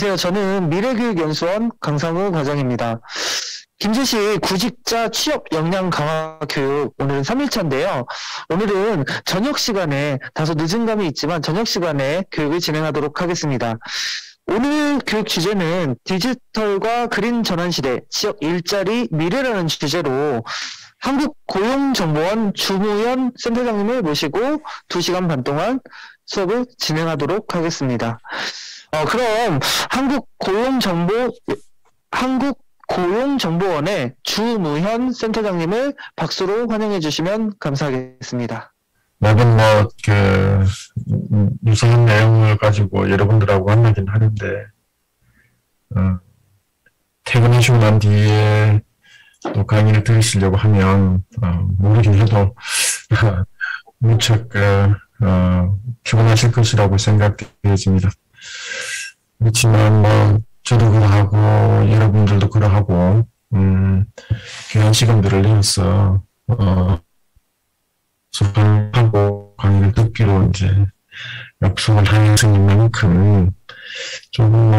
안녕하세요. 저는 미래교육연수원 강상우 과장입니다. 김제시 구직자 취업 역량 강화 교육 오늘은 3일차인데요. 오늘은 저녁 시간에 다소 늦은 감이 있지만 저녁 시간에 교육을 진행하도록 하겠습니다. 오늘 교육 주제는 디지털과 그린 전환시대 지역 일자리 미래라는 주제로 한국고용정보원 주무현 센터장님을 모시고 2시간 반 동안 수업을 진행하도록 하겠습니다. 그럼 한국고용정보원의 주무현 센터장님을 박수로 환영해 주시면 감사하겠습니다. 매번 유사한 내용을 가지고 여러분들하고 만나긴 하는데, 퇴근하시고 난 뒤에 또 강의를 들으시려고 하면, 모르긴 해도, 무척, 피곤하실 것이라고 생각되어집니다. 그렇지만 저도 그러하고 여러분들도 그러하고 귀한 시간들을 내어서 수업하고 강의를 듣기로 이제 약속을 하였으니 만큼 조금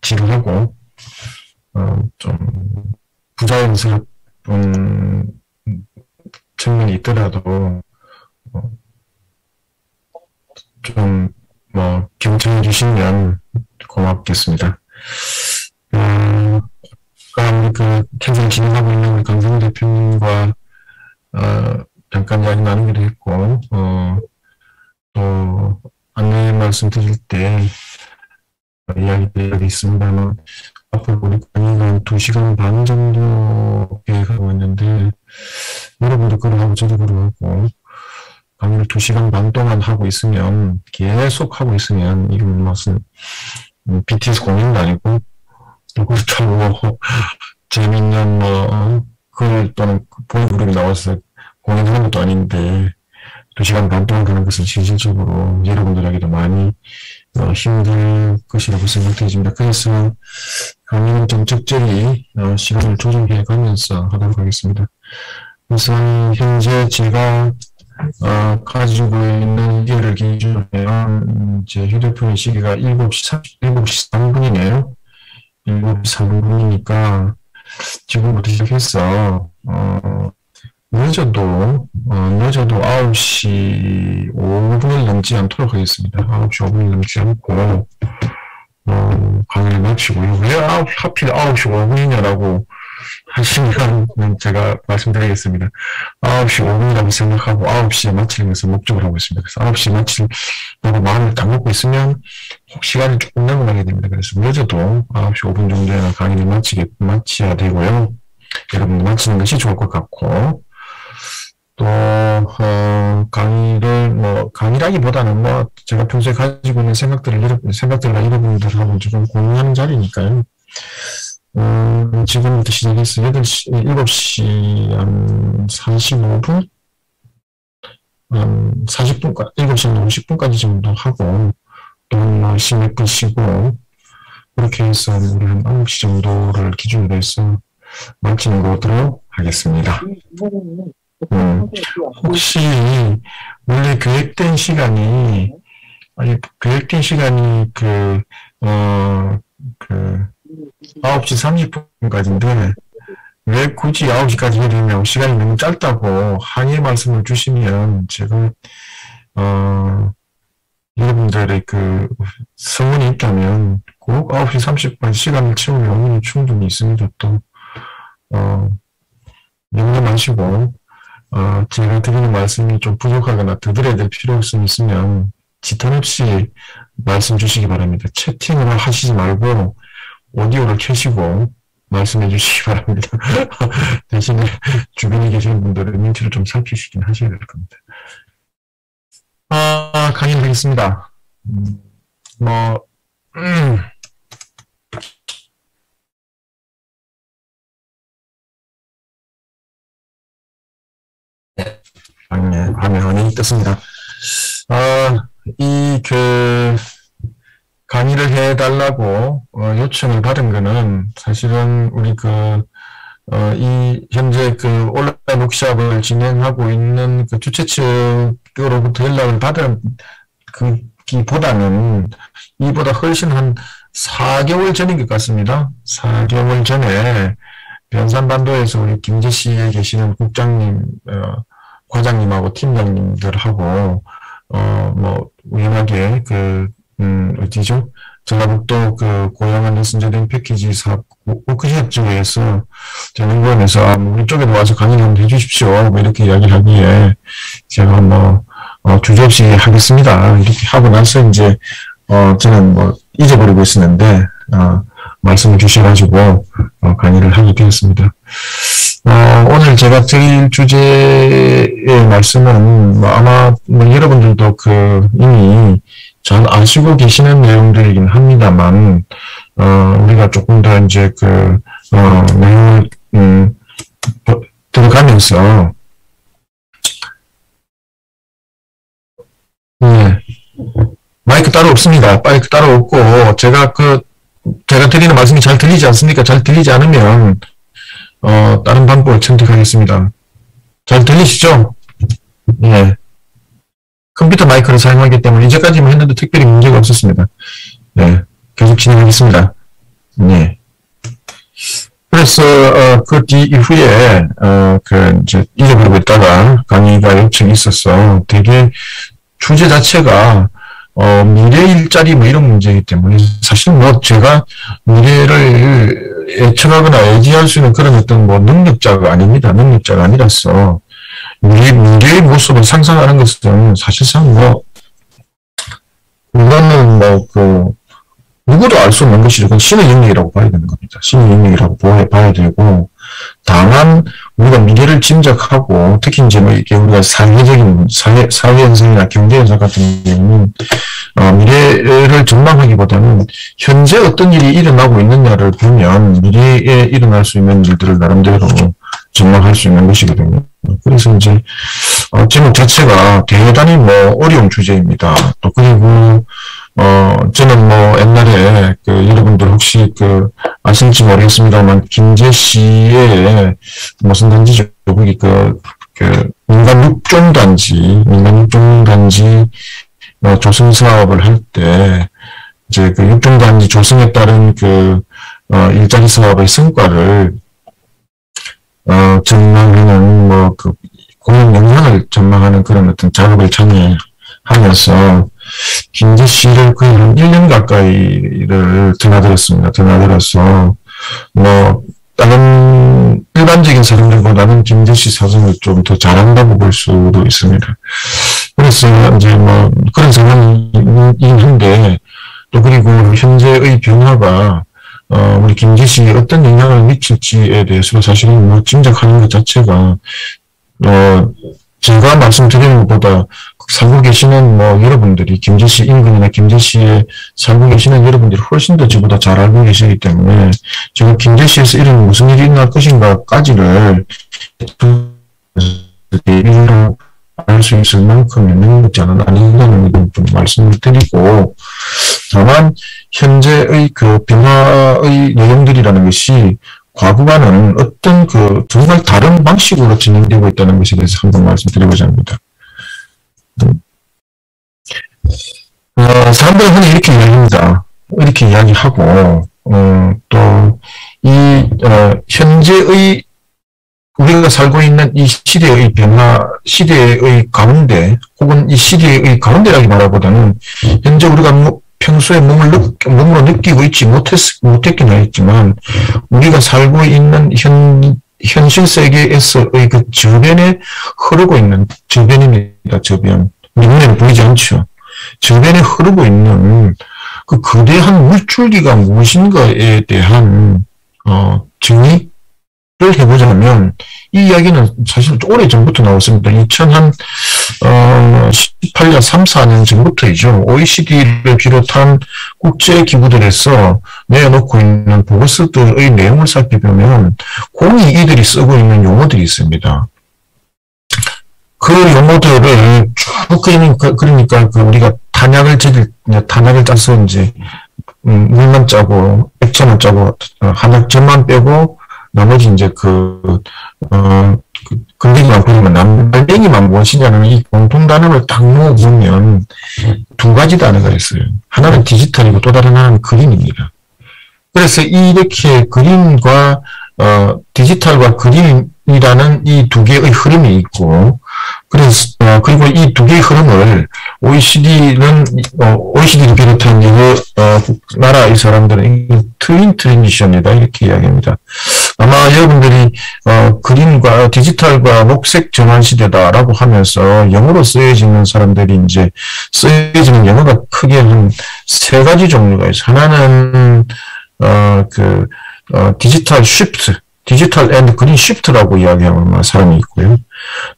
지루하고 좀 부자연스러운 측면이 있더라도 좀 경청해 주시면 고맙겠습니다. 우리 현재 진행하고 있는 우리 강상우 대표님과 잠깐 이야기 나누기도 했고, 또 안내 말씀 드릴 때 이야기들이 있습니다만, 앞으로 우리 강의가 한 2시간 반 정도 계획하고 있는데, 여러분도 그러하고 저도 그러하고, 강의를 2시간 반 동안 하고 있으면, 계속 하고 있으면, 이건 무슨, BTS 공연도 아니고, 그렇다고, 재밌는, 글 또는 보이그룹이 나와서 공연하는 것도 아닌데, 2시간 반 동안 하는 것은 실질적으로 여러분들에게도 많이, 힘들 것이라고 생각되어집니다. 그래서, 강의는 좀 적절히, 시간을 조정해 가면서 하도록 하겠습니다. 그래서, 현재 제가, 가지고 있는 시계를 기준으로 하면, 제 휴대폰의 시계가 7시 3분이네요. 7시 3분이니까, 지금부터 시작해서, 늦어도 9시 5분을 넘지 않도록 하겠습니다. 9시 5분을 넘지 않고, 강의를 마치고요. 왜 하필 9시 5분이냐라고 하시면 제가 말씀드리겠습니다. 9시 5분이라고 생각하고 9시에 마치는 것을 목적으로 하고 있습니다. 그래서 9시에 마치려고 마음을 다먹고 있으면 시간이 조금 넘어가게 됩니다. 그래서 늦어도 9시 5분 정도에는 강의를 마쳐야 되고요. 여러분도 마치는 것이 좋을 것 같고, 또, 강의라기보다는 제가 평소에 가지고 있는 생각들과 여러분들하고 지금 공유하는 자리니까요. 지금부터 시작해서 7시 한 45분? 40분까지, 7시 한 50분까지 정도 하고, 또 한 10몇 분 쉬고, 그렇게 해서 우리 한 9시 정도를 기준으로 해서 마치는 것으로 하겠습니다. 혹시, 원래 계획된 시간이 9시 30분까지인데, 왜 굳이 9시까지 해야 되냐고 시간이 너무 짧다고 항의 말씀을 주시면, 제가, 여러분들의 성원이 있다면, 꼭 9시 30분 시간을 채울 용의는 충분히 있습니다. 또, 염려마시고, 제가 드리는 말씀이 좀 부족하거나 더 드려야 될 필요성이 있으면, 지탄 없이 말씀 주시기 바랍니다. 채팅을 하시지 말고, 오디오를 켜시고 말씀해 주시기 바랍니다. 대신에 주변에 계시는 분들은 눈치를 좀 살피시긴 하셔야 될 겁니다. 강의를 하겠습니다. 화면이 떴습니다. 강의를 해달라고 요청을 받은 거는 사실은 우리 현재 온라인 워크숍을 진행하고 있는 주최 측으로부터 연락을 받은 기보다는 이보다 훨씬 한 4개월 전인 것 같습니다. 4개월 전에 변산반도에서 우리 김제시에 계시는 국장님, 과장님하고 팀장님들하고, 우연하게 어디죠? 전라북도 고양한 레슨제된 패키지 사업 워크숍 쪽에서 전문관에서 우리 쪽에도 와서 강의 한번 해주십시오. 이렇게 이야기를 하기에 제가 주저없이 하겠습니다. 이렇게 하고 나서 이제, 저는 잊어버리고 있었는데, 말씀을 주셔가지고, 강의를 하게 되었습니다. 오늘 제가 드릴 주제의 말씀은, 아마, 여러분들도 이미 잘 아시고 계시는 내용들이긴 합니다만, 우리가 조금 더 이제 내용을, 들어가면서, 네. 마이크 따로 없습니다. 마이크 따로 없고, 제가 드리는 말씀이 잘 들리지 않습니까? 잘 들리지 않으면, 다른 방법을 선택하겠습니다. 잘 들리시죠? 네. 컴퓨터 마이크를 사용하기 때문에 이제까지만 했는데 특별히 문제가 없었습니다. 네. 계속 진행하겠습니다. 네. 그래서, 그 뒤 이후에, 이제 잊어버리고 있다가 강의가 요청이 있어서 되게 주제 자체가 미래 일자리 이런 문제이기 때문에 사실 제가 미래를 예측하거나 예지할 수 있는 그런 어떤 능력자가 아닙니다. 능력자가 아니라서 미래의 모습을 상상하는 것은 사실상 이거는 누구도 알 수 없는 것이죠. 그건 신의 영역이라고 봐야 되는 겁니다. 신의 영역이라고 봐야 되고, 다만, 우리가 미래를 짐작하고, 특히 이제 이게 우리가 사회적인, 사회 현상이나 경제 현상 같은 경우는, 미래를 전망하기보다는, 현재 어떤 일이 일어나고 있느냐를 보면, 미래에 일어날 수 있는 일들을 나름대로 전망할 수 있는 것이거든요. 그래서 이제, 제목 자체가 대단히 어려운 주제입니다. 또, 그리고, 저는 옛날에, 여러분들 혹시 아실지 모르겠습니다만, 김제시에, 무슨 단지죠? 거기 민간 육종단지, 조성 사업을 할 때, 이제 육종단지 조성에 따른 일자리 사업의 성과를, 전망하는, 공연 영향을 전망하는 그런 어떤 작업을 참여하면서, 김제시를 거의 한 1년 가까이를 드나들었습니다. 드나들어서, 다른 일반적인 사람들보다는 김제시 사정을 좀 더 잘한다고 볼 수도 있습니다. 그래서 이제 그런 상황이긴 한데, 또 그리고 현재의 변화가, 우리 김제시에 어떤 영향을 미칠지에 대해서 사실은 짐작하는 것 자체가, 제가 말씀드리는 것보다 살고 계시는 여러분들이 김제시 인근이나 김제시에 살고 계시는 여러분들이 훨씬 더 저보다 잘 알고 계시기 때문에 제가 김제시에서 이런 무슨 일이 일어날 것인가까지를 대비로 알 수 있을 만큼의 능력자는 아니라는 걸 좀 말씀을 드리고, 다만 현재의 변화의 내용들이라는 것이 과거와는 어떤 정말 다른 방식으로 진행되고 있다는 것에 대해서 한번 말씀드리고자 합니다. 사람들은 흔히 이렇게 이야기합니다. 이렇게 이야기하고, 또, 현재의, 우리가 살고 있는 이 시대의 변화, 시대의 가운데, 혹은 이 시대의 가운데라기 말보다는, 현재 우리가 평소에 몸으로 느끼고 있지 못했긴 하겠지만, 우리가 살고 있는 현실 세계에서의 주변에 흐르고 있는, 저변입니다, 저변. 눈에는 보이지 않죠. 저변에 흐르고 있는 거대한 물줄기가 무엇인가에 대한, 정의를 해보자면, 이 이야기는 사실 오래 전부터 나왔습니다. 2018년, 3, 4년 전부터이죠. OECD를 비롯한 국제기구들에서 내놓고 있는 보고서들의 내용을 살펴보면 공이 이들이 쓰고 있는 용어들이 있습니다. 그 용어들을 쭉 그러니까 우리가 탄약을 짜서 이제 물만 짜고 액체만 짜고 한약점만 빼고 나머지 이제 근데기만 보면 남발랭이만 무엇이냐는 이 공통 단어를 딱 모으면 두 가지 단어가 있어요. 하나는 디지털이고 또 다른 하나는 그림입니다. 그래서 이렇게 그림과 디지털과 그림이라는 이 두 개의 흐름이 있고, 그래서 그리고 이 두 개의 흐름을 OECD를 비롯한 여러 나라의 사람들은 트윈 트랜지션이다 이렇게 이야기합니다. 아마 여러분들이 그림과 디지털과 녹색 전환 시대다라고 하면서 영어로 쓰여지는 사람들이 이제 쓰여지는 영어가 크게 한 세 가지 종류가 있어요. 하나는 디지털 쉬프트, 디지털 앤드 그린 쉬프트라고 이야기하는 사람이 있고요.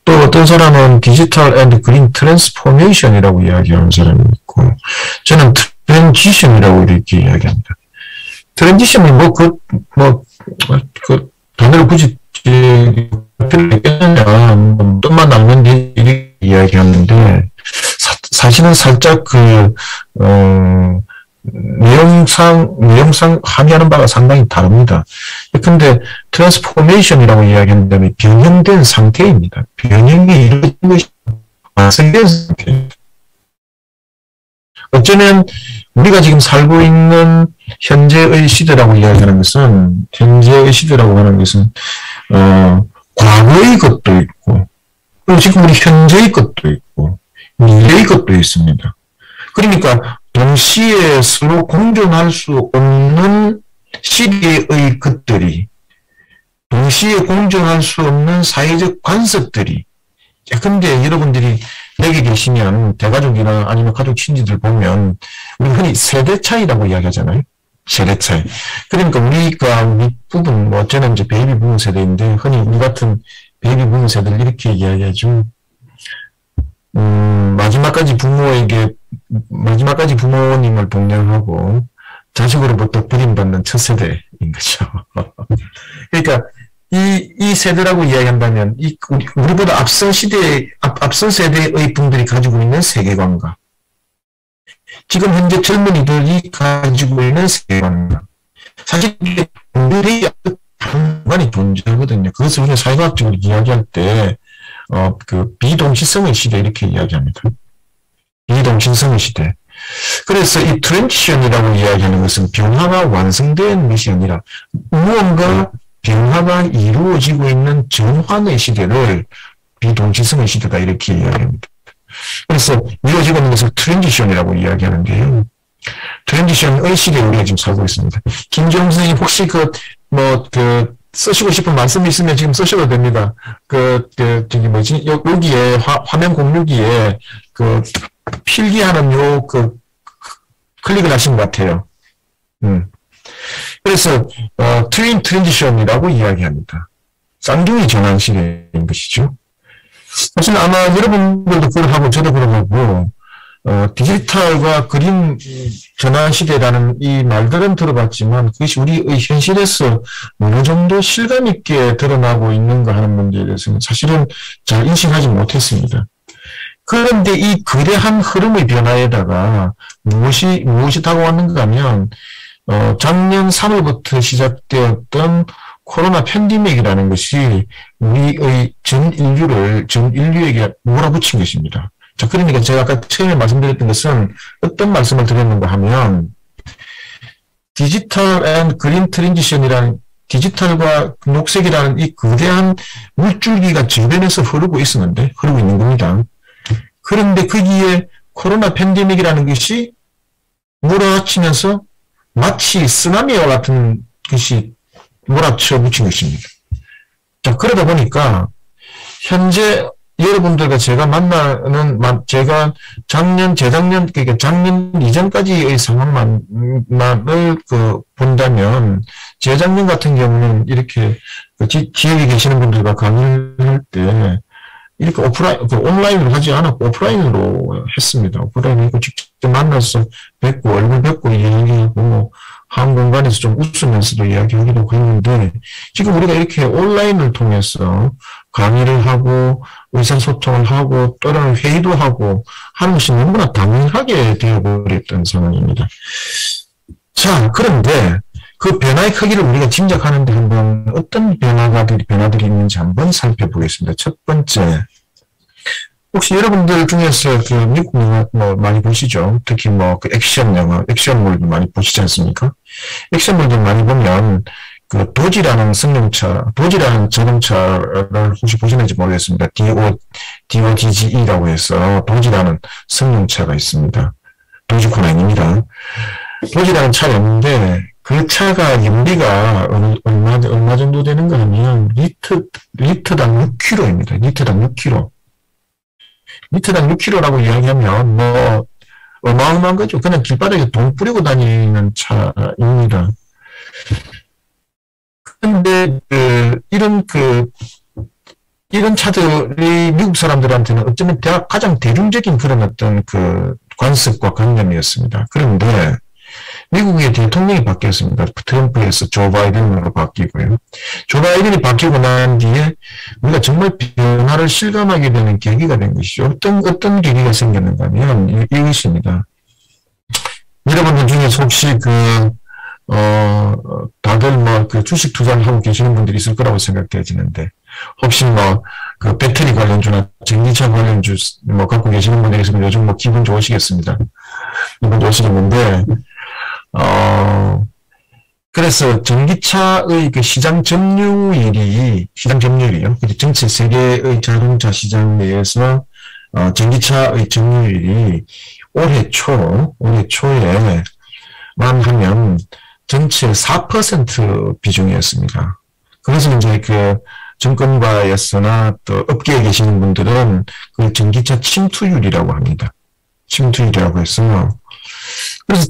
또 어떤 사람은 디지털 앤드 그린 트랜스포메이션이라고 이야기하는 사람이 있고, 저는 트랜지션이라고 이렇게 이야기합니다. 트랜지션이 그 단어를 굳이 필요 있겠느냐, 뜻만 알면 이렇게 이야기하는데, 사실은 살짝 내용상 함의하는 바가 상당히 다릅니다. 근데 트랜스포메이션이라고 이야기한다면 변형된 상태입니다. 변형이 이루어진 것이 완성된 상태입니다. 어쩌면 우리가 지금 살고 있는 현재의 시대라고 이야기하는 것은, 과거의 것도 있고, 그리고 지금 우리 현재의 것도 있고, 미래의 것도 있습니다. 그러니까 동시에 서로 공존할 수 없는 시대의 것들이, 동시에 공존할 수 없는 사회적 관습들이, 근데 여러분들이 여기 계시면 대가족이나 아니면 가족 친지들 보면 우리 흔히 세대 차이라고 이야기하잖아요. 세대 차이. 그러니까 우리가 윗부분, 저는 이제 베이비 부모 세대인데 흔히 우리 같은 베이비 부모 세대를 이렇게 이야기하죠. 마지막까지 부모님을 동냥하고 자식으로부터 버림받는 첫 세대인 거죠. 그러니까 이 세대라고 이야기한다면 우리보다 앞선 세대의 분들이 가지고 있는 세계관과 지금 현재 젊은이들이 가지고 있는 세계관과 사실 이게 분들이 상관이 존재하거든요. 그것을 우리가 사회과학적으로 이야기할 때 비동시성의 시대 이렇게 이야기합니다. 비동시성의 시대. 그래서 이 트랜지션이라고 이야기하는 것은 변화가 완성된 것이 아니라 무언가 변화가 이루어지고 있는 전환의 시대를 비동시성의 시대다 이렇게 이야기합니다. 그래서 이루어지고 있는 것을 트랜지션이라고 이야기하는데요. 트랜지션의 시대에 우리가 지금 살고 있습니다. 김정은 선생님 혹시 쓰시고 싶은 말씀이 있으면 지금 쓰셔도 됩니다. 여기에 화면 공유기에 필기하는 클릭을 하신 것 같아요. 그래서 트윈 트랜지션이라고 이야기합니다. 쌍둥이 전환 시대인 것이죠. 사실 아마 여러분들도 그러고 저도 그러고 디지털과 그림 전환 시대라는 이 말들은 들어봤지만 그것이 우리의 현실에서 어느 정도 실감 있게 드러나고 있는가 하는 문제에 대해서는 사실은 잘 인식하지 못했습니다. 그런데 이 거대한 흐름의 변화에다가 무엇이 다가왔는가 하면 작년 3월부터 시작되었던 코로나 팬데믹이라는 것이 우리의 전 인류에게 몰아붙인 것입니다. 자, 그러니까 제가 아까 처음에 말씀드렸던 것은 어떤 말씀을 드렸는가 하면 디지털 앤 그린 트랜지션이라는 디지털과 녹색이라는 이 거대한 물줄기가 주변에서 흐르고 있는 겁니다. 그런데 거기에 코로나 팬데믹이라는 것이 몰아치면서 마치 쓰나미와 같은 것이 몰아쳐 묻힌 것입니다. 자, 그러다 보니까 현재 여러분들과 제가 그러니까 작년 이전까지의 상황만을 본다면, 재작년 같은 경우는 이렇게 지역에 계시는 분들과 강의를 할 때, 이렇게 온라인으로 하지 않았고 오프라인으로 했습니다. 오프라인으로 직접 만나서 얼굴 뵙고 이야기하고, 한 공간에서 좀 웃으면서도 이야기하기도 했는데, 지금 우리가 이렇게 온라인을 통해서 강의를 하고, 의사소통을 하고, 또는 회의도 하고 하는 것이 너무나 당연하게 되어버렸던 상황입니다. 자, 그런데 그 변화의 크기를 우리가 짐작하는데 한번 어떤 변화들이 있는지 한번 살펴보겠습니다. 첫 번째, 혹시 여러분들 중에서 그 미국 영화 뭐 많이 보시죠? 특히 뭐 그 액션 영화, 액션물도 많이 보시지 않습니까? 액션물들 많이 보면 그 도지라는 도지라는 자동차를 혹시 보시는지 모르겠습니다. DODGE라고 해서 도지라는 승용차가 있습니다. 도지코나인입니다. 도지라는 차가 있는데 그 차가 연비가 얼마 정도 되는가 하면 리터당 6km입니다. 리터당 6km. 리터당 6km라고 이야기하면 뭐 어마어마한 거죠. 그냥 길바닥에 돈 뿌리고 다니는 차입니다. 근데 이런 차들이 미국 사람들한테는 어쩌면 가장 대중적인 그런 어떤 그 관습과 관념이었습니다. 그런데 미국의 대통령이 바뀌었습니다. 트럼프에서 조 바이든으로 바뀌고요. 조 바이든이 바뀌고 난 뒤에 우리가 정말 변화를 실감하게 되는 계기가 된 것이죠. 어떤 계기가 생겼는가 하면 이것입니다. 여러분들 중에서 혹시 다들 뭐 그 주식 투자를 하고 계시는 분들이 있을 거라고 생각되어지는데, 혹시 뭐 그 배터리 관련주나 전기차 관련주 뭐 갖고 계시는 분들이 있으면 요즘 뭐 기분 좋으시겠습니다. 기분 좋으시겠는데, 그래서 전기차의 그 시장 점유율이요. 전체 세계의 자동차 시장 내에서, 전기차의 점유율이 올해 초에만 하면 전체 4% 비중이었습니다. 그래서 이제 그 정권가에서나 또 업계에 계시는 분들은 그 전기차 침투율이라고 합니다. 침투율이라고 해서 그래서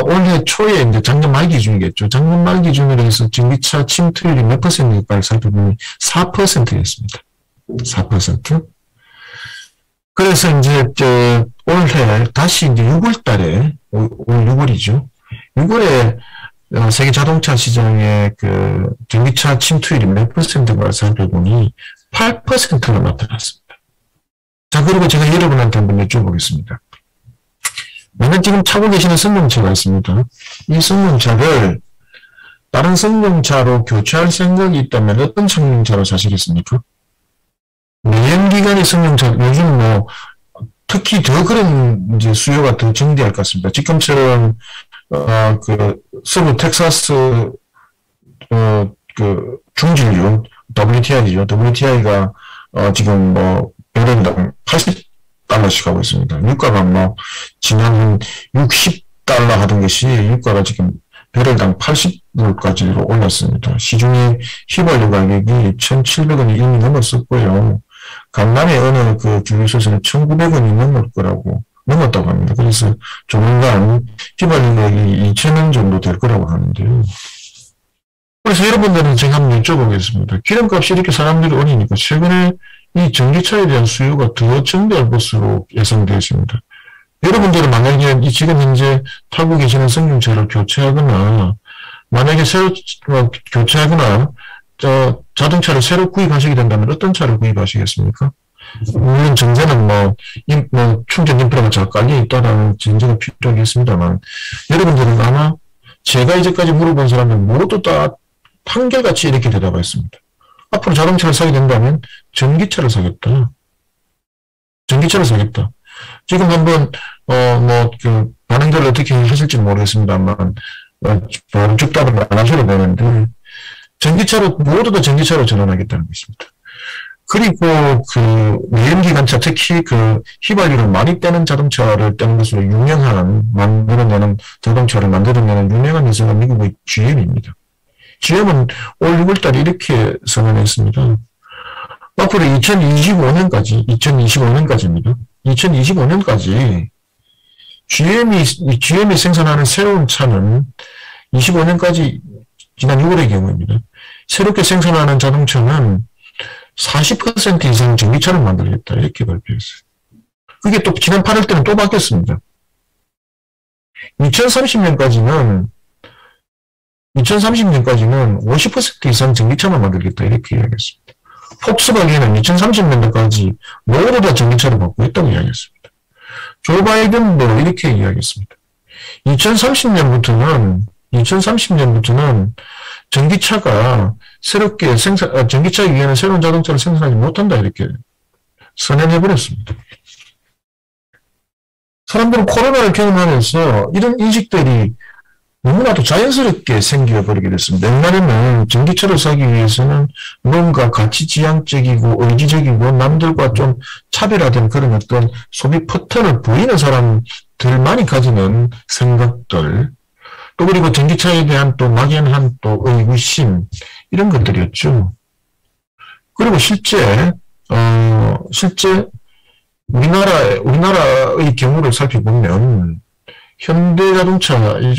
올해 초에 이제 작년 말 기준이겠죠. 작년 말 기준으로 해서 전기차 침투율이 몇 %일까를 살펴보면 4%였습니다. 4%. 그래서 이제 올해 다시 이제 6월 달에 올 6월이죠. 6월에 세계 자동차 시장의 그 전기차 침투율이 몇 %인가 살펴보니 8%로 나타났습니다. 자, 그리고 제가 여러분한테 한번 여쭤보겠습니다. 만약 지금 타고 계시는 승용차가 있습니다. 이 승용차를 다른 승용차로 교체할 생각이 있다면 어떤 승용차로 사시겠습니까? 내연기관의 승용차, 요즘 뭐 특히 더 그런 이제 수요가 더 증대할 것 같습니다. 지금처럼 그 서부 텍사스 그 중진유 WTI죠. WTI가 지금 뭐 배럴당 80달러씩 하고 있습니다. 유가가 뭐 지난 한 60달러 하던 것이 유가가 지금 배럴당 80불까지로 올랐습니다. 시중에 휘발유 가격이 1,700원이 이미 넘었었고요. 강남의 어느 그 주유소에서는 1,900원이 넘었다고 합니다. 그래서 조만간 휘발유 가격이 2,000원 정도 될 거라고 하는데요. 그래서 여러분들은 제가 한번 여쭤보겠습니다. 기름값이 이렇게 사람들이 오르니까 최근에 이 전기차에 대한 수요가 더 증대할 것으로 예상되어 있습니다. 여러분들은 만약에 지금 현재 타고 계시는 승용차를 교체하거나, 만약에 교체하거나, 자동차를 새로 구입하시게 된다면 어떤 차를 구입하시겠습니까? 물론 전제는 충전 인프라가 잘 깔려 있다라는 전제가 필요하겠습니다만, 여러분들은 아마 제가 이제까지 물어본 사람들 모두 다 한결같이 이렇게 대답했습니다. 앞으로 자동차를 사게 된다면 전기차를 사겠다. 전기차를 사겠다. 지금 한번 반응들을 어떻게 하실지 모르겠습니다만 쭉 답을 안 하셔도 되는데 모두 다 전기차로 전환하겠다는 것입니다. 그리고 그 내연기관차, 특히 그 휘발유를 많이 떼는 자동차를 떼는 것으로 만들어내는 자동차를 만들어내는 유명한 회사가 미국의 GM입니다. GM은 올 6월달에 이렇게 선언했습니다. 앞으로 2025년까지입니다. 2025년까지 GM이 생산하는 새로운 차는 25년까지 지난 6월의 경우입니다. 새롭게 생산하는 자동차는 40% 이상 전기차를 만들겠다. 이렇게 발표했어요. 그게 또 지난 8월 때는 또 바뀌었습니다. 2030년까지는 50% 이상 전기차만 만들겠다. 이렇게 이야기했습니다. 폭스바겐은 2030년까지 모두 다 전기차를 받고 있다고 이야기했습니다. 조 바이든도 이렇게 이야기했습니다. 2030년부터는 전기차가 전기차에 의한 새로운 자동차를 생산하지 못한다. 이렇게 선언해버렸습니다. 사람들은 코로나를 경험하면서 이런 인식들이 너무나도 자연스럽게 생겨버리게 됐습니다. 옛날에는 전기차를 사기 위해서는 뭔가 가치지향적이고 의지적이고 남들과 좀 차별화된 그런 어떤 소비 패턴을 보이는 사람들만이 가지는 생각들, 또 그리고 전기차에 대한 또 막연한 또 의구심, 이런 것들이었죠. 그리고 실제 우리나라의 경우를 살펴보면 현대자동차는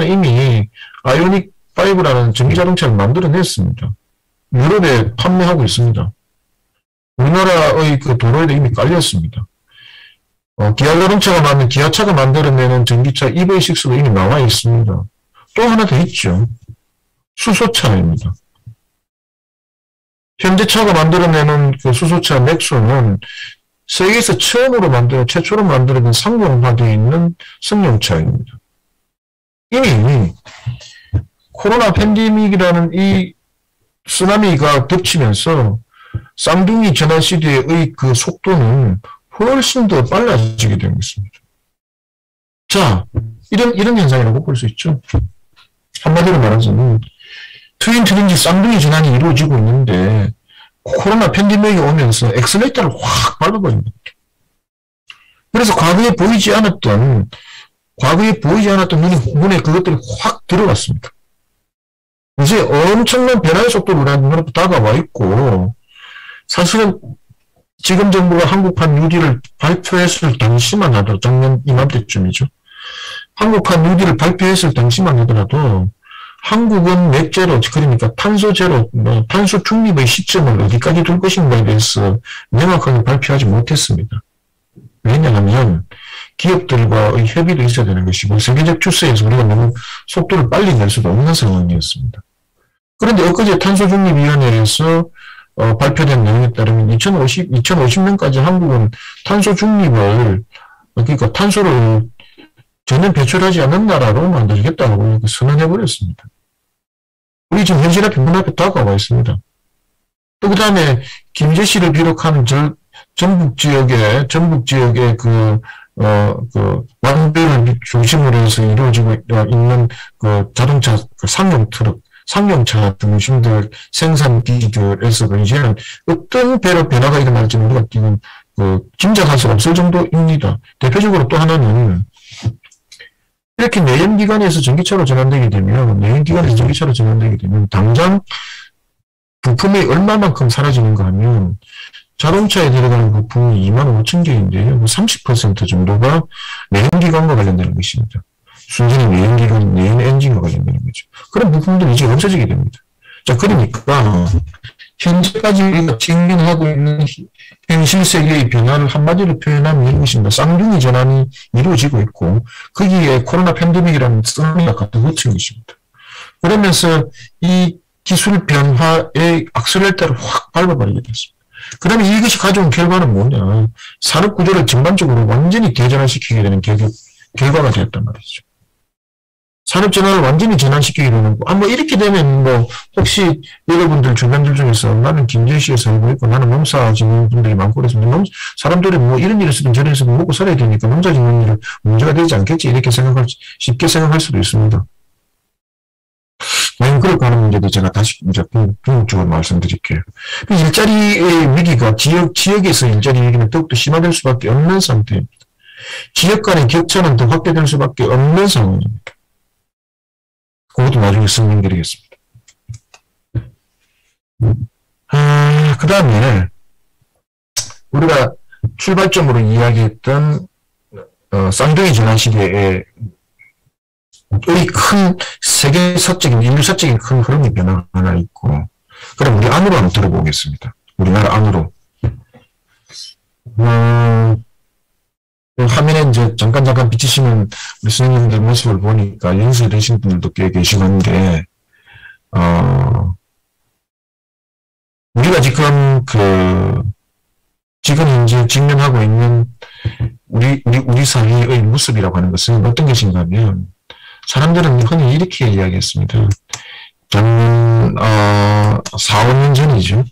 이미 아이오닉 5라는 전기자동차를 만들어냈습니다. 유럽에 판매하고 있습니다. 우리나라의 그 도로에도 이미 깔렸습니다. 기아차가 만들어내는 전기차 EV6도 이미 나와 있습니다. 또 하나 더 있죠. 수소차입니다. 현대차가 만들어내는 그 수소차 넥소는 세계에서 최초로 만들어낸 상용화되어 있는 승용차입니다. 이미 코로나 팬데믹이라는 이 쓰나미가 덮치면서 쌍둥이 전환 시대의 그 속도는 훨씬 더 빨라지게 되는 것입니다. 자, 이런 현상이라고 볼 수 있죠. 한마디로 말하자면 트윈 쌍둥이 전환이 이루어지고 있는데 코로나 팬데믹이 오면서 엑셀레이터를 확 밟아버립니다. 그래서 과거에 보이지 않았던 눈에 그것들이 확 들어갔습니다. 이제 엄청난 변화의 속도로 눈앞에 다가와 있고, 사실은 지금 정부가 한국판 뉴딜을 발표했을 당시만 하더라도, 작년 이맘때쯤이죠. 한국판 뉴딜을 발표했을 당시만 하더라도 한국은 넷제로, 그러니까 탄소 제로, 탄소 중립의 시점을 어디까지 둘 것인가에 대해서 명확하게 발표하지 못했습니다. 왜냐하면 기업들과의 협의도 있어야 되는 것이고 세계적 추세에서 우리가 너무 속도를 빨리 낼 수도 없는 상황이었습니다. 그런데 엊그제 탄소중립위원회에서 발표된 내용에 따르면 2050년까지 한국은 탄소 중립을, 그러니까 탄소를 전혀 배출하지 않는 나라로 만들겠다고 선언해버렸습니다. 우리 지금 현실 앞에 문 앞에 다가와 있습니다. 또 그 다음에 김제시를 비롯한 전북 지역의 완배를 중심으로 해서 이루어지고 있는 그 자동차, 상용차 중심들 생산 기지들에서도 이제는 어떤 변화가 일어날지는 우리가 지금 짐작할 수 없을 정도입니다. 대표적으로 또 하나는 이렇게 내연기관에서 전기차로 전환되게 되면 당장 부품이 얼마만큼 사라지는가 하면 자동차에 들어가는 부품이 25,000개인데요. 30% 정도가 내연기관과 관련되는 것입니다. 순전히 내연 엔진과 관련되는 거죠. 그런 부품들이 이제 없어지게 됩니다. 자, 그러니까 현재까지 우리가 직면하고 있는 현실 세계의 변화를 한마디로 표현하면 이런 것입니다. 쌍둥이 전환이 이루어지고 있고 거기에 코로나 팬데믹이라는 쓰나미가 갖다 붙인 것입니다. 그러면서 이 기술 변화의 악셀레이터를 확 밟아버리게 됐습니다. 그러면 이것이 가져온 결과는 뭐냐? 산업 구조를 전반적으로 완전히 대전환시키게 되는 결과가 되었단 말이죠. 산업 전환을 완전히 전환시키게 되는 거. 이렇게 되면 혹시 여러분들 주변들 중에서 나는 김제시에 살고 있고 나는 농사 짓는 분들이 많고 그래서 사람들이 이런 일을 쓰든 저런 일을 쓰든 먹고 살아야 되니까 농사 짓는 일은 문제가 되지 않겠지. 이렇게 쉽게 생각할 수도 있습니다. 과연 그럴까 하는 문제도 제가 다시 이제 궁극적으로 말씀드릴게요. 일자리의 위기가 지역에서 일자리 위기는 더욱더 심화될 수밖에 없는 상태입니다. 지역 간의 격차는 더 확대될 수밖에 없는 상황입니다. 그것도 나중에 설명드리겠습니다. 그 다음에 우리가 출발점으로 이야기했던 쌍둥이 전환 시대의 큰 세계사적인 인류사적인 큰 흐름의 변화가 하나 있고, 그럼 우리 안으로 한번 들어보겠습니다. 우리나라 안으로. 화면에 이제 잠깐 비치시는 우리 선생님들 모습을 보니까 연수되신 분들도 꽤 계시는데, 우리가 지금 현재 직면하고 있는 우리 사회의 모습이라고 하는 것은 어떤 것인가 하면, 사람들은 흔히 이렇게 이야기했습니다. 작년, 4, 5년 전이죠.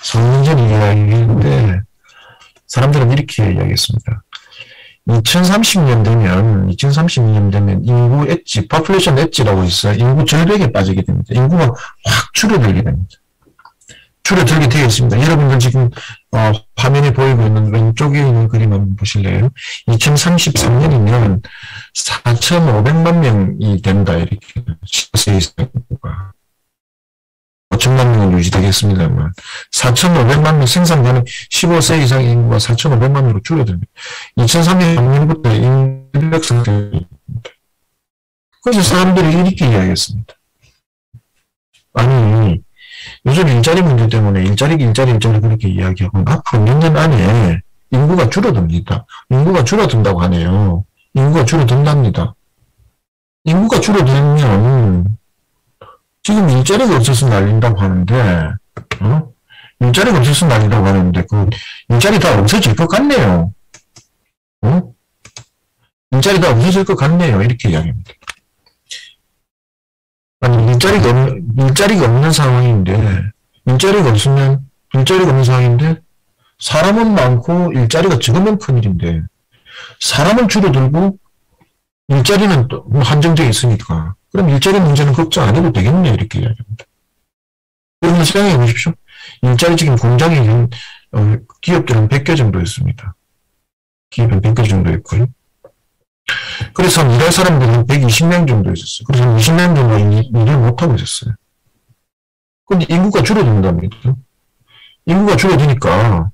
4, 5년 전 이야기인데, 사람들은 이렇게 이야기했습니다. 2030년 되면 인구 엣지, population 엣지라고 있어요. 인구 절벽에 빠지게 됩니다. 인구가 확 줄어들게 됩니다. 줄어들게 되어 있습니다. 여러분들 지금 화면에 보이고 있는 왼쪽에 있는 그림 한번 보실래요? 2033년이면 4,500만 명이 된다. 이렇게 15세 이상 인구가 5천만 명은 유지되겠습니다만 4,500만 명 생산되는 15세 이상 인구가 4,500만으로 줄어듭니다. 2030년부터 인구 상태입니다. 그래서 사람들이 이렇게 이야기했습니다. 아니 요즘 일자리 문제 때문에 일자리 그렇게 이야기하고 앞으로 몇 년 안에 인구가 줄어듭니다. 인구가 줄어든다고 하네요. 인구가 줄어든답니다. 인구가 줄어들면 지금 일자리가 없어서 난린다고 하는데 일자리가 없어서 난린다고 하는데 그 일자리 다 없어질 것 같네요. 일자리 다 없어질 것 같네요. 이렇게 이야기합니다. 아니 일자리가 없는 상황인데 일자리가 없는 상황인데 사람은 많고 일자리가 적으면 큰일인데 사람은 줄어들고 일자리는 또 한정되어 있으니까 그럼 일자리 문제는 걱정 안 해도 되겠네 이렇게 이야기합니다. 여러분 생각해 보십시오. 일자리 지금 공장이 기업들은 100개 정도 있습니다. 기업은 100개 정도 있고요. 그래서 일할 사람들은 120명 정도 있었어요. 그래서 20명 정도 일을 못하고 있었어요. 근데 인구가 줄어든답니다. 인구가 줄어드니까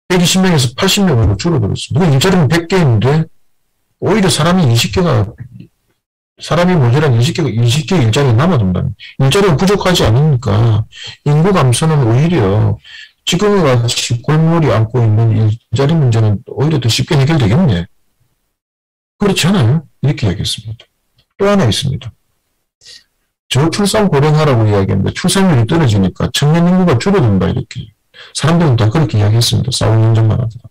120명에서 80명으로 줄어들었습니다. 일자리는 100개인데 오히려 사람이 모자란 20개 일자리가 남아돈답니다. 일자리가 부족하지 않으니까 인구 감소는 오히려 지금과 같이 골머리 안고 있는 일자리 문제는 오히려 더 쉽게 해결되겠네. 그렇지 않아요? 이렇게 이야기했습니다. 또 하나 있습니다. 저출산 고령화라고 이야기했는데 출산율이 떨어지니까 청년 인구가 줄어든다 이렇게. 사람들은 다 그렇게 이야기했습니다. 4-5년 전만 하더라도.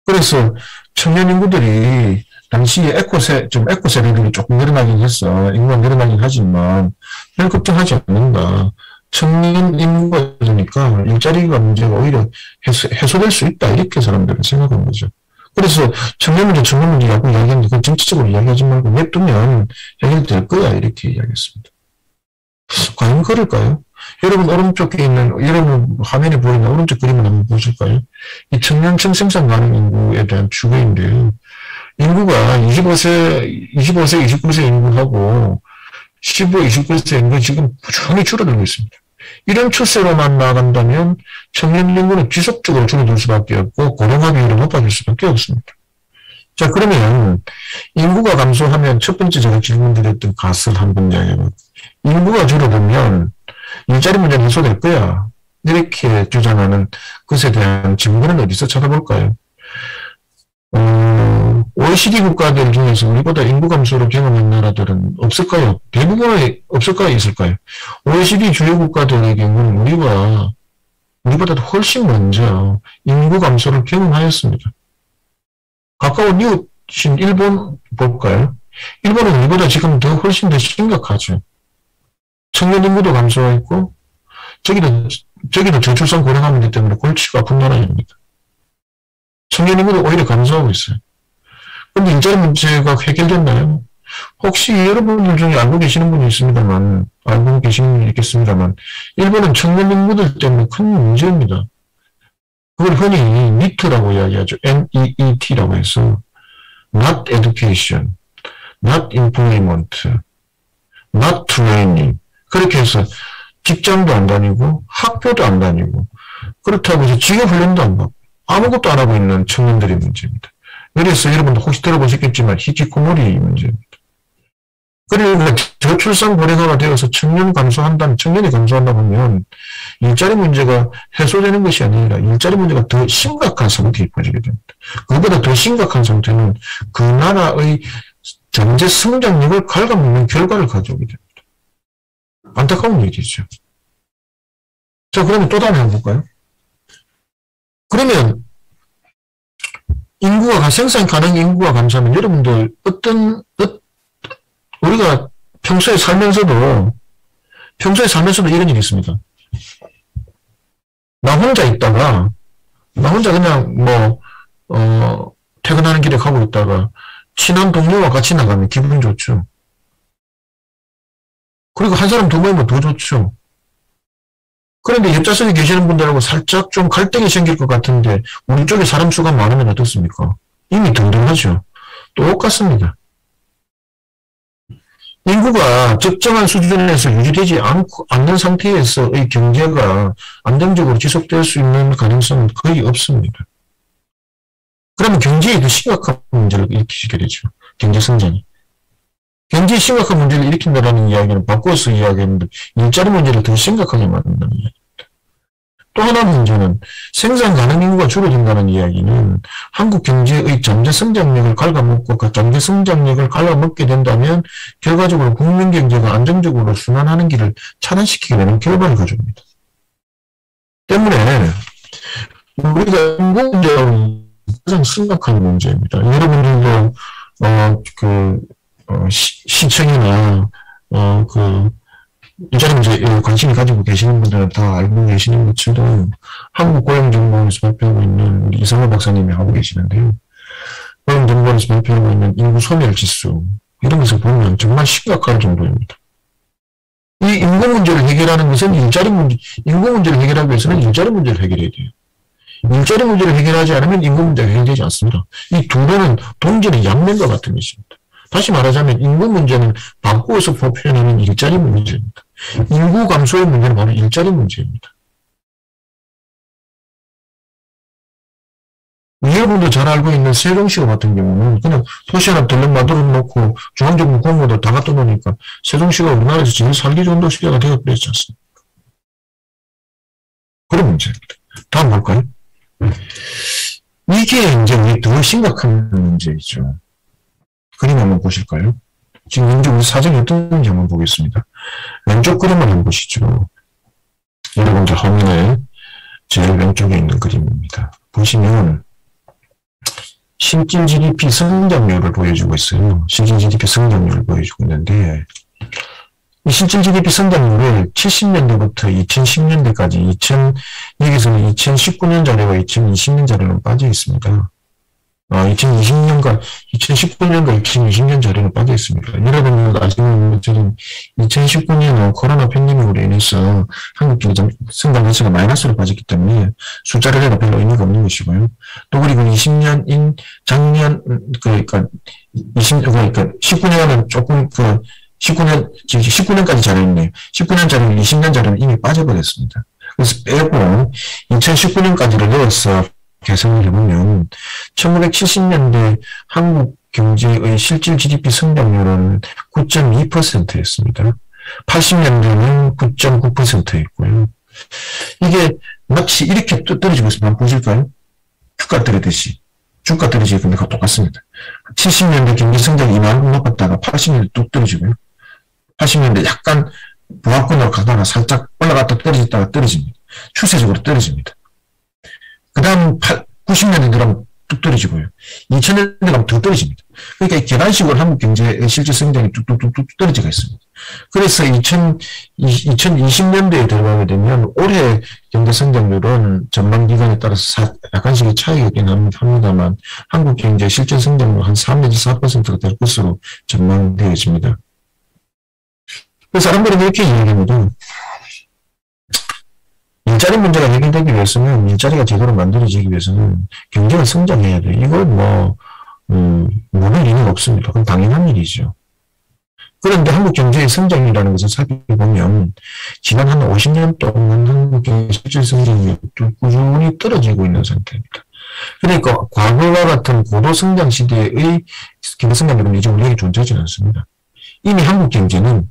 그래서 청년 인구들이 당시에 에코세대들이 조금 늘어나긴 했어. 인구가 늘어나긴 하지만 별 걱정하지 않는다. 청년 인구가 되니까 일자리가 문제가 오히려 해소될 수 있다. 이렇게 사람들은 생각한 거죠. 그래서 청년 문제 자꾸 이야기하는데 그건 정치적으로 이야기하지 말고 냅두면 해결될 거야. 이렇게 이야기했습니다. 과연 그럴까요? 여러분 화면에 보이는 오른쪽 그림을 한번 보실까요? 이 청년층 생산 가능 인구에 대한 추계인데요. 인구가 25세, 29세 인구하고 29세 인구 지금 부지런히 줄어들고 있습니다. 이런 추세로만 나간다면 청년 인구는 지속적으로 줄어들 수밖에 없고 고령화 비율이 높아질 수밖에 없습니다. 자, 그러면 인구가 감소하면 첫 번째 제가 질문 드렸던 것을 한번 이야기해볼게요. 인구가 줄어들면 일자리 문제는 해소될 거야. 이렇게 주장하는 것에 대한 증거는 어디서 찾아볼까요? OECD 국가들 중에서 우리보다 인구 감소를 경험한 나라들은 없을까요? 대부분은 없을까요? 있을까요? OECD 주요 국가들의 경우는 우리보다도 훨씬 먼저 인구 감소를 경험하였습니다. 가까운 이웃인 일본 볼까요? 일본은 우리보다 지금 훨씬 더 심각하죠. 청년 인구도 감소했고, 저기도 저출산 고령화 문제 때문에 골치가 아픈 나라입니다. 청년 인구도 오히려 감소하고 있어요. 근데 일자리 문제가 해결됐나요? 혹시 여러분들 중에 알고 계시는 분이 있겠습니다만, 일본은 청년 인구들 때문에 큰 문제입니다. 그걸 흔히 NEET라고 이야기하죠. NEET라고 해서 Not Education, Not Employment, Not Training. 그렇게 해서 직장도 안 다니고 학교도 안 다니고 그렇다고 해서 직업훈련도 안 받고 아무것도 안 하고 있는 청년들의 문제입니다. 그래서 여러분도 혹시 들어보셨겠지만 히키코모리 문제입니다. 그리고 저출산 고령화가 되어서 청년이 감소한다 보면 일자리 문제가 해소되는 것이 아니라 일자리 문제가 더 심각한 상태에 빠지게 됩니다. 그보다 더 심각한 상태는 그 나라의 경제 성장력을 갉아먹는 결과를 가져오게 됩니다. 안타까운 얘기죠. 자, 그러면 또 다른 거 볼까요? 그러면 생산 가능 인구가 감소하면 여러분들 우리가 평소에 살면서도 이런 일이 있습니다. 나 혼자 있다가, 나 혼자 그냥 뭐, 퇴근하는 길에 가고 있다가, 친한 동료와 같이 나가면 기분 좋죠. 그리고 한 사람 더 모이면 더 좋죠. 그런데 옆좌석에 계시는 분들하고 살짝 좀 갈등이 생길 것 같은데, 우리 쪽에 사람 수가 많으면 어떻습니까? 이미 든든하죠. 똑같습니다. 인구가 적정한 수준에서 유지되지 않는 상태에서의 경제가 안정적으로 지속될 수 있는 가능성은 거의 없습니다. 그러면 경제에 더 심각한 문제를 일으키게 되죠. 경제 성장이. 경제에 심각한 문제를 일으킨다는 이야기는 바꿔서 이야기했는데 일자리 문제를 더 심각하게 만든다는 이야기입니다. 또 하나 문제는 생산 가능 인구가 줄어든다는 이야기는 한국 경제의 잠재 성장력을 갉아먹고 그 잠재 성장력을 갉아먹게 된다면 결과적으로 국민 경제가 안정적으로 순환하는 길을 차단시키게 되는 결과를 가져옵니다. 때문에 우리가 인구 문제는 가장 심각한 문제입니다. 여러분들도 시청이나 일자리 문제에 관심이 가지고 계시는 분들은 다 알고 계시는 것처럼 한국고용정보원에서 발표하고 있는 이성호 박사님이 하고 계시는데요. 고용정보원에서 발표하고 있는 인구 소멸지수 이런 것을 보면 정말 심각할 정도입니다. 이 인구 문제를 해결하는 것은 인구 문제를 해결하기 위해서는 일자리 문제를 해결해야 돼요. 일자리 문제를 해결하지 않으면 인구 문제가 해결되지 않습니다. 이 두 개는 동전의 양면과 같은 것입니다. 다시 말하자면 인구 문제는 바꾸어서 표현하는 일자리 문제입니다. 인구 감소의 문제는 바로 일자리 문제입니다. 여러분도 잘 알고 있는 세종시와 같은 경우는 그냥 도시 하나 덜렁 만들어 놓고 중앙정부 공무원들 다 갖다 놓으니까 세종시가 우리나라에서 제일 살기 좋은 도시가 되어버렸지 않습니까? 그런 문제입니다. 다음 볼까요? 이게 이제 더 심각한 문제이죠. 그림 한번 보실까요? 지금 현재 우리 사정이 어떤지 한번 보겠습니다. 왼쪽 그림을 한번 보시죠. 여러분 이제 화면에 제일 왼쪽에 있는 그림입니다. 보시면 실질 GDP 성장률을 보여주고 있어요. 실질 GDP 성장률을 보여주고 있는데 이 실질 GDP 성장률을 70년대부터 2010년대까지 여기서는 2019년 자료와 2020년 자료는 빠져 있습니다. 2019년과 2020년 자료는 빠져 있습니다. 여러분들 아시는 것처럼 2019년은 코로나 팬데믹으로 인해서 한국 경제 성장 자체가 마이너스로 빠졌기 때문에 숫자를 내가 별로 의미가 없는 것이고요. 또 그리고 20년인 작년 그러니까 19년은 조금 19년까지 자료였네요. 19년 자료는 20년 자료는 이미 빠져버렸습니다. 그래서 빼고 2019년까지를 넣어서 계산을 해보면 1970년대 한국 경제의 실질 GDP 성장률은 9.2%였습니다. 80년대는 9.9%였고요. 이게 마치 이렇게 떨어지고 있습니다. 한번 보실까요? 주가 떨어지듯이. 주가 떨어지기 근데 똑같습니다. 70년대 경제 성장이 이만큼 높았다가 80년대 뚝 떨어지고요. 80년대 약간 보합권으로 가다가 살짝 올라갔다 떨어졌다가 떨어집니다. 추세적으로 떨어집니다. 그 다음 90년대 들어가면 뚝 떨어지고요. 2000년대 가면 더 떨어집니다. 그러니까 계단식으로 한국 경제의 실질 성장이 뚝뚝뚝뚝 떨어지고 있습니다. 그래서 2020년대에 들어가게 되면 올해 경제 성장률은 전망 기간에 따라서 약간씩의 차이가 있긴 합니다만 한국 경제 실질 성장률 한 3 내지 4%가 될 것으로 전망되어집니다. 그래서 사람들은 이렇게 이야기합니다. 일자리 문제가 해결되기 위해서는, 일자리가 제대로 만들어지기 위해서는 경제가 성장해야 돼요. 이건 모를 일은 없습니다. 그건 당연한 일이죠. 그런데 한국 경제의 성장이라는 것을 살펴보면 지난 한 50년 동안 한국 경제 실질 성장률이 꾸준히 떨어지고 있는 상태입니다. 그러니까 과거와 같은 고도 성장 시대의 경제 성장률은 이제 우리에게 존재하지 않습니다. 이미 한국 경제는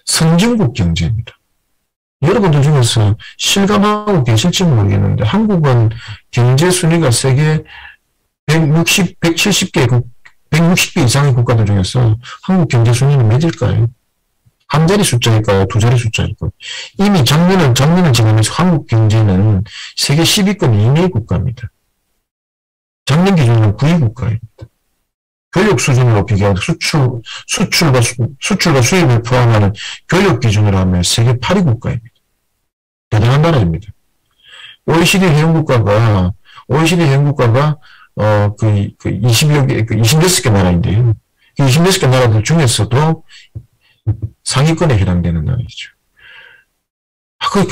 선진국 경제입니다. 여러분들 중에서 실감하고 계실지 모르겠는데 한국은 경제 순위가 세계 170개 이상의 국가들 중에서 한국 경제 순위는 몇일까요? 한 자리 숫자일까요? 두 자리 숫자일까요? 이미 작년을 지나면서 한국 경제는 세계 10위권 이내의 국가입니다. 작년 기준으로 9위 국가입니다. 교육 수준으로 비교하면 수출과 수입을 포함하는 교육 기준으로 하면 세계 8위 국가입니다. 대단한 나라입니다. OECD 회원국가가, 그 20여 개, 26개 나라인데요. 그 26개 나라들 중에서도 상위권에 해당되는 나라이죠.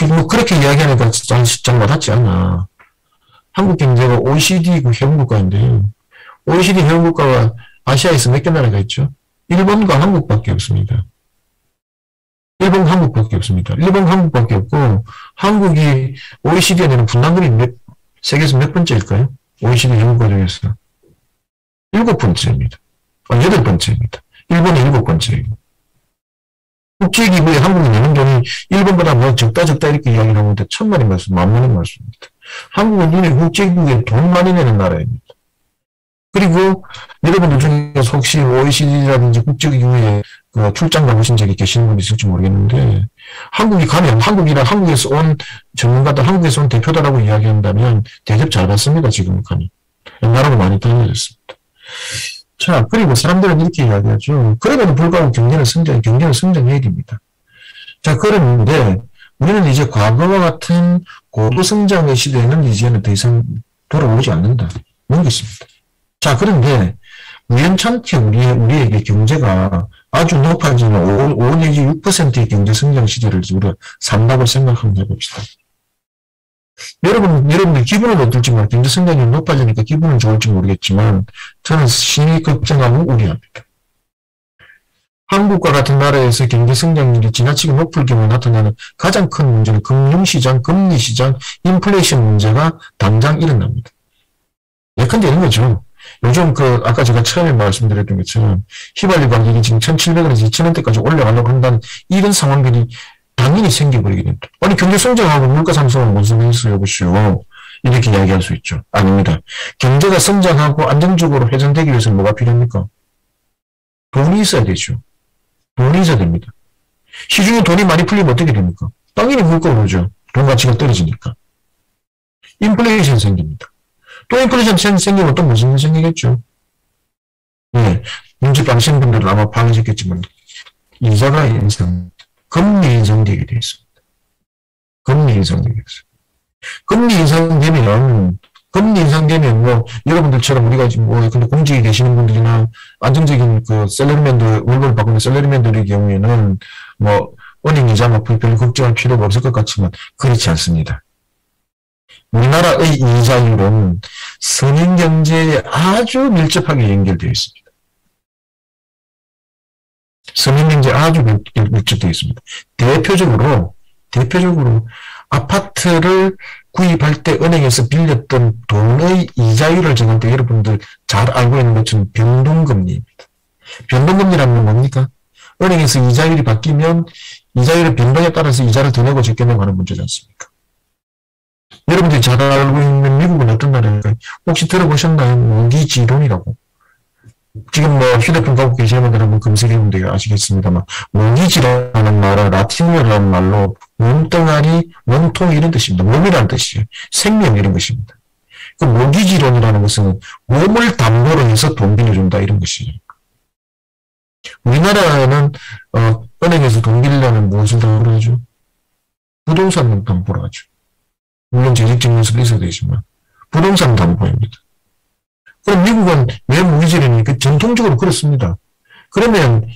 뭐, 그렇게 이야기하니까 잘 와닿지 않아. 한국 경제가 OECD 회원국가인데요. OECD 회원국가가 아시아에서 몇 개 나라가 있죠? 일본과 한국밖에 없습니다. 일본, 한국밖에 없고, 한국이 OECD 안에는 분담금이 세계에서 몇 번째일까요? OECD 회원국가 중에서. 7번째입니다. 8번째입니다. 일본이 7번째예요. 국제기구에 한국이 내는 돈이 일본보다 뭐 적다 이렇게 이야기를 하는데 천만의 말씀, 만만의 말씀입니다. 한국은 이미 국제기구에 돈 많이 내는 나라입니다. 그리고 여러분들 중에서 혹시 OECD라든지 국제기구에 출장 가보신 적이 계시는 분이 있을지 모르겠는데 한국이 가면 한국에서 온 전문가들, 한국에서 온 대표다라고 이야기한다면 대접 잘 받습니다. 지금 가면. 옛날하고 많이 달라졌습니다. 자, 그리고 사람들은 이렇게 이야기하죠. 그럼에도 불구하고 경제는 성장해야 됩니다. 자, 그런데 우리는 이제 과거와 같은 고도성장의 시대에는 이제는 더 이상 돌아오지 않는다. 모르겠습니다. 자, 그런데 우연찮게 우리에게 경제가 아주 높아지는 5 내지 6%의 경제 성장 시대를 우리가 산다고 생각하면 해봅시다. 여러분들 기분은 어떨지 모르겠지만 경제 성장이 높아지니까 기분은 좋을지 모르겠지만 저는 심히 걱정하고 우려합니다. 한국과 같은 나라에서 경제 성장률이 지나치게 높을 경우 나타나는 가장 큰 문제는 금융시장, 금리시장, 인플레이션 문제가 당장 일어납니다. 예컨대 이런 거죠. 요즘 아까 제가 처음에 말씀드렸던 것처럼 휘발유 가격이 지금 1,700원에서 2,000원대까지 올라가려고 한다는 이런 상황들이 당연히 생겨버리게 됩니다. 아니, 경제 성장하고 물가 상승은 무슨 상관이 여보시오? 이렇게 이야기할 수 있죠. 아닙니다. 경제가 성장하고 안정적으로 회전되기 위해서는 뭐가 필요합니까? 돈이 있어야 되죠. 돈이 있어야 됩니다. 시중에 돈이 많이 풀리면 어떻게 됩니까? 당연히 물가가 오르죠. 돈 가치가 떨어지니까. 인플레이션 생깁니다. 또 인플레이션 생기면 또 무슨 일이 생기겠죠? 네. 눈치 빠르신 분들은 아마 봐주셨겠지만, 이자가 금리 인상되게 되어 있습니다. 금리 인상되면 뭐, 여러분들처럼 우리가 지금 근데 공직에 계시는 분들이나 안정적인 샐러리맨들, 월급을 받고 있는 샐러리맨들의 경우에는 뭐, 은행 이자 뭐 별로 걱정할 필요가 없을 것 같지만, 그렇지 않습니다. 우리나라의 이자율은 서민경제에 아주 밀접하게 연결되어 있습니다. 서민경제에 아주 밀접되어 있습니다. 대표적으로 아파트를 구입할 때 은행에서 빌렸던 돈의 이자율을 정할 때 여러분들 잘 알고 있는 것처럼 변동금리입니다. 변동금리라는 건 뭡니까? 은행에서 이자율이 바뀌면 이자율의 변동에 따라서 이자를 더 내고 적게 내고 하는 문제지 않습니까? 여러분들이 잘 알고 있는 미국은 어떤 나라일까요? 혹시 들어보셨나요? 모기지론이라고. 지금 뭐 휴대폰 갖고 계시는 분들 한번 검색해보면 아시겠습니다만 모기지라는 말은 라틴어라는 말로 몸뚱아리, 몸통 이런 뜻입니다. 몸이라는 뜻이에요. 생명 이런 것입니다. 그 모기지론이라는 것은 몸을 담보로 해서 돈 빌려준다 이런 것이에요. 우리나라는 은행에서 돈 빌리려면 무엇을 담보로 하죠? 부동산을 담보로 하죠. 물론 재직증명서도 있어야 되지만 부동산 담보입니다. 그럼 미국은 왜 모기지론이니까 전통적으로 그렇습니다. 그러면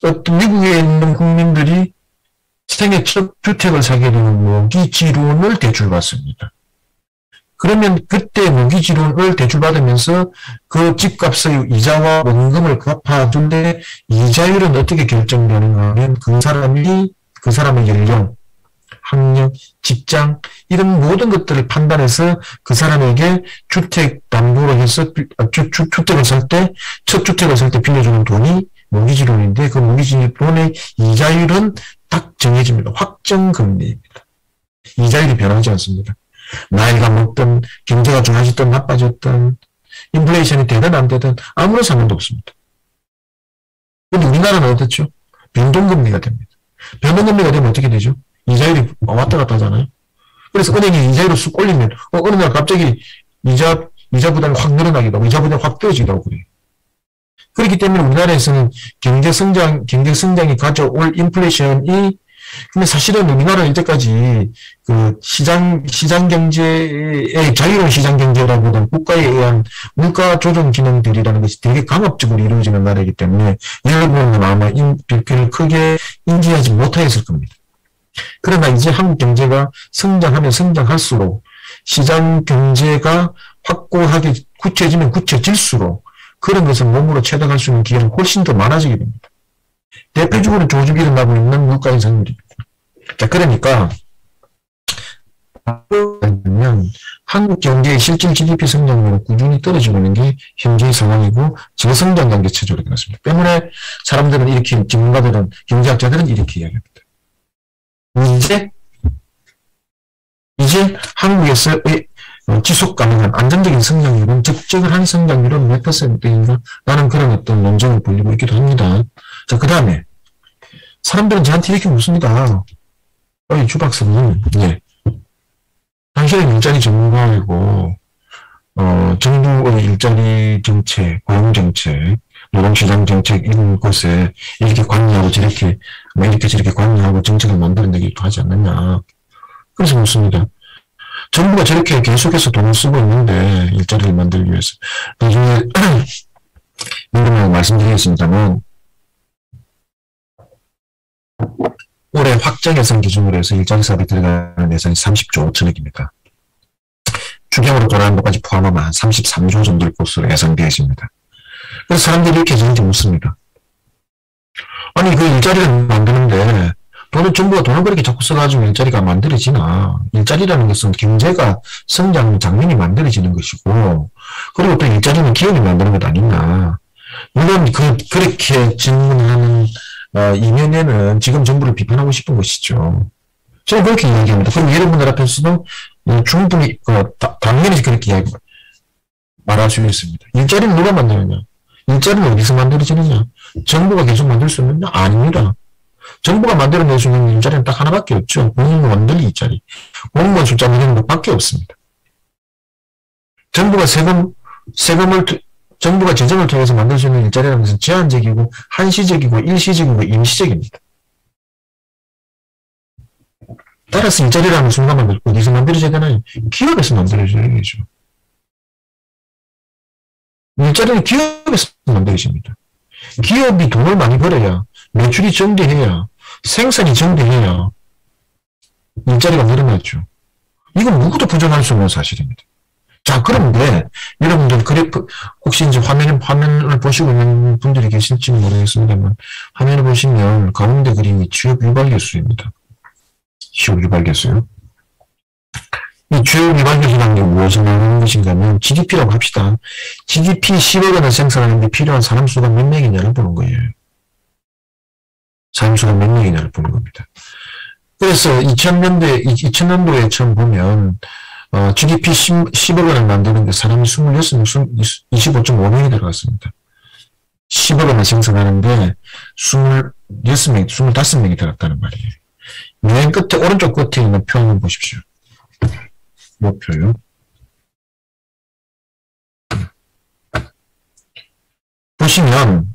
미국에 있는 국민들이 생애 첫 주택을 사게 되면 모기지론을 대출받습니다. 그러면 그때 모기지론을 대출받으면서 그 집값의 이자와 원금을 갚아줄 때 이자율은 어떻게 결정되는가 하면 그 사람의 연령, 학력, 직장 이런 모든 것들을 판단해서 그 사람에게 주택 담보로 해서 주택을 살 때 첫 주택을 살 때 빌려주는 돈이 모기지론인데 그 모기지론의 이자율은 딱 정해집니다. 확정금리입니다. 이자율이 변하지 않습니다. 나이가 먹든 경제가 좋아졌든 나빠졌든 인플레이션이 되든 안 되든 아무런 상관도 없습니다. 그런데 우리나라는 어떻죠? 변동금리가 됩니다. 변동금리가 되면 어떻게 되죠? 이자율이 왔다 갔다 하잖아요. 그래서 은행이 이자율을 쑥 올리면 어느 날 갑자기 이자 부담이 확 늘어나기도 하고 이자 부담이 확 떨어지기도 하고 그래요. 그렇기 때문에 우리나라에서는 경제 성장이 가져올 인플레이션이 근데 사실은 우리나라 이때까지 그 시장 경제의 자유로운 시장 경제라보다는 국가에 의한 물가 조정 기능들이라는 것이 되게 강압적으로 이루어지는 나라이기 때문에 여러분은 아마 빅피를 크게 인지하지 못하였을 겁니다. 그러나 이제 한국 경제가 성장하면 성장할수록 시장 경제가 확고하게 굳혀지면 굳혀질수록 그런 것을 몸으로 체득할 수 있는 기회는 훨씬 더 많아지게 됩니다. 대표적으로 조직이 일어나고 있는 물가 인상률입니다. 자, 그러니까 한국 경제의 실질 GDP 성장률은 꾸준히 떨어지고 있는 게 현재의 상황이고 저성장 단계 체조로 되었습니다. 때문에 사람들은 이렇게 전문가들은 경제학자들은 이렇게 이야기합니다. 이제 한국에서의 지속 가능한 안정적인 성장률은 적정한 성장률은 몇 %인가? 라는 그런 어떤 논쟁을 벌이고 있기도 합니다. 자, 그 다음에 사람들은 저한테 이렇게 묻습니다. 주 박사님, 네. 당신은 일자리 전문가이고, 정부의 일자리 정책, 고용 정책, 노동시장 정책 이런 것에 이렇게 관여하고 저렇게 관여하고 정책을 만들어내기도 하지 않느냐. 그래서 묻습니다. 정부가 저렇게 계속해서 돈을 쓰고 있는데 일자리를 만들기 위해서 나중에 여러분하고 말씀드리겠습니다만 올해 확정 예산 기준으로 해서 일자리 사업에 들어가는 예산이 30조 5천억입니다. 추경으로 돌아가는 것까지 포함하면 한 33조 정도일 것으로 예상되어 있습니다. 그래서 사람들이 이렇게 저한테 묻습니다. 아니 그 일자리를 만드는데 정부가 돈을 그렇게 자꾸 써가지고 일자리가 만들어지나. 일자리라는 것은 경제가 성장 장면이 만들어지는 것이고, 그리고 또 일자리는 기업이 만드는 것 아니냐. 물론 그렇게 질문하는 이면에는 지금 정부를 비판하고 싶은 것이죠. 저는 그렇게 이야기합니다. 그럼 여러분들 앞에서도 충분히 당연히 그렇게 말할 수 있습니다. 일자리는 누가 만드느냐? 일자리는 어디서 만들어지느냐? 정부가 계속 만들 수 있느냐? 아닙니다. 정부가 만들어낼 수 있는 일자리는 딱 하나밖에 없죠. 공무원 만들 일자리. 공무원 숫자 늘리는 것밖에 없습니다. 정부가 정부가 재정을 통해서 만들 수 있는 일자리라는 것은 제한적이고, 한시적이고, 일시적이고, 임시적입니다. 따라서 일자리라는 순간만 어디서 만들어져야 되나요? 기업에서 만들어져야죠. 일자리는 기업에서 만들어집니다. 기업이 돈을 많이 벌어야, 매출이 증대해야, 생산이 증대해야 일자리가 늘어났죠. 이건 누구도 부정할 수 없는 사실입니다. 자, 그런데 여러분들 그래프 혹시 이제 화면을 보시고 있는 분들이 계실지는 모르겠습니다만 화면을 보시면 가운데 그림이 취업 유발 개수입니다. 취업 유발 개수요. 이 취업 유발 개수라는 게 무엇을 말하는 것인가 하면 GDP라고 합시다. GDP 10억 원을 생산하는데 필요한 사람 수가 몇 명이냐를 보는 거예요. 사람 수가 몇 명이냐를 보는 겁니다. 그래서 2000년도에 처음 보면 GDP 10억 원을 만드는데 사람이 25.5명이 들어갔습니다. 10억 원을 생산하는데 25명이 들어갔다는 말이에요. 맨 끝에 오른쪽 끝에 있는 표 한번 보십시오. 이 표요. 보시면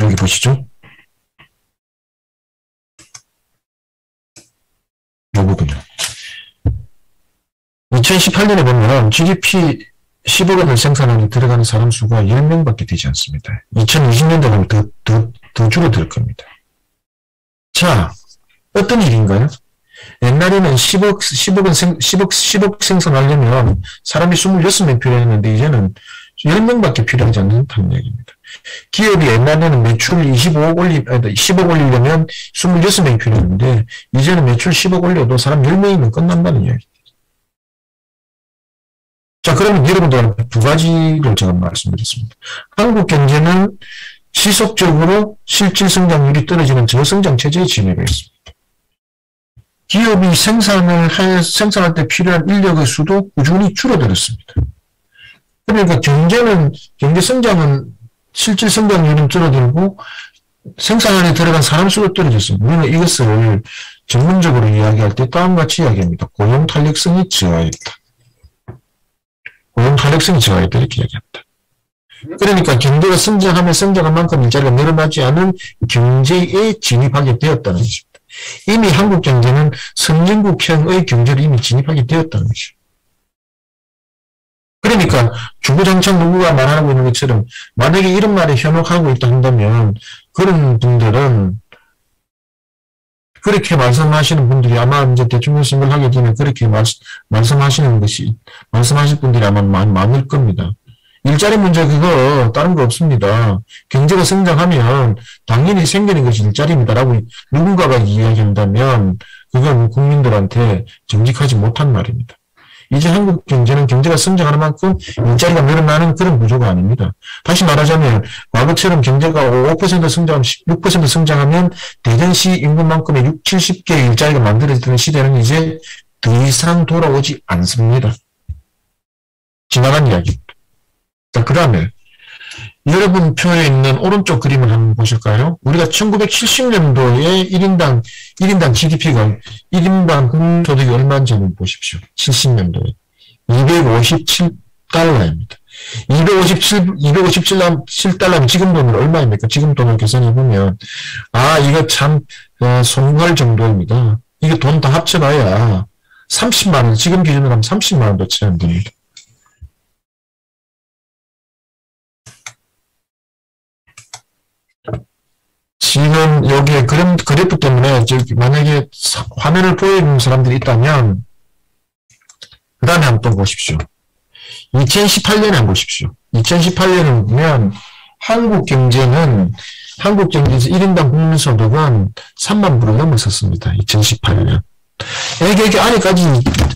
여기 보시죠. 이 부분이요. 2018년에 보면 GDP 10억 원을 생산하는 데 들어가는 사람 수가 10명밖에 되지 않습니다. 2020년도 보면 더 줄어들 겁니다. 자, 어떤 일인가요? 옛날에는 10억 생산하려면 사람이 26명 필요했는데 이제는 10명밖에 필요하지 않다는 얘기입니다. 기업이 옛날에는 매출 10억 올리려면 26명이 필요했는데 이제는 매출 10억 올려도 사람 10명이면 끝난다는 이야기입니다. 자, 그러면 여러분들한테 두 가지를 제가 말씀드렸습니다. 한국 경제는 지속적으로 실질 성장률이 떨어지는 저성장 체제에 지내고 있습니다. 기업이 생산할 때 필요한 인력의 수도 꾸준히 줄어들었습니다. 그러니까 경제 성장은 실질 성장률은 줄어들고 생산안에 들어간 사람 수도 떨어졌습니다. 우리는 이것을 전문적으로 이야기할 때 다음과 같이 이야기합니다. 고용 탄력성이 저하했다. 고용 탄력성이 저하했다 이렇게 이야기합니다. 그러니까 경제가 성장하면 성장한 만큼 일자리가 늘어나지 않은 경제에 진입하게 되었다는 것입니다. 이미 한국 경제는 선진국형의 경제를 이미 진입하게 되었다는 것이죠. 그러니까 주구장창 누구가 말하고 있는 것처럼 만약에 이런 말에 현혹하고 있다 한다면 그런 분들은 그렇게 말씀하시는 분들이 아마 이제 대통령 선거를 하게 되면 그렇게 말씀하실 분들이 아마 많을 겁니다. 일자리 문제 그거 다른 거 없습니다. 경제가 성장하면 당연히 생기는 것이 일자리입니다라고 누군가가 이야기한다면 그건 국민들한테 정직하지 못한 말입니다. 이제 한국 경제는 경제가 성장하는 만큼 일자리가 늘어나는 그런 구조가 아닙니다. 다시 말하자면 과거처럼 경제가 5% 성장하면 6% 성장하면 대전시 인구만큼의 6, 70개의 일자리가 만들어지는 시대는 이제 더 이상 돌아오지 않습니다. 지나간 이야기입니다. 자, 그 다음에 여러분 표에 있는 오른쪽 그림을 한번 보실까요? 우리가 1970년도에 1인당 GDP가 1인당 국민소득이 얼마인지 한번 보십시오. 70년도에 257달러입니다. 257달러면 지금 돈으로 얼마입니까? 지금 돈을 계산해 보면 이거 참 송구할 정도입니다. 이게 돈 다 합쳐봐야 30만 원, 지금 기준으로 하면 30만 원도 채 안 됩니다. 지금 여기에 그래프 때문에 만약에 화면을 보여주는 사람들이 있다면 그 다음에 한번 보십시오. 2018년에 한번 보십시오. 2018년을 보면 한국 경제에서 1인당 국민소득은 3만 불을 넘었었습니다. 2018년. 이게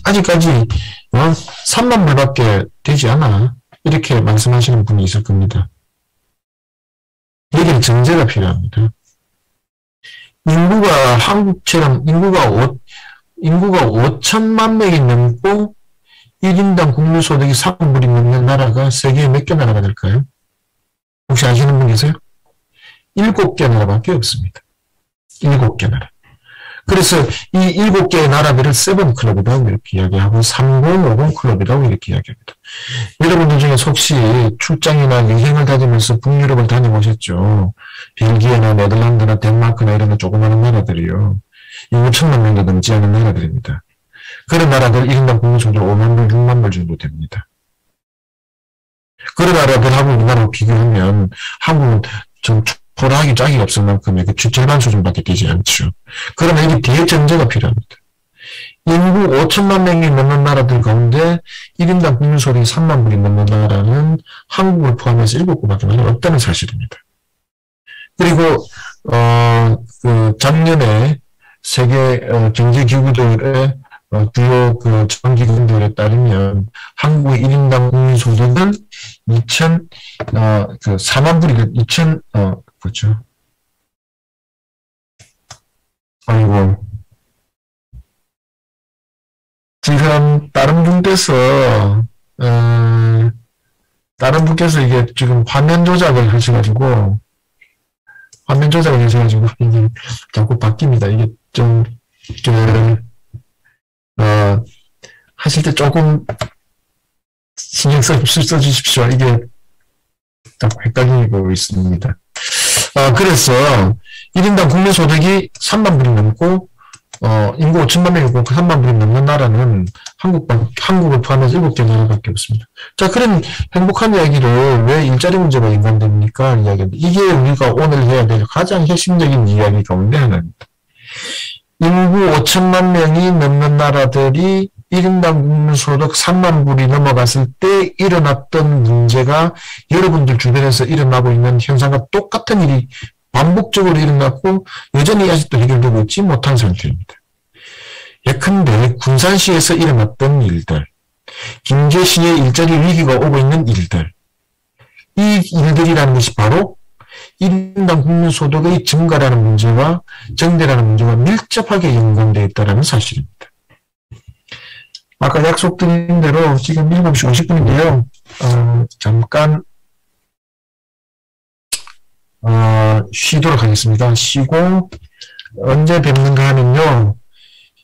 아직까지 3만 불밖에 되지 않아. 이렇게 말씀하시는 분이 있을 겁니다. 여기는 전제가 필요합니다. 한국처럼 인구가 5천만 명이 넘고 1인당 국민소득이 3만 불이 넘는 나라가 세계에 몇 개 나라가 될까요? 혹시 아시는 분 계세요? 7개 나라밖에 없습니다. 7개 나라. 그래서 이 7개의 나라들을 세븐클럽이라고 이렇게 이야기하고 3050 클럽이라고 이렇게 이야기합니다. 여러분들 중에 혹시 출장이나 여행을 다니면서 북유럽을 다녀보셨죠? 벨기에나 네덜란드나 덴마크나 이런 조그마한 나라들이요. 5천만 명도 넘지 않은 나라들입니다. 그런 나라들 1인당 국민소득 5만 불, 6만 불 정도 됩니다. 그런 나라들하고 우리나라로 비교하면 한국은 좀 초라하기 짝이 없을 만큼의 그 절반 수준밖에 되지 않죠. 그러면 여기 뒤에 전제가 필요합니다. 인구 5천만 명이 넘는 나라들 가운데 1인당 국민소득이 3만 불이 넘는 나라는 한국을 포함해서 7곳밖에 없다는 사실입니다. 그리고 작년에 세계 경제기구들의 주요 전기기구들에 따르면 한국의 1인당 국민소득은 4만 불이 그렇죠. 아이고. 지금 다른 분께서 이게 지금 화면 조작을 하셔가지고 이게 자꾸 바뀝니다. 이게 하실 때 조금 신경 써주십시오. 이게 자꾸 헷갈리고 있습니다. 그래서 1인당 국민소득이 3만 불이 넘고 인구 5천만 명이고 3만 불이 넘는 나라는 한국을 포함해서 7개 나라밖에 없습니다. 자, 그런 행복한 이야기를 왜 일자리 문제가 연관됩니까? 이야기인데 이게 우리가 오늘 해야 될 가장 핵심적인 이야기 가운데 하나입니다. 인구 5천만 명이 넘는 나라들이 1인당 국민소득 3만 불이 넘어갔을 때 일어났던 문제가 여러분들 주변에서 일어나고 있는 현상과 똑같은 일이 반복적으로 일어났고 여전히 아직도 해결되고 있지 못한 상태입니다. 예컨대 군산시에서 일어났던 일들, 김제시에 일자리 위기가 오고 있는 일들, 이 일들이라는 것이 바로 1인당 국민소득의 증가라는 문제와 정대라는 문제와 밀접하게 연관되어 있다는 사실입니다. 아까 약속드린 대로 지금 7시 50분인데요. 잠깐 쉬도록 하겠습니다. 쉬고 언제 뵙는가 하면요.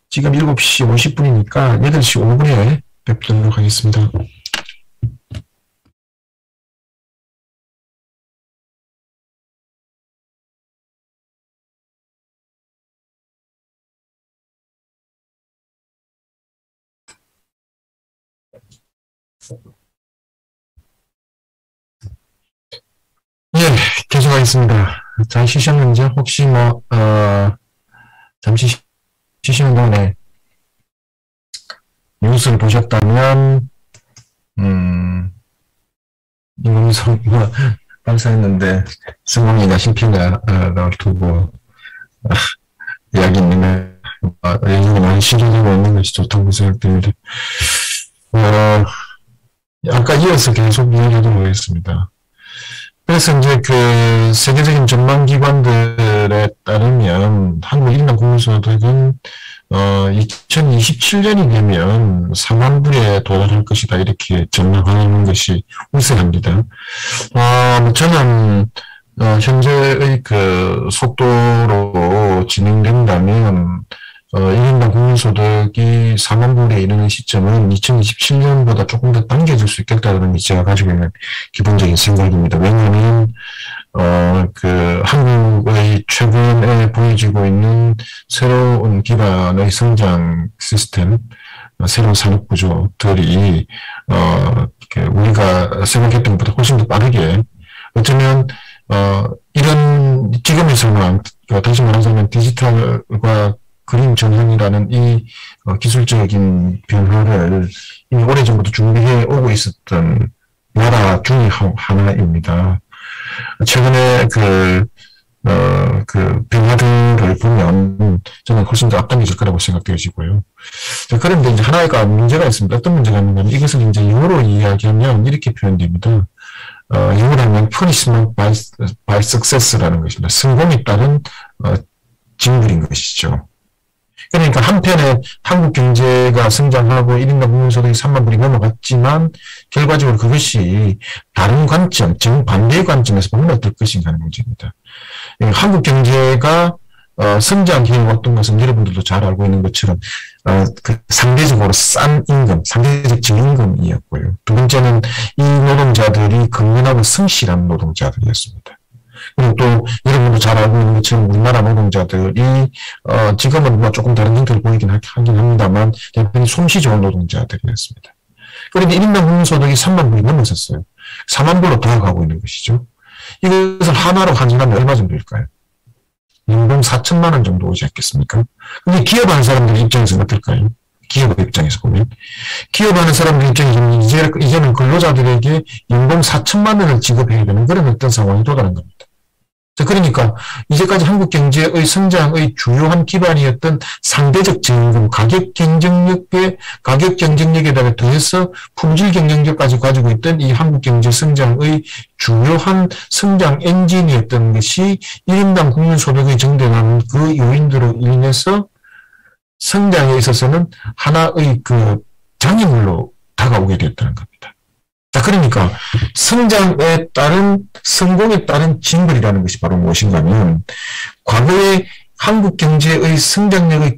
지금 7시 50분이니까 8시 5분에 뵙도록 하겠습니다. 예, 계속하겠습니다. 잘 쉬셨는지, 혹시 잠시 쉬시는 동안에 뉴스를 보셨다면, 이놈성 발사했는데, 성공이나 실패가, 두고, 이야기 있는데, 얘기가 많이 실현되고 있는 것이 좋다고 생각됩니다. 아까 이어서 계속 이야기하도록 하겠습니다. 그래서 이제 그 세계적인 전망기관들에 따르면 한국 인당 국민소득은 2027년이 되면 4만 불에 도달할 것이다 이렇게 전망하는 것이 우세합니다. 저는 현재의 그 속도로 진행된다면 1인당 국민소득이 4만 불에 이르는 시점은 2027년보다 조금 더 당겨질 수 있겠다는 게 제가 가지고 있는 기본적인 생각입니다. 왜냐하면 그 한국의 최근에 보여지고 있는 새로운 기반의 성장 시스템, 새로운 산업 구조들이 우리가 생각했던 것보다 훨씬 더 빠르게 어쩌면 이런 지금의 상황, 다시 말하자면 디지털과 그림 전환이라는 이 기술적인 변화를 이미 오래전부터 준비해 오고 있었던 나라 중에 하나입니다. 최근에 그 변화들을 보면 저는 훨씬 더 앞당겨질 거라고 생각되어지고요. 그런데 이제 하나가 문제가 있습니다. 어떤 문제가 있냐면 이것을 이제 영어로 이야기하면 이렇게 표현됩니다. 영어로 하면 punishment by success라는 것입니다. 성공에 따른 징벌인 것이죠. 그러니까 한편에 한국 경제가 성장하고 1인당 국민소득이 3만 불이 넘어갔지만 결과적으로 그것이 다른 관점, 정반대의 관점에서 보면 어떨 것인가 하는 문제입니다. 한국 경제가 성장해 왔던 것은 여러분들도 잘 알고 있는 것처럼 상대적으로 싼 임금, 상대적 저임금이었고요. 두 번째는 이 노동자들이 건전하고 성실한 노동자들이었습니다. 그리고 또 여러분도 잘 알고 있는 것처럼 우리나라 노동자들이 지금은 조금 다른 형태를 보이긴 하긴 합니다만 대부분 솜씨 좋은 노동자들이었습니다. 그런데 1인당 국민소득이 3만 불이 넘어섰어요. 4만 불로 돌아가고 있는 것이죠. 이것을 하나로 환산하면 얼마 정도일까요? 연봉 4천만 원 정도 오지 않겠습니까? 근데 기업하는 사람들 입장에서는 어떨까요? 기업 입장에서 보면. 기업하는 사람들 입장에서는 이제는 근로자들에게 연봉 4천만 원을 지급해야 되는 그런 어떤 상황이 도달한 겁니다. 그러니까 이제까지 한국 경제의 성장의 주요한 기반이었던 상대적 저임금, 가격 경쟁력에다가 더해서 품질 경쟁력까지 가지고 있던 이 한국 경제 성장의 주요한 성장 엔진이었던 것이 1인당 국민소득의 정대라는 그 요인들로 인해서 성장에 있어서는 하나의 그 장애물로 다가오게 됐다는 겁니다. 자, 그러니까 성장에 따른 성공에 따른 징벌이라는 것이 바로 무엇인가 하면 과거에 한국 경제의 성장력의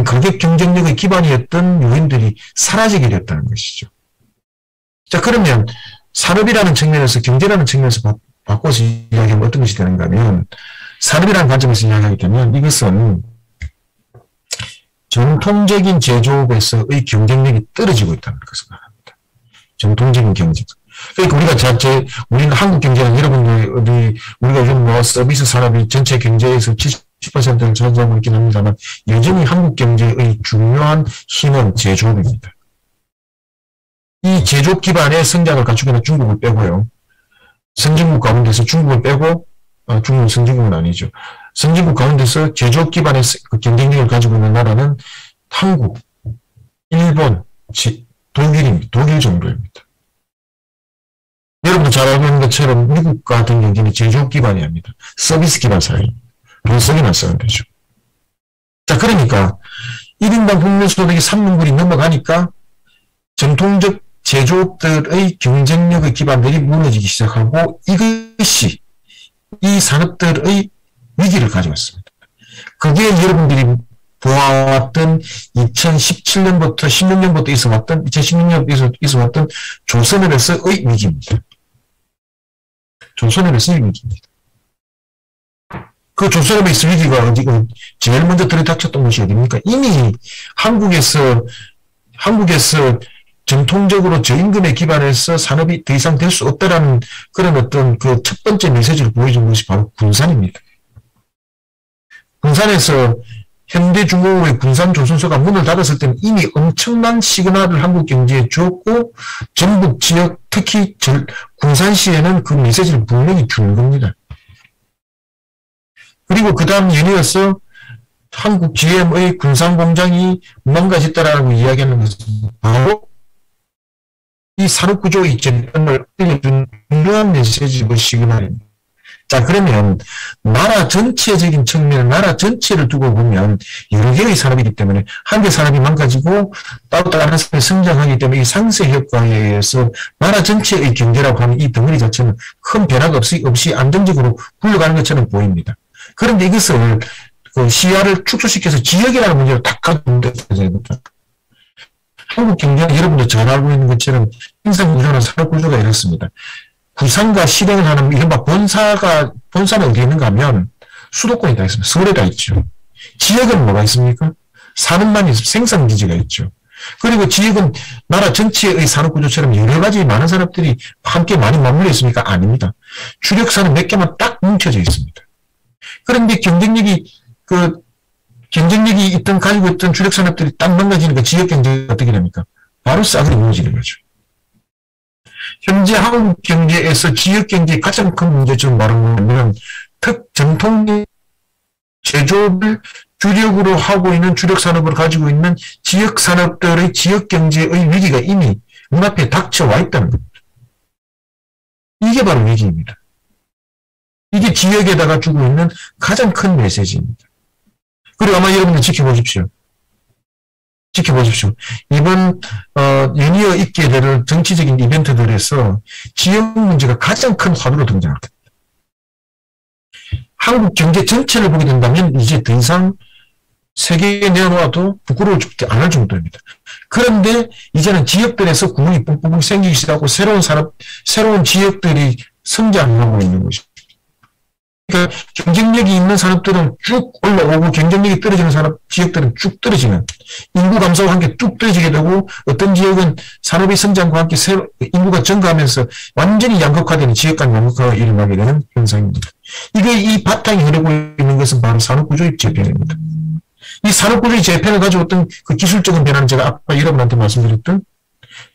가격 경쟁력의 기반이었던 요인들이 사라지게 됐다는 것이죠. 자, 그러면 산업이라는 측면에서 경제라는 측면에서 바꿔서 이야기하면 어떤 것이 되는가 하면 산업이라는 관점에서 이야기하게 되면 이것은 전통적인 제조업에서의 경쟁력이 떨어지고 있다는 것을 말합니다. 전통적인 경제. 그러니까 우리는 한국 경제는 여러분들이, 우리가 요즘 서비스 산업이 전체 경제에서 70%를 차지하고 있긴 합니다만, 여전히 한국 경제의 중요한 힘은 제조업입니다. 이 제조업 기반의 성장을 갖추고 있는 중국을 빼고요. 선진국 가운데서 중국을 빼고, 중국은 선진국은 아니죠. 선진국 가운데서 제조업 기반의 경쟁력을 가지고 있는 나라는 한국, 일본, 독일 정도입니다. 여러분도 잘 알고 있는 것처럼 미국 같은 경제는 제조업 기반이 아닙니다. 서비스 기반 사회입니다. 돈 쓰기만 쓰면 되죠. 자, 그러니까 1인당 국민소득이 3만 불이 넘어가니까 전통적 제조업들의 경쟁력의 기반들이 무너지기 시작하고 이것이 이 산업들의 위기를 가져왔습니다. 그게 여러분들이 보아왔던 2017년부터 16년부터 있어왔던 2016년부터 있어왔던 조선업에서의 위기입니다. 조선업에서의 위기입니다. 그 조선업에서 위기가 제일 먼저 들이닥쳤던 것이 어디입니까? 이미 한국에서 전통적으로 저임금에 기반해서 산업이 더 이상 될 수 없다라는 그런 어떤 그 첫 번째 메시지를 보여준 것이 바로 군산입니다. 군산에서 현대중공업의 군산조선소가 문을 닫았을 때는 이미 엄청난 시그널을 한국 경제에 주었고 전북 지역 특히 군산시에는 그 메시지를 분명히 주는 겁니다. 그리고 그 다음 연이어서 한국 GM의 군산공장이 망가졌다라고 이야기하는 것은 바로 이 산업구조의 재편을 알려준 중요한 메시지고 시그널입니다. 자, 그러면 나라 전체적인 측면, 나라 전체를 두고 보면 여러 개의 산업이기 때문에 한 개 산업이 망가지고 따로 다른 산업이 성장하기 때문에 이 상쇄 효과에 의해서 나라 전체의 경제라고 하는 이 덩어리 자체는 큰 변화가 없이 안정적으로 굴러가는 것처럼 보입니다. 그런데 이것을 그 시야를 축소시켜서 지역이라는 문제로 딱 가져온다. 한국 경제는 여러분도 잘 알고 있는 것처럼 생산구조나 산업구조가 이렇습니다. 구상과 실행을 하는 이른바 본사는 어디에 있는가 하면 수도권에 다 있습니다. 서울에 다 있죠. 지역은 뭐가 있습니까? 산업만 있습니다. 생산기지가 있죠. 그리고 지역은 나라 전체의 산업구조처럼 여러 가지 많은 산업들이 함께 많이 맞물려 있습니까? 아닙니다. 주력산업 몇 개만 딱 뭉쳐져 있습니다. 그런데 경쟁력이 가지고 있던 주력산업들이 딱 망가지니까 지역 경제가 어떻게 됩니까? 바로 싸그리 무너지는 거죠. 현재 한국 경제에서 지역 경제의 가장 큰 문제점 말하면 전통 제조업을 주력으로 하고 있는 주력 산업을 가지고 있는 지역 산업들의 지역 경제의 위기가 이미 눈앞에 닥쳐와 있다는 겁니다. 이게 바로 위기입니다. 이게 지역에다가 주고 있는 가장 큰 메시지입니다. 그리고 아마 여러분들 지켜보십시오. 이번 연이어 있게 될 정치적인 이벤트들에서 지역 문제가 가장 큰 화두로 등장할 겁니다. 한국 경제 전체를 보게 된다면 이제 더 이상 세계에 내놓아도 부끄러울 안 할 정도입니다. 그런데 이제는 지역들에서 구멍이 뻥뻥 생기기 시작하고 새로운 지역들이 성장하고 있는 것입니다. 그러니까 경쟁력이 있는 산업들은 쭉 올라오고 경쟁력이 떨어지는 지역들은 쭉 떨어지는 인구 감소와 함께 쭉 떨어지게 되고 어떤 지역은 산업의 성장과 함께 인구가 증가하면서 완전히 양극화되는 지역 간 양극화가 일어나게 되는 현상입니다. 이 바탕이 흐르고 있는 것은 바로 산업구조의 재편입니다. 이 산업구조의 재편을 가지고 어떤 그 기술적인 변화는 제가 아까 여러분한테 말씀드렸던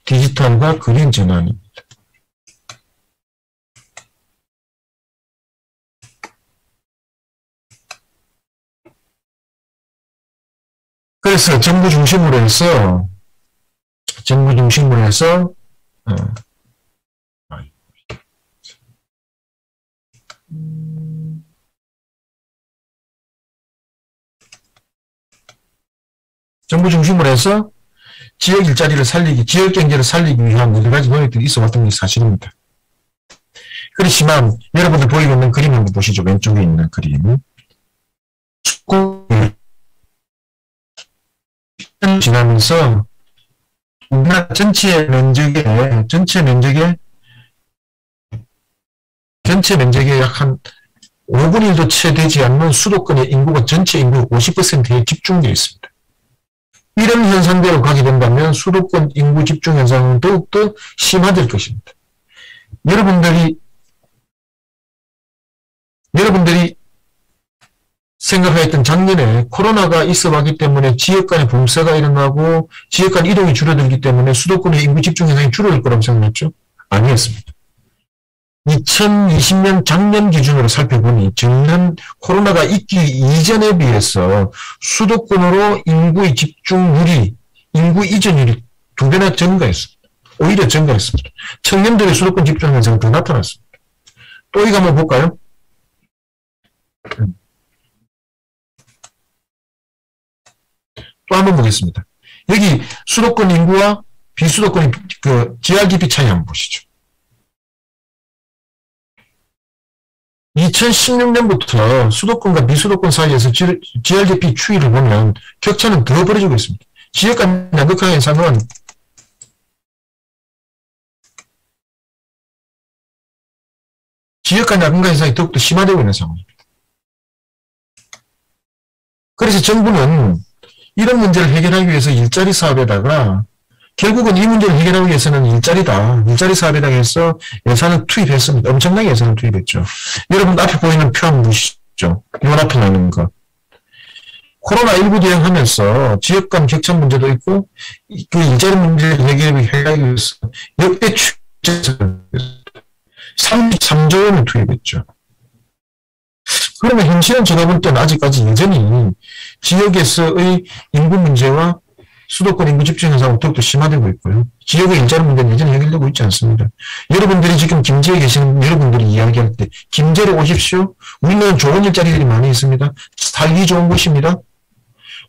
디지털과 그린 전환입니다. 그래서 정부 중심으로 해서 지역 일자리를 살리기, 지역 경제를 살리기 위한 여러 가지 노력들이 있어 왔던 게 사실입니다. 그렇지만 여러분들 보이고 있는 그림 한번 보시죠. 왼쪽에 있는 그림. 지나면서 우리나라 전체 면적의 약 한 5분의 1도 채 되지 않는 수도권의 인구가 전체 인구 50%에 집중되어 있습니다. 이런 현상대로 가게 된다면 수도권 인구 집중 현상은 더욱더 심화될 것입니다. 여러분들이 생각하였던 작년에 코로나가 있어 왔기 때문에 지역 간의 봉쇄가 일어나고 지역 간 이동이 줄어들기 때문에 수도권의 인구 집중 현상이 줄어들 거라고 생각했죠? 아니었습니다. 2020년 작년 기준으로 살펴보니 작년 코로나가 있기 이전에 비해서 수도권으로 인구의 집중률이, 인구 이전율이 2배나 증가했습니다. 오히려 증가했습니다. 청년들의 수도권 집중 현상이 더 나타났습니다. 또 이거 한번 볼까요? 또 한번 보겠습니다. 여기 수도권 인구와 비수도권 GRDP 차이 한번 보시죠. 2016년부터 수도권과 비수도권 사이에서 GRDP 추이를 보면 격차는 더 벌어지고 있습니다. 지역 간 양극화 현상은 더욱더 심화되고 있는 상황입니다. 그래서 정부는 이런 문제를 해결하기 위해서 일자리 사업에다가 결국은 이 문제를 해결하기 위해서는 일자리 사업이라고 해서 예산을 투입했습니다. 엄청나게 예산을 투입했죠. 여러분 앞에 보이는 표 한번 보시죠. 이건 앞에 나오는 거. 코로나19 대응하면서 지역 간 격차 문제도 있고, 그 일자리 문제를 해결하기 위해서 역대 추세를 33조 원을 투입했죠. 그러면 현실은 제가 볼 때는 아직까지 여전히 지역에서의 인구 문제와 수도권 인구 집중 현상은 더욱더 심화되고 있고요. 지역의 일자리 문제는 여전히 해결되고 있지 않습니다. 여러분들이 지금 김제에 계시는 여러분들이 이야기할 때 김제로 오십시오. 우리는 좋은 일자리들이 많이 있습니다. 살기 좋은 곳입니다.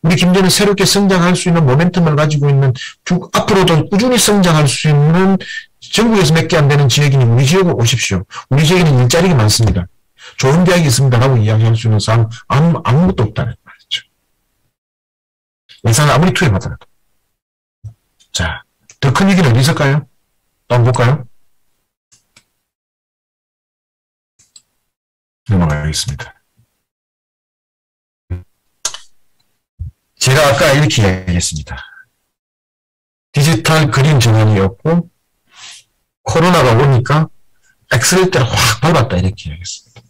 우리 김제는 새롭게 성장할 수 있는 모멘텀을 가지고 있는 앞으로도 꾸준히 성장할 수 있는 전국에서 몇 개 안 되는 지역이니 우리 지역으로 오십시오. 우리 지역에는 일자리가 많습니다. 좋은 대학이 있습니다. 라고 이야기할 수 있는 사람 아무것도 없다는 말이죠. 예산을 아무리 투입하더라도. 자, 더 큰 위기는 어디 있을까요? 또 한번 볼까요? 넘어가겠습니다. 제가 아까 이렇게 이야기했습니다. 디지털 그린 전환이었고 코로나가 오니까 엑셀레이터를 확 밟았다 이렇게 이야기했습니다.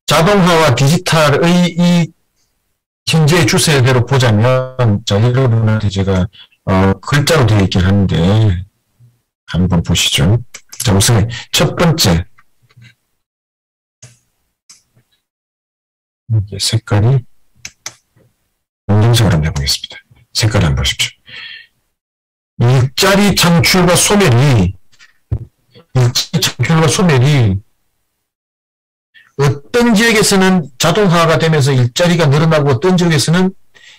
자동화와 디지털의 이 현재의 추세대로 보자면 자 여러분한테 제가 글자로 되어 있긴 한데 한번 보시죠. 자 우선 첫 번째 이게 색깔이 검정색으로 한번 해보겠습니다. 색깔을 한번 보십시오. 일자리 창출과 소멸이 어떤 지역에서는 자동화가 되면서 일자리가 늘어나고 어떤 지역에서는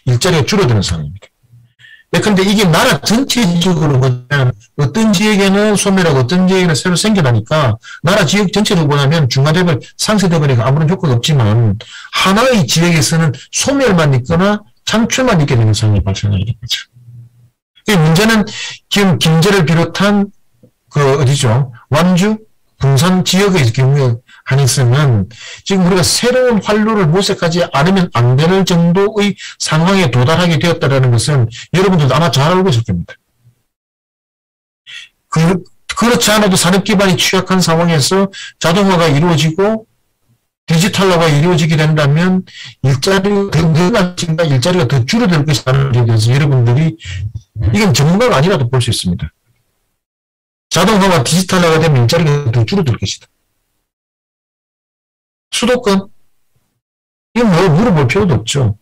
일자리가 줄어드는 상황입니다. 그런데 이게 나라 전체적으로 보면 어떤 지역에는 소멸하고 어떤 지역에는 새로 생겨나니까 나라 지역 전체로 보면 중화대별 상쇄대별에 아무런 효과가 없지만 하나의 지역에서는 소멸만 있거나 창출만 있게 되는 상황이 발생하게 되죠. 이 문제는 지금 김제를 비롯한 어디죠? 완주, 군산 지역의 경우에 한해서는 지금 우리가 새로운 활로를 모색하지 않으면 안 되는 정도의 상황에 도달하게 되었다는 것은 여러분들도 아마 잘 알고 있을 겁니다. 그렇지 않아도 산업 기반이 취약한 상황에서 자동화가 이루어지고 디지털화가 이루어지게 된다면 일자리가 더 늘어나니까 일자리가 더 줄어들 것이라는 데에 대해서 여러분들이 이건 전문가가 아니라도 볼 수 있습니다. 자동화와 디지털화가 되면 일자리가 더 줄어들 것이다. 수도권? 이건 뭐 물어볼 필요도 없죠.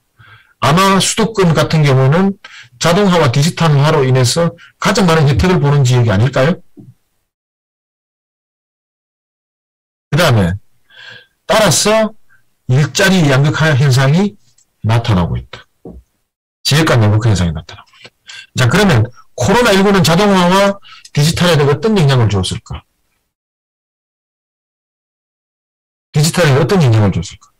아마 수도권 같은 경우는 자동화와 디지털화로 인해서 가장 많은 혜택을 보는 지역이 아닐까요? 그 다음에 따라서 일자리 양극화 현상이 나타나고 있다. 지역 간 양극화 현상이 나타나고 있다. 자, 그러면 코로나19는 자동화와 디지털에 어떤 영향을 주었을까? 디지털에 어떤 영향을 줬을까?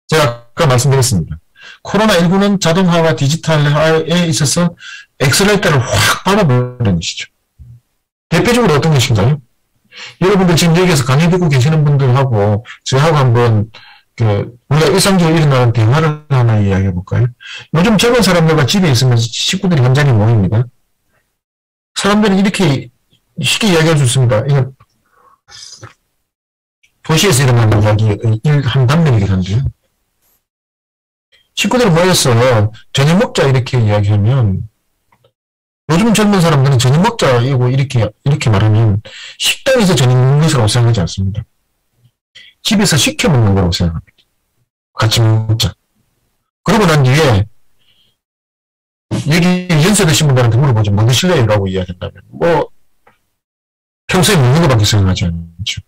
제가 아까 말씀드렸습니다. 코로나19는 자동화와 디지털화에 있어서 엑셀레이터를 확 밟아버리는 것이죠. 대표적으로 어떤 것인가요? 여러분들 지금 여기에서 강의 듣고 계시는 분들하고 저하고 한번 우리가 일상적으로 일어나는 대화를 하나 이야기해 볼까요? 요즘 젊은 사람들과 집에 있으면 식구들이 완전히 모입니다. 사람들은 이렇게 쉽게 이야기할 수 있습니다. 이건 도시에서 일어나는 이야기의 한 단면이긴 한데요. 식구들이 모여서 저녁 먹자 이렇게 이야기하면 요즘 젊은 사람들은 저녁 먹자 이렇게 말하면 식당에서 저녁 먹는 것이라고 생각하지 않습니다. 집에서 시켜 먹는 거라고 생각합니다. 같이 먹자. 그러고 난 뒤에 여기 연세 드신 분들한테 물어보죠. 뭐 드실래요? 라고 이야기한다면 뭐 평소에 먹는 것밖에 생각하지 않죠.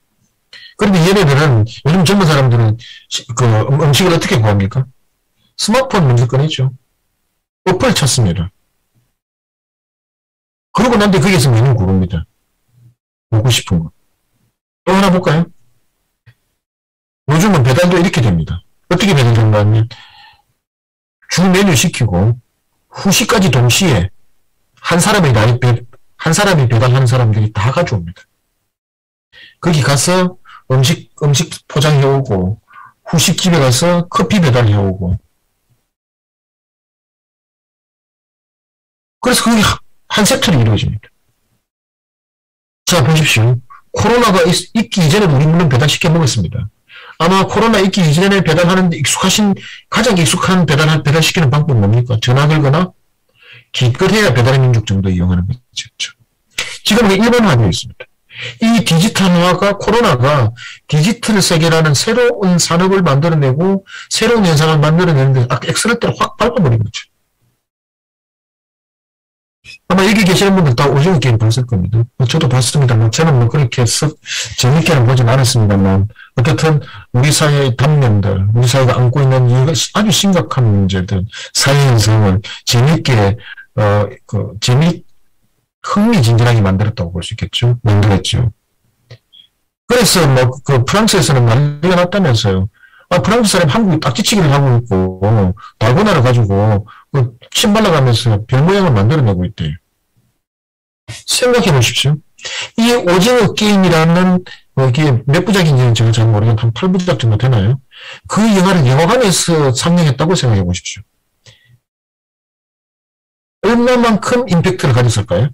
그런데 얘네들은 요즘 젊은 사람들은 음식을 어떻게 구합니까? 스마트폰 먼저 꺼내죠. 어플 찾습니다. 그러고 난 뒤에 거기에서 메뉴 고릅니다. 먹고 싶은 거. 또 하나 볼까요? 요즘은 배달도 이렇게 됩니다. 어떻게 배달된가 하면 주 메뉴 시키고 후식까지 동시에 한 사람이 배달하는 사람들이 다 가져옵니다. 거기 가서 음식 포장해오고 후식집에 가서 커피 배달해오고 그래서 거기 한 섹터로 이루어집니다. 자, 보십시오. 코로나가 있기 이전에도 우리 물론 배달시켜 먹었습니다. 아마 코로나 있기 이전에 배달하는데 가장 익숙한 배달시키는 방법은 뭡니까? 전화 걸거나 기껏해야 배달의 민족 정도 이용하는 거죠. 지금 일본화되어 있습니다. 이 디지털화가, 코로나가 디지털 세계라는 새로운 산업을 만들어내고 새로운 현상을 만들어내는데 엑셀러대로 확 밟아버린 거죠. 아마 여기 계시는 분들 다 오징어 게임 봤을 겁니다. 저도 봤습니다. 저는 그렇게 재밌게는 보진 않았습니다만, 어쨌든 우리 사회의 단면들, 우리 사회가 안고 있는 아주 심각한 문제들, 사회 현상을 재밌게, 흥미진진하게 만들었다고 볼 수 있겠죠. 만들었죠. 그래서 프랑스에서는 난리가 났다면서요. 프랑스 사람 한국이 딱지치기를 하고 있고, 달고나를 가지고, 침 발라가면서 별 모양을 만들어내고 있대요. 생각해 보십시오. 이 오징어 게임이라는, 이게 몇 부작인지는 제가 잘 모르겠는데, 한 8부작 정도 되나요? 그 영화를 영화관에서 상영했다고 생각해 보십시오. 얼마만큼 임팩트를 가졌을까요?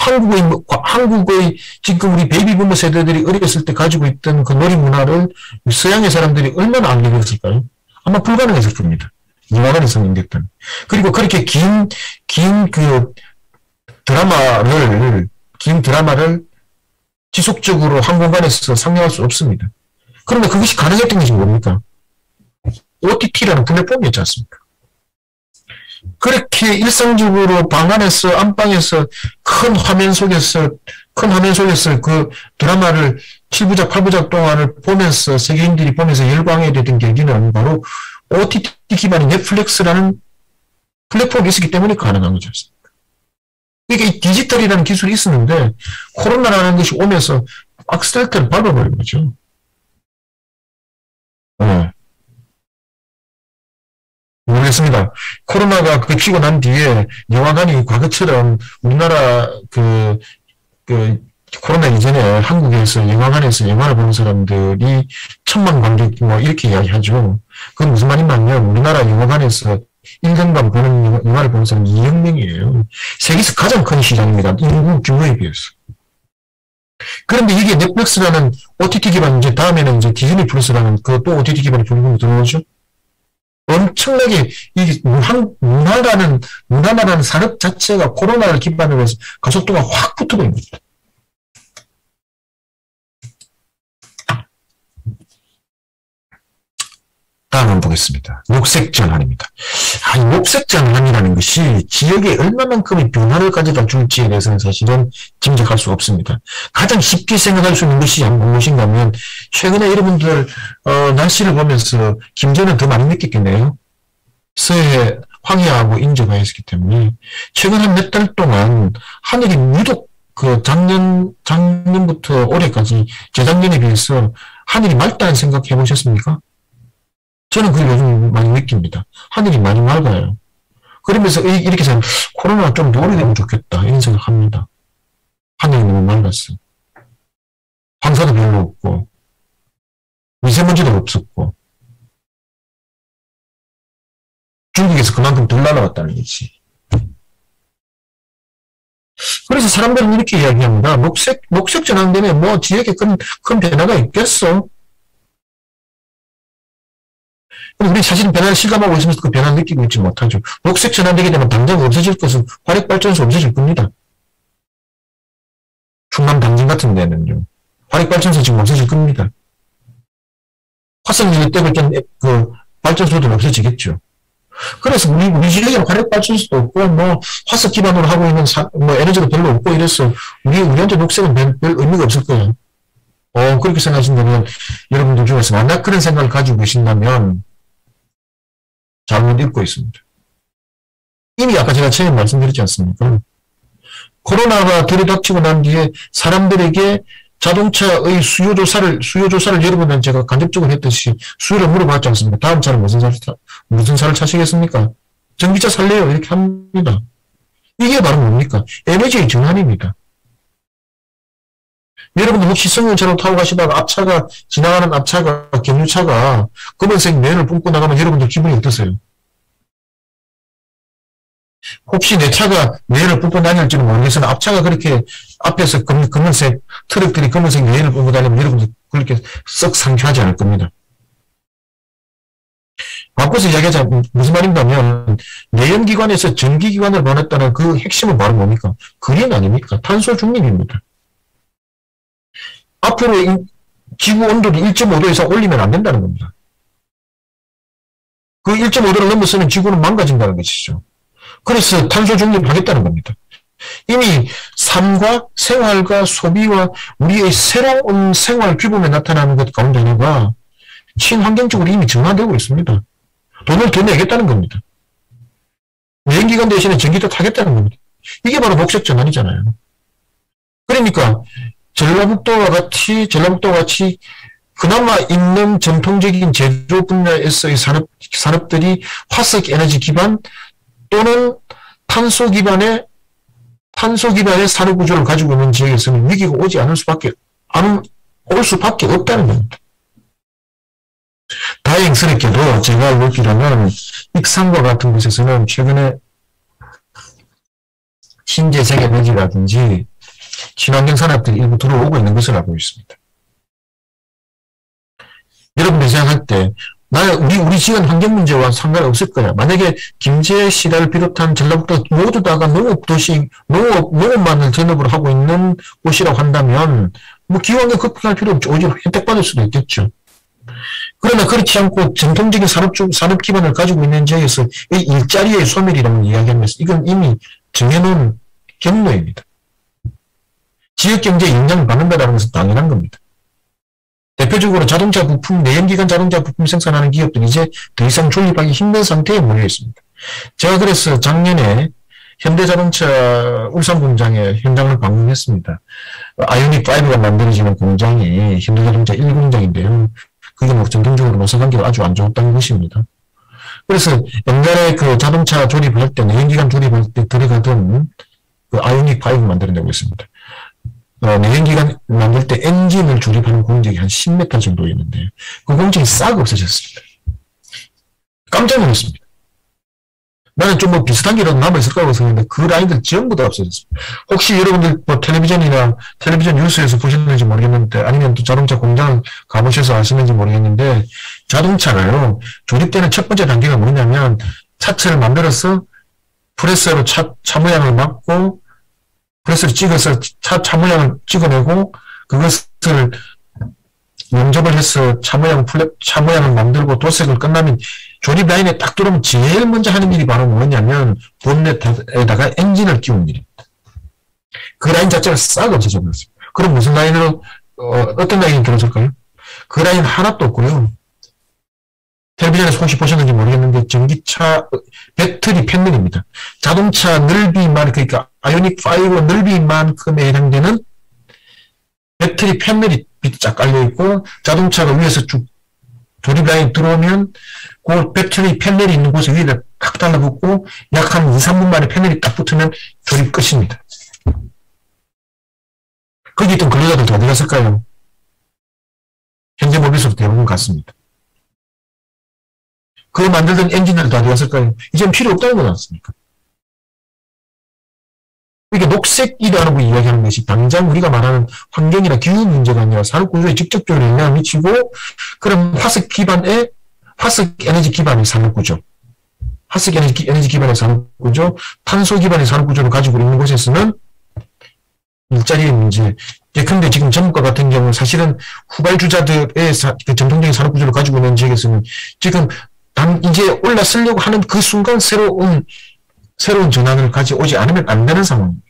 한국의 지금 우리 베이비부머 세대들이 어렸을 때 가지고 있던 그 놀이 문화를 서양의 사람들이 얼마나 알게 됐을까요? 아마 불가능했을 겁니다. 영화관에서 상영됐던. 그리고 그렇게 긴 드라마를 지속적으로 한 공간에서 상영할 수 없습니다. 그런데 그것이 가능했던 것이 뭡니까? OTT라는 플랫폼이었지 않습니까? 그렇게 일상적으로 방 안에서, 안방에서, 큰 화면 속에서 그 드라마를 7부작, 8부작 동안을 보면서, 세계인들이 보면서 열광하게 되던 계기는 바로 OTT 기반의 넷플릭스라는 플랫폼이 있었기 때문에 가능한 거지 않습니까? 그러니까 이 디지털이라는 기술이 있었는데, 코로나라는 것이 오면서 악셀러를 밟아버린 거죠. 모르겠습니다. 코로나가 그치고 난 뒤에 영화관이 과거처럼 우리나라 코로나 이전에 한국에서 영화관에서 영화를 보는 사람들이 1000만 관객 이렇게 이야기하죠. 그건 무슨 말이냐면 우리나라 영화관에서 1년간 보는 영화를 보는 사람이 2억 명이에요. 세계에서 가장 큰 시장입니다. 인구 규모에 비해서. 그런데 이게 넷플릭스라는 OTT 기반, 이제 다음에는 이제 디즈니 플러스라는 또 OTT 기반의 플랫폼이 들어오죠. 엄청나게 이 문화라는 산업 자체가 코로나를 기반으로 해서 가속도가 확 붙어버린 겁니다. 다음은 보겠습니다. 녹색전환입니다. 이 녹색전환이라는 것이 지역에 얼마만큼의 변화를 가져다 줄지에 대해서는 사실은 짐작할 수가 없습니다. 가장 쉽게 생각할 수 있는 것이 무엇인가 하면 최근에 여러분들 날씨를 보면서 김제는 더 많이 느꼈겠네요. 서해 황해하고 인접해 있었기 때문에 최근 한 몇 달 동안 하늘이 유독 작년부터 올해까지 재작년에 비해서 하늘이 맑다는 생각 해보셨습니까? 저는 그걸 요즘 많이 느낍니다. 하늘이 많이 맑아요. 그러면서 이렇게 생각, 코로나가 좀 더 오래되면 좋겠다 이런 생각합니다. 하늘이 너무 맑았어. 황사도 별로 없고 미세먼지도 없었고 중국에서 그만큼 덜 날아왔다는 거지. 그래서 사람들은 이렇게 이야기합니다. 녹색 전환되면 지역에 큰 변화가 있겠어? 우리 사실은 변화를 실감하고 있으면서 그 변화를 느끼고 있지 못하죠. 녹색 전환되게 되면 당장 없어질 것은 화력발전소 없어질 겁니다. 충남 당진 같은 데는요. 화력발전소 지금 없어질 겁니다. 화석연료 때문에 발전소도 없어지겠죠. 그래서 우리 지역에는 화력발전소도 없고, 화석 기반으로 하고 있는 에너지도 별로 없고 이래서 우리한테 녹색은 별 의미가 없을 거예요. 그렇게 생각하신다면 여러분들 중에서 만약 그런 생각을 가지고 계신다면 잘못 읽고 있습니다. 이미 아까 제가 처음에 말씀드렸지 않습니까? 코로나가 들이닥치고 난 뒤에 사람들에게 자동차의 수요 조사를 여러분은 제가 간접적으로 했듯이 수요를 물어봤지 않습니까? 다음 차는 무슨 차를 차시겠습니까? 전기차 살래요? 이렇게 합니다. 이게 바로 뭡니까? 에너지의 전환입니다. 여러분들 혹시 승용차로 타고 가시다가 지나가는 앞차가 경유차가 검은색 면을 뿜고 나가면 여러분들 기분이 어떠세요? 혹시 내 차가 내를 뿜고 다닐지는 모르겠으나 앞차가 그렇게 앞에서 검은색 트럭들이 검은색 내를 뿜고 다니면 여러분들 그렇게 썩 상쾌하지 않을 겁니다. 바꿔서 이야기하자. 무슨 말인가면 내연기관에서 전기기관을 보냈다는 그 핵심은 바로 뭡니까? 그린 아닙니까? 탄소 중립입니다. 앞으로 지구 온도를 1.5도 이상 올리면 안 된다는 겁니다. 그 1.5도를 넘어서면 지구는 망가진다는 것이죠. 그래서 탄소 중립하겠다는 겁니다. 이미 삶과 생활과 소비와 우리의 새로운 생활 규범에 나타나는 것 가운데 하나가 친환경적으로 이미 정화되고 있습니다. 돈을 더 내겠다는 겁니다. 내연기관 대신에 전기도 타겠다는 겁니다. 이게 바로 녹색 전환이잖아요. 그러니까 전라북도와 같이 그나마 있는 전통적인 제조 분야에서의 산업들이 화석 에너지 기반 또는 탄소 기반의 산업 구조를 가지고 있는 지역에서는 위기가 올 수밖에 없다는 겁니다. 다행스럽게도 제가 알기로는 익산과 같은 곳에서는 최근에 신재생 에너지라든지 친환경 산업들이 일부 들어오고 있는 것을 알고 있습니다. 여러분들이 생각할 때 우리 지역은 환경 문제와 상관없을 거야. 만약에 김제시라를 비롯한 전라북도 모두 다가 농업만을 전업으로 하고 있는 곳이라고 한다면 뭐 기후환경 극복할 필요 없죠. 오히려 혜택받을 수도 있겠죠. 그러나 그렇지 않고 전통적인 산업 기반을 가지고 있는 지역에서 일자리의 소멸이라는 이야기하면서 이건 이미 정해놓은 경로입니다. 지역경제에 영향을 받는다는 것은 당연한 겁니다. 대표적으로 자동차 부품, 내연기관 자동차 부품 생산하는 기업들이 이제 더 이상 존립하기 힘든 상태에 몰려 있습니다. 제가 그래서 작년에 현대자동차 울산 공장에 현장을 방문했습니다. 아이오닉5가 만들어지는 공장이 현대자동차 1공장인데요. 그게 뭐 전통적으로 노사관계가 아주 안 좋았다는 것입니다. 그래서 옛날에 그 자동차 조립할 때, 내연기관 조립할 때 들어가던 그 아이오닉5 만들어내고 있습니다. 내연기관 만들 때 엔진을 조립하는 공정이 한 10m 정도였는데 그 공정이 싹 없어졌습니다. 깜짝 놀랐습니다. 나는 좀 뭐 비슷한 게 남아있을 거라고 생각했는데 그 라인들 전부 다 없어졌습니다. 혹시 여러분들 뭐 텔레비전 뉴스에서 보셨는지 모르겠는데 아니면 또 자동차 공장 가보셔서 아시는지 모르겠는데 자동차가요 조립되는 첫 번째 단계가 뭐냐면 차체를 만들어서 프레스로 차 모양을 막고 프레스를 찍어서 차 모양을 찍어내고 그것을 용접을 해서 차 모양을 만들고 도색을 끝나면 조립 라인에 딱 들어오면 제일 먼저 하는 일이 바로 뭐냐면 본넷에다가 엔진을 끼우는 일입니다. 그 라인 자체가 싹 없어져 버렸습니다. 그럼 무슨 라인으로 어떤 라인이 들어설까요? 그 라인 하나도 없고요. 텔레비전에서 혹시 보셨는지 모르겠는데 전기차 배터리 패널입니다. 자동차 넓이만 그러니까 아이오닉5 넓이만큼에 해당되는 배터리 패널이 밑에 쫙 깔려있고 자동차가 위에서 쭉 조립 라인 들어오면 그 배터리 패널이 있는 곳에 위에다 탁 달라붙고 약 한 2, 3분 만에 패널이 딱 붙으면 조립 끝입니다. 거기 있던 근로자들 어디 갔을까요? 현재 모빌에서 대부분 갔습니다. 그거 만들던 엔지니어도 어디 갔을까요? 이젠 필요 없다는 거지 않습니까? 이게 녹색이라고 이야기하는 것이 당장 우리가 말하는 환경이나 기후 문제가 아니라 산업구조에 직접적으로 영향을 미치고 그럼 화석 에너지 기반의 산업구조, 화석 에너지 기반의 산업구조, 탄소 기반의 산업구조를 가지고 있는 곳에서는 일자리의 문제. 근데 지금 전국과 같은 경우 사실은 후발주자들의 그 전통적인 산업구조를 가지고 있는 지역에서는 지금 이제 올라서려고 하는 그 순간 새로운 전환을 가져오지 않으면 안 되는 상황입니다.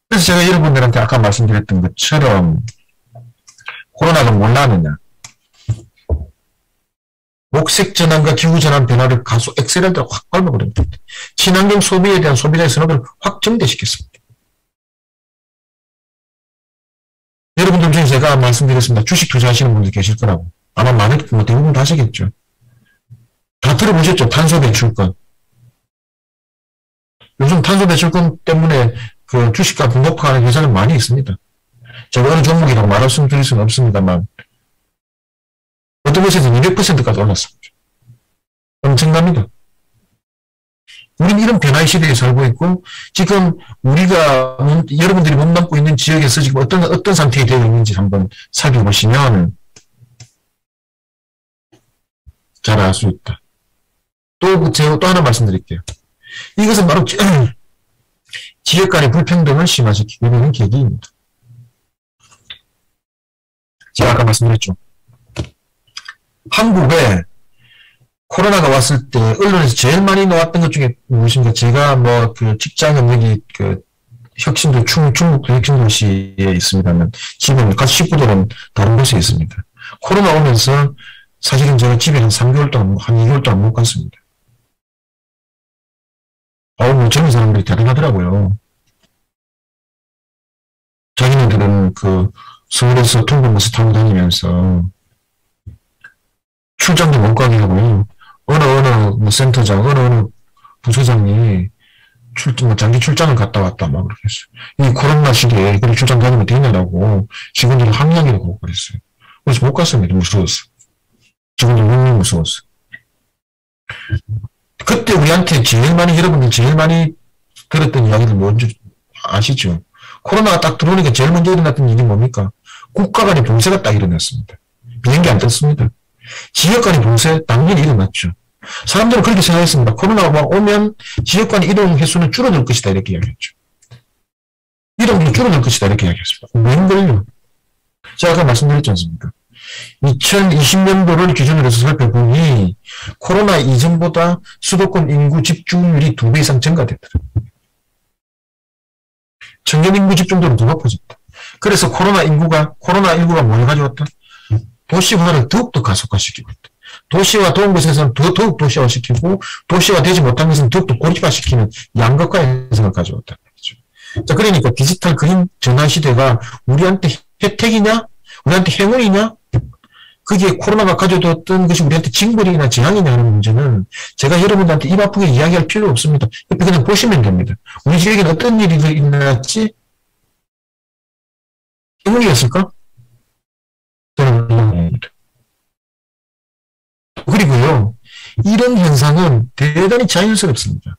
그래서 제가 여러분들한테 아까 말씀드렸던 것처럼 코로나가 뭘 낳느냐. 녹색 전환과 기후 전환 변화를 엑셀런트로 확 밟아버립니다. 친환경 소비에 대한 소비자의 선호도를 확 증대시켰습니다. 여러분들 중에 제가 말씀드렸습니다. 주식 투자하시는 분들 계실 거라고. 아마 대부분 다 하시겠죠. 다 들어보셨죠? 탄소 배출권. 요즘 탄소 배출권 때문에 그 주식값 높아가는 회사는 많이 있습니다. 제가 어느 종목이라고 말씀드릴 수는 없습니다만 어떤 곳에서 200%까지 올랐습니다. 엄청납니다. 우리는 이런 변화의 시대에 살고 있고, 지금 우리가, 여러분들이 몸담고 있는 지역에서 지금 어떤 상태에 되어 있는지 한번 살펴보시면 잘 알 수 있다. 제가 또 하나 말씀드릴게요. 이것은 바로 지역 간의 불평등을 심화시키게 되는 계기입니다. 제가 아까 말씀드렸죠. 한국에 코로나가 왔을 때 언론에서 제일 많이 나왔던 것 중에 무엇인가? 제가 직장은 여기 혁신도 충북도 혁신도시에 있습니다만 지금 같이 식구들은 다른 곳에 있습니다. 코로나 오면서 사실은 제가 집에 한 3개월 동안, 한 2개월 동안 못 갔습니다. 젊은 사람들이 대단하더라고요. 자기네들은 서울에서 통근버스 타고 다니면서 출장도 못 가게 하고요. 어느 센터장, 어느 부서장이 장기 출장을 갔다 왔다, 막 그렇게 했어요. 이 코로나 시기에 그렇게 출장 다니면 되냐라고 직원들이 항의하기도 하고 그랬어요. 그래서 못 갔습니다. 무서웠어. 직원들 너무 무서웠어. 그때 우리한테 여러분들 제일 많이 들었던 이야기들 뭔지 아시죠? 코로나가 딱 들어오니까 제일 먼저 일어났던 일이 뭡니까? 국가 간의 봉쇄가 딱 일어났습니다. 비행기 안 떴습니다. 지역 간의 봉쇄 당연히 일어났죠. 사람들은 그렇게 생각했습니다. 코로나가 오면 지역 간의 이동 횟수는 줄어들 것이다 이렇게 이야기했죠. 이동이 줄어들 것이다 이렇게 이야기했습니다. 웬걸요? 제가 아까 말씀드렸지 않습니까? 2020년도를 기준으로 해서 살펴보니 코로나 이전보다 수도권 인구 집중률이 2배 이상 증가됐더라고요. 청년 인구 집중도는 더 높아졌다. 그래서 코로나19가 뭘 가져왔다? 도시화를 더욱더 가속화시키고 있다. 도시화 도운 곳에서는 더욱 도시화시키고 도시화 되지 못한 것은 더욱더 고립화시키는 양극화 현상을 가져왔다. 자, 그러니까 디지털 그림 전환 시대가 우리한테 혜택이냐? 우리한테 행운이냐? 그게 코로나가 가져뒀던 것이 우리한테 징벌이나 재앙이냐 하는 문제는 제가 여러분들한테 입 아프게 이야기할 필요 없습니다. 옆에 그냥 보시면 됩니다. 우리 지역에는 어떤 일이 일어났지? 행운이었을까? 저는 의문입니다. 그리고요, 이런 현상은 대단히 자연스럽습니다.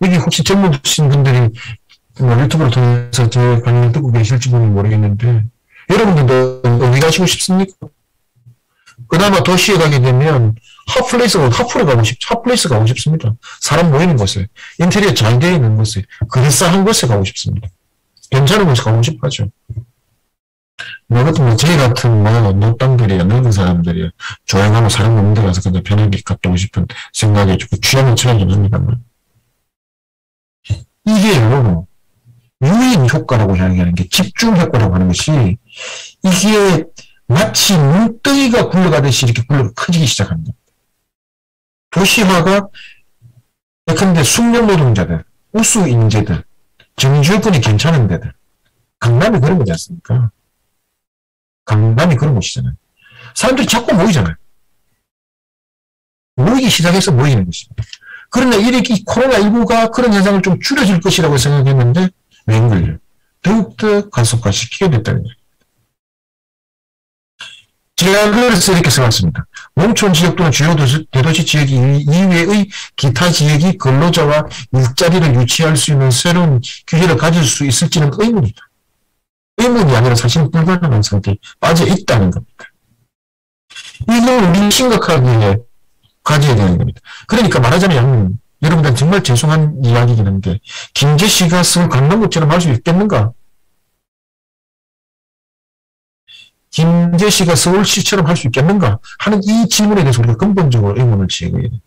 여기 혹시 젊으신 분들이 유튜브를 통해서 제 강연을 듣고 계실지는 모르겠는데, 여러분들도 어디 가시고 싶습니까? 그나마 도시에 가게 되면 핫플레이스 가고 싶습니다. 사람 모이는 곳에, 인테리어 잘 되어 있는 곳에, 그럴싸한 곳에 가고 싶습니다. 괜찮은 곳에 가고 싶어하죠. 저희 같은 노땅들이야, 늙은 사람들이야, 조용하고 사람 없는 데 가서 그냥 편하게 갔다 오고 싶은 생각이 좀 취향은 차이긴 합니다만. 이게요, 유인 효과라고 이야기하는 게 집중 효과라고 하는 것이 이게 마치 눈덩이가 굴러가듯이 이렇게 커지기 시작합니다. 도시화가 예컨대 숙련 노동자들, 우수 인재들, 정주여건이 괜찮은 데들, 강남이 그런 거지 않습니까? 강남이 그런 곳이잖아요. 사람들이 자꾸 모이잖아요. 모이기 시작해서 모이는 것입니다. 그러나 이 코로나19가 그런 현상을 좀 줄여줄 것이라고 생각했는데 웬걸요? 더욱더 가속화시키게 됐다는 거예요. 제가 그래서 이렇게 써봤습니다. 농촌 지역 또는 주요 대도시 지역 이외의 기타 지역이 근로자와 일자리를 유치할 수 있는 새로운 기회를 가질 수 있을지는 의문이다. 의문이 아니라 사실은 불가능한 상태에 빠져 있다는 겁니다. 이걸 우리 심각하게 가져야 되는 겁니다. 그러니까 말하자면 여러분들 정말 죄송한 이야기이긴 한데 김제시가 서울 강남구처럼 할 수 있겠는가? 김제시가 서울시처럼 할 수 있겠는가? 하는 이 질문에 대해서 우리가 근본적으로 의문을 제기해야 돼요.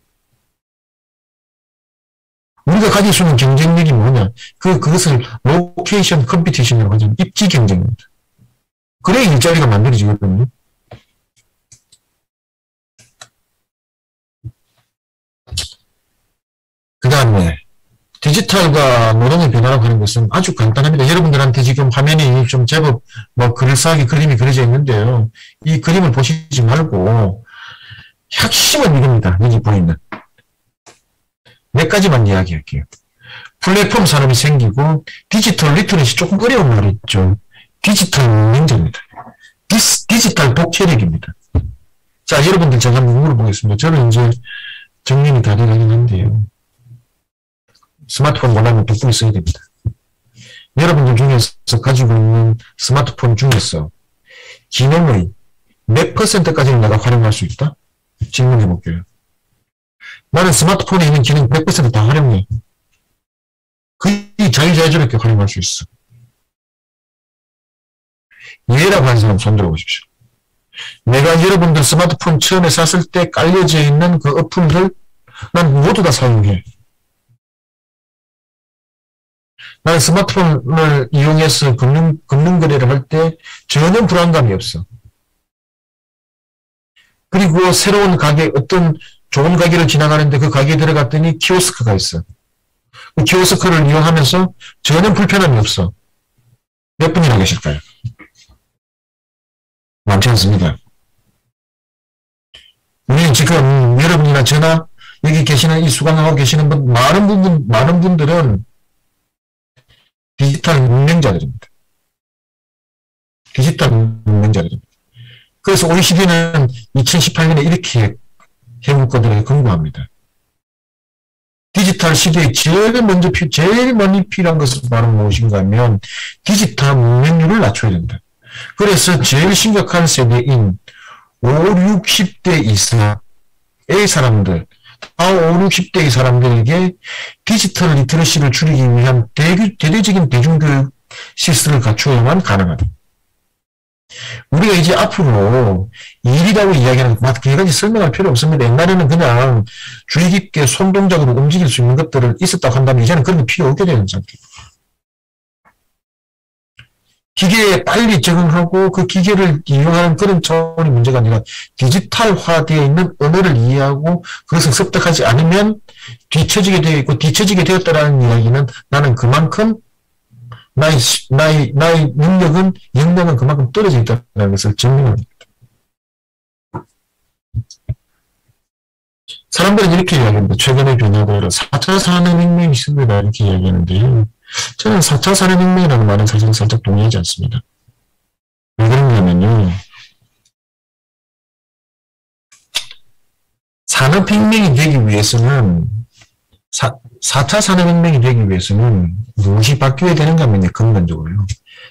우리가 가질 수 있는 경쟁력이 뭐냐? 그것을 로케이션 컴피티션이라고 하죠. 입지 경쟁입니다. 그래야 일자리가 만들어지거든요. 그 다음에 디지털과 노동의 변화라고 하는 것은 아주 간단합니다. 여러분들한테 지금 화면이 좀 제법 그럴싸하게 그림이 그려져 있는데요. 이 그림을 보시지 말고 핵심은 이겁니다. 여기 보이는. 몇 가지만 이야기할게요. 플랫폼 산업이 생기고 디지털 리터러시 조금 어려운 말이 있죠. 디지털 능력자입니다. 디지털 독해력입니다. 자, 여러분들 제가 한번 물어보겠습니다. 저는 이제 정년이 다 되긴 한데요. 스마트폰 원하면 100분이 써야 됩니다. 여러분들 중에서 가지고 있는 스마트폰 중에서 기능의 몇 %까지는 내가 활용할 수 있다? 질문해 볼게요. 나는 스마트폰에 있는 기능 100%다 활용해. 거의 자유자재롭게 활용할 수 있어. 예라고 하는 사람 손 들어보십시오. 내가 여러분들 스마트폰 처음에 샀을 때 깔려져 있는 그 어플들 난 모두 다 사용해. 나는 스마트폰을 이용해서 금융 거래를 할 때 전혀 불안감이 없어. 그리고 새로운 가게, 어떤 좋은 가게를 지나가는데 그 가게에 들어갔더니 키오스크가 있어. 그 키오스크를 이용하면서 전혀 불편함이 없어. 몇 분이나 계실까요? 많지 않습니다. 우리는 지금 여러분이나 저나 여기 계시는 이 수강하고 계시는 분, 많은 분들은 디지털 문맹자들입니다. 디지털 문맹자들입니다. 그래서 OECD는 2018년에 이렇게 회원권들에게 권고합니다. 디지털 시대에 제일 많이 필요한 것은 바로 무엇인가 하면 디지털 문맹률을 낮춰야 된다. 그래서 제일 심각한 세대인 5, 60대 이상의 사람들, 5, 60대의 사람들에게 디지털 리터러시를 줄이기 위한 대대적인 대중교육 시스템을 갖추어야만 가능하다. 우리가 이제 앞으로 일이라고 이야기하는 것, 그게까지 설명할 필요 없습니다. 옛날에는 그냥 주의 깊게 손동작으로 움직일 수 있는 것들을 있었다고 한다면 이제는 그런 게 필요 없게 되는 상태. 기계에 빨리 적응하고 그 기계를 이용하는 그런 차원의 문제가 아니라 디지털화되어 있는 언어를 이해하고 그것을 습득하지 않으면 뒤처지게 되어 있고 뒤처지게 되었다라는 이야기는 나는 그만큼 나의 능력은, 역량은 그만큼 떨어져 있다는 것을 증명합니다. 사람들은 이렇게 이야기합니다. 최근의 변화대로 4차 산업혁명이 있습니다. 이렇게 이야기하는데요. 저는 4차 산업혁명이라는 말은 사실 살짝 동의하지 않습니다. 왜 그러냐면요. 산업혁명이 되기 위해서는 4차 산업혁명이 되기 위해서는 무엇이 바뀌어야 되는가 하면 근본적으로요.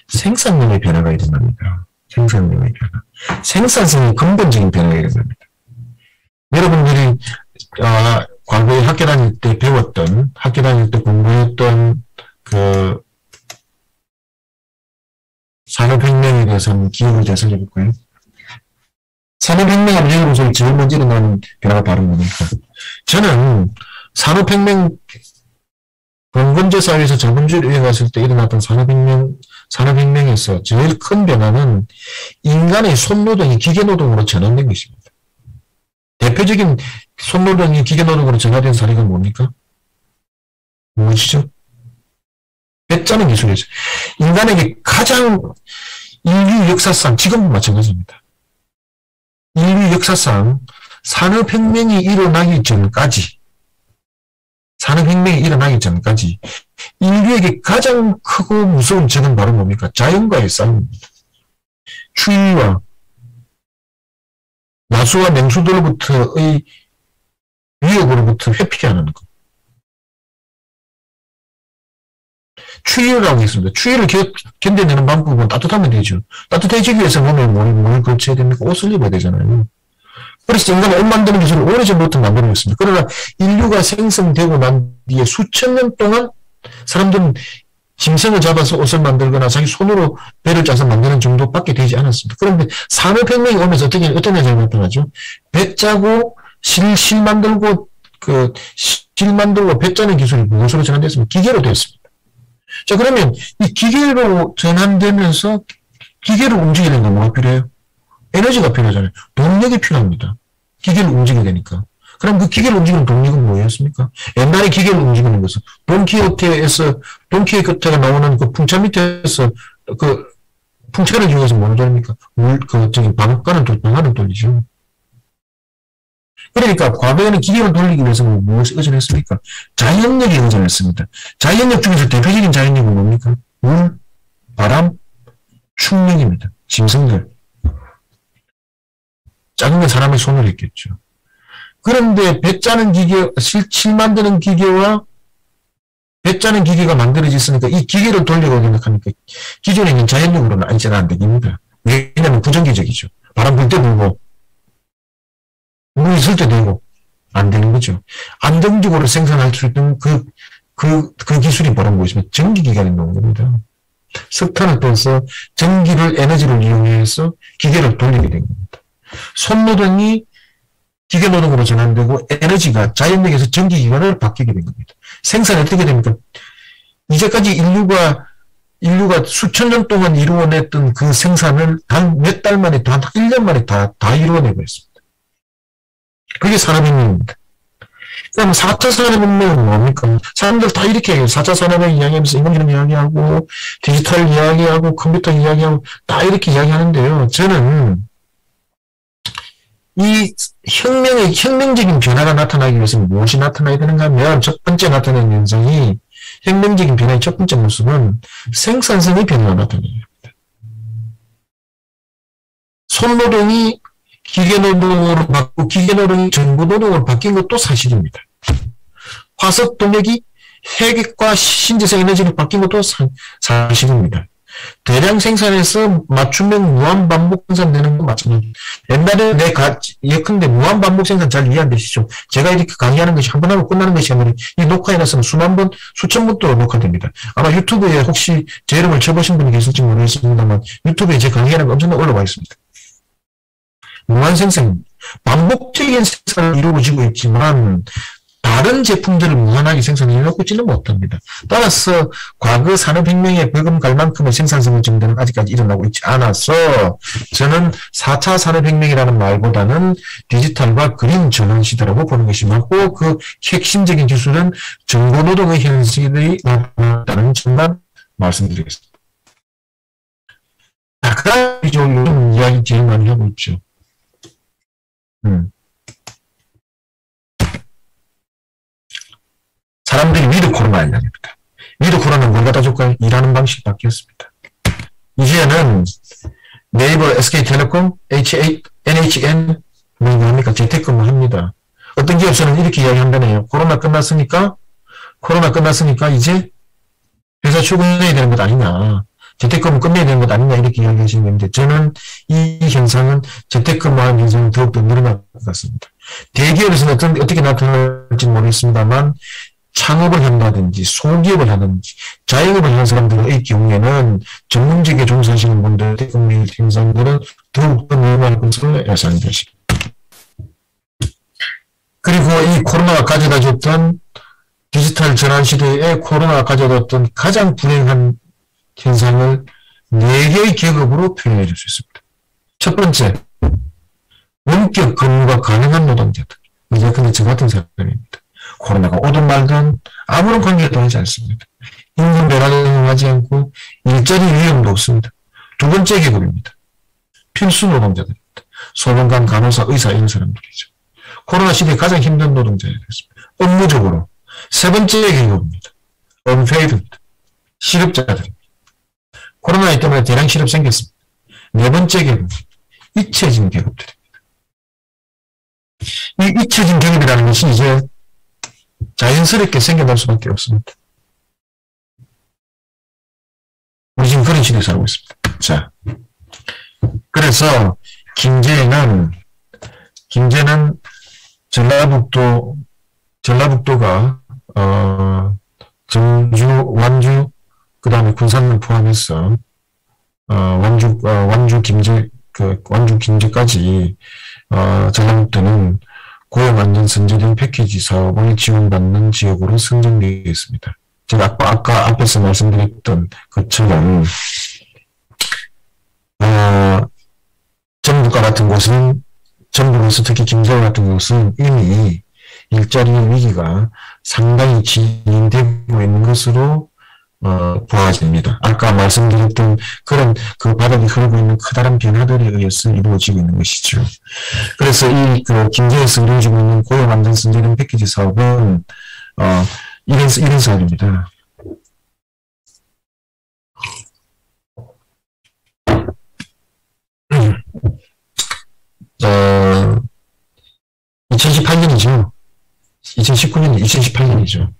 생산력의 변화가 일어납니다. 생산력의 변화. 생산성의 근본적인 변화가 일어납니다. 여러분들이 과거에 학교 다닐 때 배웠던, 학교 다닐 때 공부했던 그 산업혁명에 대해서 한번 기억을 되살려 볼까요? 산업혁명을 이루면서 제일 먼저 일어나는 변화가 바로 뭡니까? 저는 산업혁명, 봉건제 사회에서 자본주의를 이어갔을 때 일어났던 산업혁명에서 제일 큰 변화는 인간의 손노동이 기계노동으로 전환된 것입니다. 대표적인 손노동이 기계노동으로 전환된 사례가 뭡니까? 무엇이죠? 배 짜는 기술이죠. 인간에게 가장 인류 역사상, 지금도 마찬가지입니다. 인류 역사상 산업혁명이 일어나기 전까지 인류에게 가장 크고 무서운 적은 바로 뭡니까? 자연과의 싸움입니다. 추위와 야수와 맹수들로부터의 위협으로부터 회피하는 것. 추위라고 했습니다. 추위를 견뎌내는 방법은 따뜻하면 되죠. 따뜻해지기 위해서 몸에 뭘 걸쳐야 됩니까? 옷을 입어야 되잖아요. 그래서 인간은 옷 만드는 기술을 오래전부터 만들고 있습니다. 그러나 인류가 생성되고 난 뒤에 수천 년 동안 사람들은 짐승을 잡아서 옷을 만들거나 자기 손으로 배를 짜서 만드는 정도밖에 되지 않았습니다. 그런데 산업혁명이 오면서 어떤 현상이 나타나죠? 배 짜고 실 만들고 배 짜는 기술이 무엇으로 전환됐습니까? 기계로 되었습니다. 자, 그러면 이 기계로 전환되면서 기계를 움직이는 건 뭐가 필요해요? 에너지가 필요하잖아요. 동력이 필요합니다. 기계를 움직이게 되니까. 그럼 그 기계를 움직이는 동력은 뭐였습니까? 옛날에 기계를 움직이는 것은 돈키호테가 나오는 그 풍차 밑에서 그 풍차를 이용해서 뭐를 돌립니까? 방안을 돌리죠. 그러니까 과거에는 기계를 돌리기 위해서 무엇을 의존했습니까? 자연력이 의존했습니다. 자연력 중에서 대표적인 자연력은 뭡니까? 물, 바람, 충력입니다. 짐승들. 작은 건 사람의 손으로 했겠죠. 그런데 배 짜는 기계, 실 만드는 기계와 짜는 기계가 만들어졌으니까 이 기계를 돌리고 생각하니까 기존에 있는 자연력으로는 안전은 안 됩니다. 왜냐하면 부정기적이죠. 바람 불 때 불고 물 있을 때 되고 안 되는 거죠. 안정적으로 생산할 수 있는 그 기술이 뭐라고 보시면 전기기관에 나온 겁니다. 석탄을 떠서 전기를 에너지를 이용해서 기계를 돌리게 된 겁니다. 손노동이 기계노동으로 전환되고 에너지가 자연력에서 전기기관으로 바뀌게 된 겁니다. 생산이 어떻게 됩니까? 이제까지 인류가 수천 년 동안 이루어냈던 그 생산을 단 몇 달 만에, 단 1년 만에 다 이루어내고 있습니다. 그게 산업혁명입니다. 그럼 4차 산업혁명은 뭡니까? 사람들 다 이렇게 해요. 4차 산업혁명 이야기하면서 인공지능 이야기하고, 디지털 이야기하고, 컴퓨터 이야기하고, 다 이렇게 이야기하는데요. 저는 이 혁명적인 변화가 나타나기 위해서는 무엇이 나타나야 되는가 하면, 첫 번째 나타나는 현상이, 혁명적인 변화의 첫 번째 모습은 생산성의 변화가 나타나야 됩니다. 손노동이 기계노동으로 바뀌고 기계노동이 전구노동으로 바뀐 것도 사실입니다. 화석동력이 핵과 신재생 에너지로 바뀐 것도 사실입니다. 대량 생산해서 맞춤형 무한반복 생산되는 건 마찬가지입니다. 옛날에 예컨대 무한반복 생산 잘 이해 안 되시죠? 제가 이렇게 강의하는 것이 한 번 하고 끝나는 것이 아니라 이 녹화해놨으면 수만 번, 수천 번 또 녹화됩니다. 아마 유튜브에 혹시 제 이름을 쳐보신 분이 계실지 모르겠습니다만 유튜브에 제 강의하는 거 엄청나게 올라와 있습니다. 무한생산, 반복적인 생산을 이루어지고 있지만 다른 제품들을 무한하게 생산해놓지는 못합니다. 따라서 과거 산업혁명에 버금갈 만큼의 생산성 정도는 아직까지 일어나고 있지 않아서 저는 4차 산업혁명이라는 말보다는 디지털과 그린 전환 시대라고 보는 것이 맞고 그 핵심적인 기술은 정보노동의 현실이 나타났다는 점만 말씀드리겠습니다. 아까 요즘 이야기 제일 많이 하고 있죠. 사람들이 위드 코로나 이야기입니다. 위드 코로나는 뭘 갖다 줄까요? 일하는 방식이 바뀌었습니다. 이제는 네이버, SK텔레콤, NHN, 뭡니까? 재택근무 합니다. 어떤 기업에서는 이렇게 이야기한다네요. 코로나 끝났으니까 이제 회사 출근해야 되는 것 아니냐. 재택근무 끝내야 되는 것 아니냐 이렇게 이야기하시는 건데 저는 이 현상은 재택근무하는 현상은 더욱더 늘어날 것 같습니다. 대기업에서는 어떻게 나타날지 모르겠습니다만 창업을 한다든지 소기업을 하든지 자영업을 하는 사람들의 경우에는 전문직에 종사하시는 분들 재택근무 현상들은 더욱더 늘어날 것으로 예상이 되십니다. 그리고 이 코로나가 가져다줬던 디지털 전환 시대에 코로나가 가져다줬던 가장 불행한 현상을 4개의 계급으로 표현해 줄 수 있습니다. 첫 번째, 원격 근무가 가능한 노동자들. 이제 근데 저 같은 사람입니다. 코로나가 오든 말든 아무런 관계도 하지 않습니다. 임금 변화를 하지 않고 일자리 위험도 없습니다. 두 번째 계급입니다. 필수 노동자들입니다. 소방관, 간호사, 의사 이런 사람들이죠. 코로나 시대에 가장 힘든 노동자들이 됐습니다. 업무적으로. 세 번째 계급입니다. unpaid입니다. 실업자들입니다. 코로나 때문에 대량 실업 생겼습니다. 네 번째 계급, 잊혀진 계급들입니다. 이 잊혀진 계급이라는 것이 이제 자연스럽게 생겨날 수밖에 없습니다. 우리 지금 그런 시대에 살고 있습니다. 자, 그래서 경제는 전라북도가 전주, 완주, 그 다음에 군산을 포함해서 완주 김제까지 전라북도는 고용 안전 선제된 패키지 사업을 지원받는 지역으로 선정되어 있습니다. 제가 아까 앞에서 말씀드렸던 것처럼 전북과 같은 곳은 전북에서 특히 김제와 같은 곳은 이미 일자리 위기가 상당히 진행되고 있는 것으로 보아집니다. 아까 말씀드렸던 그런 그 바닥이 흐르고 있는 커다란 변화들에 의해서 이루어지고 있는 것이죠. 그래서 이 김제에서 이루어지고 있는 고용 안전 선제된 패키지 사업은 이런 사업입니다. 어, 2018년이죠. 2019년, 2018년이죠.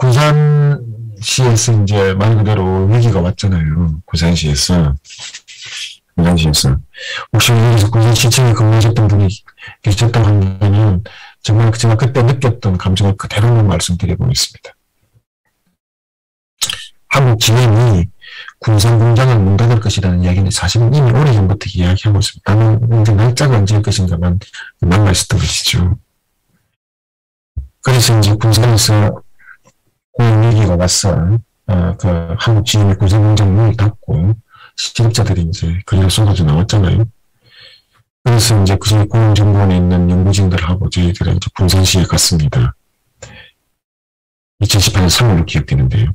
군산시에서 이제 말 그대로 위기가 왔잖아요. 군산시에서. 혹시 여기서 군산시청에 근무하셨던 분이 계셨다고 하면은 정말 제가 그때 느꼈던 감정을 그대로 말씀드려보겠습니다. 한국 GM이 군산 공장을 문 닫을 것이라는 이야기는 사실은 이미 오래전부터 이야기하고 있습니다. 다만 이제 날짜가 언제일 것인가만 남아 있었던 것이죠. 그래서 이제 군산에서 고위기가 와서 한국 GM이 군산 공장 문을 닫고 실업자들이 이제 거리로 쏟아져 나왔잖아요. 그래서 이제 그 공정부원에 있는 연구진들하고 저희들은 이제 군산시에 갔습니다. 2018년 3월로 기억되는데요.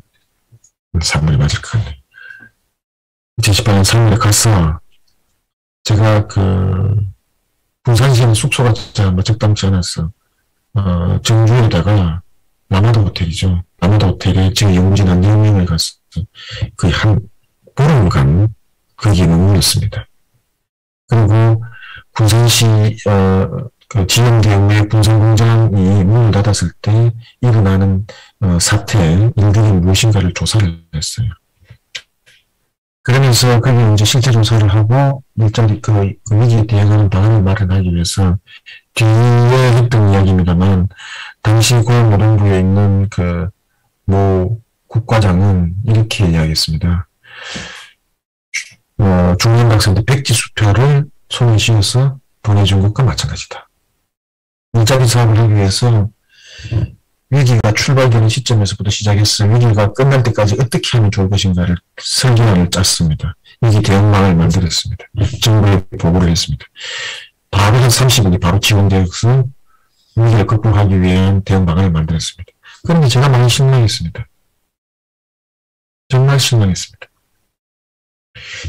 3월이 맞을 것 같네요. 2018년 3월에 가서 제가 군산시에는 숙소가 진짜 적당치 않아서 정주에다가 라마다 호텔이죠. 라마다 호텔에 저희 연구진 한 4명을 가서 거의 한 보름간 거기에 머물렀습니다. 그리고 군산시 지연대우의 군산공장이 문을 닫았을 때 일어나는 일들이 무엇인가를 조사를 했어요. 그러면서 거기 이제 실제 조사를 하고 일자리 그 위기에 대응하는 방안을 마련하기 위해서 뒤에 했던 이야기입니다만 당시 고용노동부에 있는 모 국과장은 이렇게 이야기했습니다. 중년학생들 백지수표를 손에 쥐어서 보내준 것과 마찬가지다. 일자리 사업을 하기 위해서 위기가 출발되는 시점에서부터 시작해서 위기가 끝날 때까지 어떻게 하면 좋을 것인가를 설계안을 짰습니다. 위기 대응망을 만들었습니다. 정부에 보고를 했습니다. 바로 한 30일이 바로 지원되어서 위기를 극복하기 위한 대응방안을 만들었습니다. 그런데 제가 많이 실망했습니다. 정말 실망했습니다.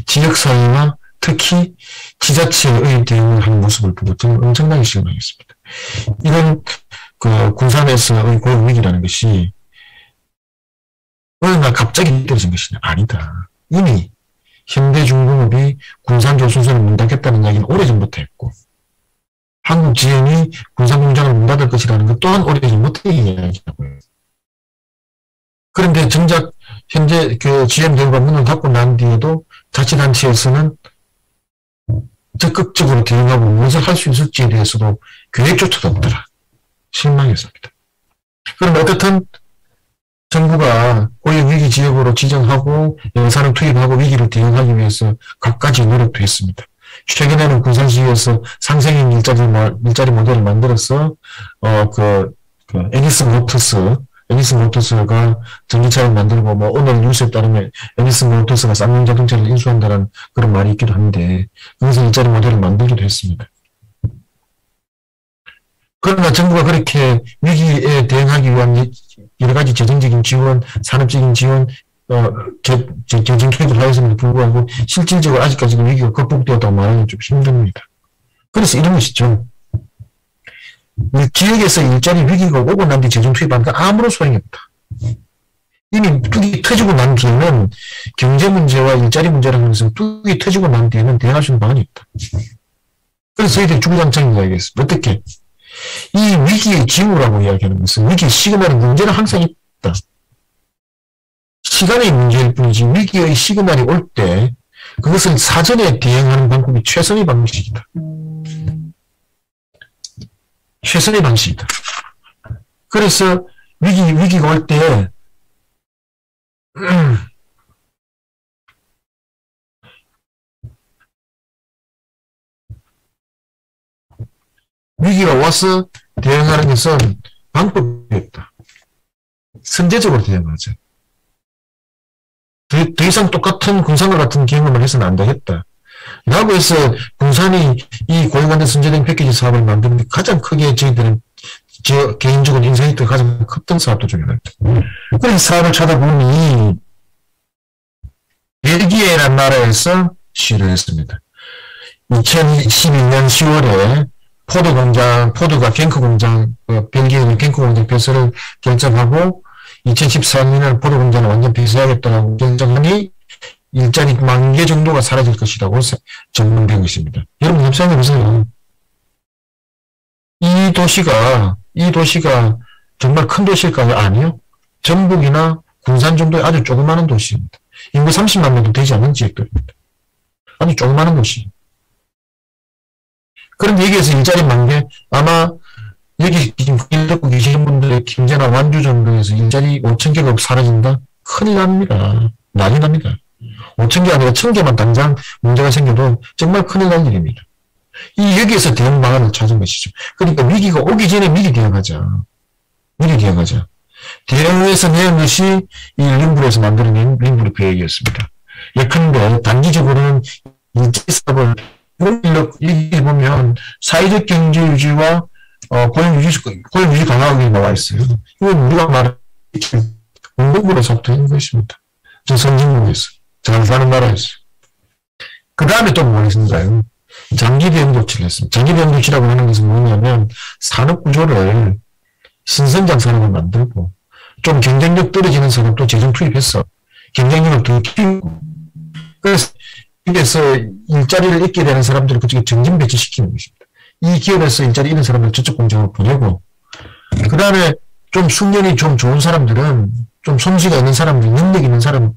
지역사회와 특히 지자체의 대응을 하는 모습을 보고 저는 엄청나게 실망했습니다. 이런 군산에서의 고용위기라는 것이 어느 날 갑자기 떨어진 것이 아니다. 이미 현대중공업이 군산조선소를 문 닫겠다는 이야기는 오래전부터 했고 한국 GM이 군산공장을 문 닫을 것이라는 것 또한 오래전부터 이야기하고요. 그런데 정작 현재 GM 대우가 문을 닫고 난 뒤에도 자치단체에서는 적극적으로 대응하고 무엇을 할 수 있을지에 대해서도 계획조차도 없더라. 실망했습니다. 그런데 어떻든 정부가 고용위기 지역으로 지정하고 예산을 투입하고 위기를 대응하기 위해서 각가지 노력도 했습니다. 최근에는 군산시에서 상생인 일자리 모델을 만들어서 에디슨 모터스가 전기차를 만들고 오늘 뉴스에 따르면 에디슨 모터스가 쌍용 자동차를 인수한다는 그런 말이 있기도 한데 거기서 일자리 모델을 만들기도 했습니다. 그러나 정부가 그렇게 위기에 대응하기 위한 여러 가지 재정적인 지원, 산업적인 지원, 재정 투입을 하였음에도 불구하고 실질적으로 아직까지 위기가 극복되었다고 말하기는 좀 힘듭니다. 그래서 이런 것이죠. 지역에서 일자리 위기가 오고 난 뒤 재정 투입하니까 아무런 소용이 없다. 이미 뚝이 터지고 난 뒤에는 경제 문제와 일자리 문제라는 것은 뚝이 터지고 난 뒤에는 대응할 수 있는 방안이 없다. 그래서 저희들이 주구장창 이야기했습니다. 어떻게? 이 위기의 징후라고 이야기하는 것은 위기의 시그널은 문제는 항상 있다. 시간의 문제일 뿐이지 위기의 시그널이 올 때 그것을 사전에 대응하는 방법이 최선의 방식이다. 최선의 방식이다. 그래서 위기가 올 때 위기가 와서 대응하는 것은 방법이 없다. 선제적으로 대응하죠. 더 이상 똑같은 군산과 같은 경험을 해서는 안 되겠다. 라고 해서 군산이 이 고용관대 선제된 패키지 사업을 만드는 데 가장 크게 저희들은 개인적으로 인상했던 가장 컸던 사업도 중에 하나입니다. 그래서 사업을 찾아보니 벨기에라는 나라에서 시를 했습니다. 2012년 10월에 포드가 갱크 공장, 벨기에는 갱크 공장 폐쇄를 결정하고 2014년에는 포드 공장을 완전 폐쇄하겠다고 결정하니 일자리 10,000개 정도가 사라질 것이라고 전망된 것입니다. 여러분 협상해 보세요. 이 도시가 정말 큰 도시일까요? 아니요. 전북이나 군산 정도의 아주 조그마한 도시입니다. 인구 30만 명도 되지 않는 지역들입니다. 아주 조그마한 도시. 그런데 여기에서 일자리 만개, 아마 여기 지금 듣고 계시는 분들의 김제나 완주 정도에서 일자리 5,000개가 사라진다? 큰일 납니다. 난리 납니다. 5,000개 아니라 1,000개만 당장 문제가 생겨도 정말 큰일 날 일입니다. 여기에서 대응 방안을 찾은 것이죠. 그러니까 위기가 오기 전에 미리 대응하자. 미리 대응하자. 대응해서 내는 것이 이 림브에서 만들어낸 림브르 계획이었습니다. 예컨대 단기적으로는 일자리사업을 이렇게 보면 사회적 경제 유지와 고용 유지 강화하기 나와 있어요. 이건 우리가 말하는 공동구로서부터 있는 것입니다. 저 선진국에서, 잘 사는 나라에서. 그 다음에 또 뭐가 있습니까? 장기 대응 조치를 했습니다. 장기 대응 조치라고 하는 것은 뭐냐면 산업 구조를 신성장 산업을 만들고 좀 경쟁력 떨어지는 산업도 재정 투입해서 경쟁력을 더 키우고 그래서 일자리를 잃게 되는 사람들을 그쪽에 정진 배치시키는 것입니다. 이 기업에서 일자리 잃은 사람을 저쪽 공장으로 보내고 그 다음에 좀 숙련이 좀 좋은 사람들은 좀 솜씨가 있는 사람들, 능력 있는 사람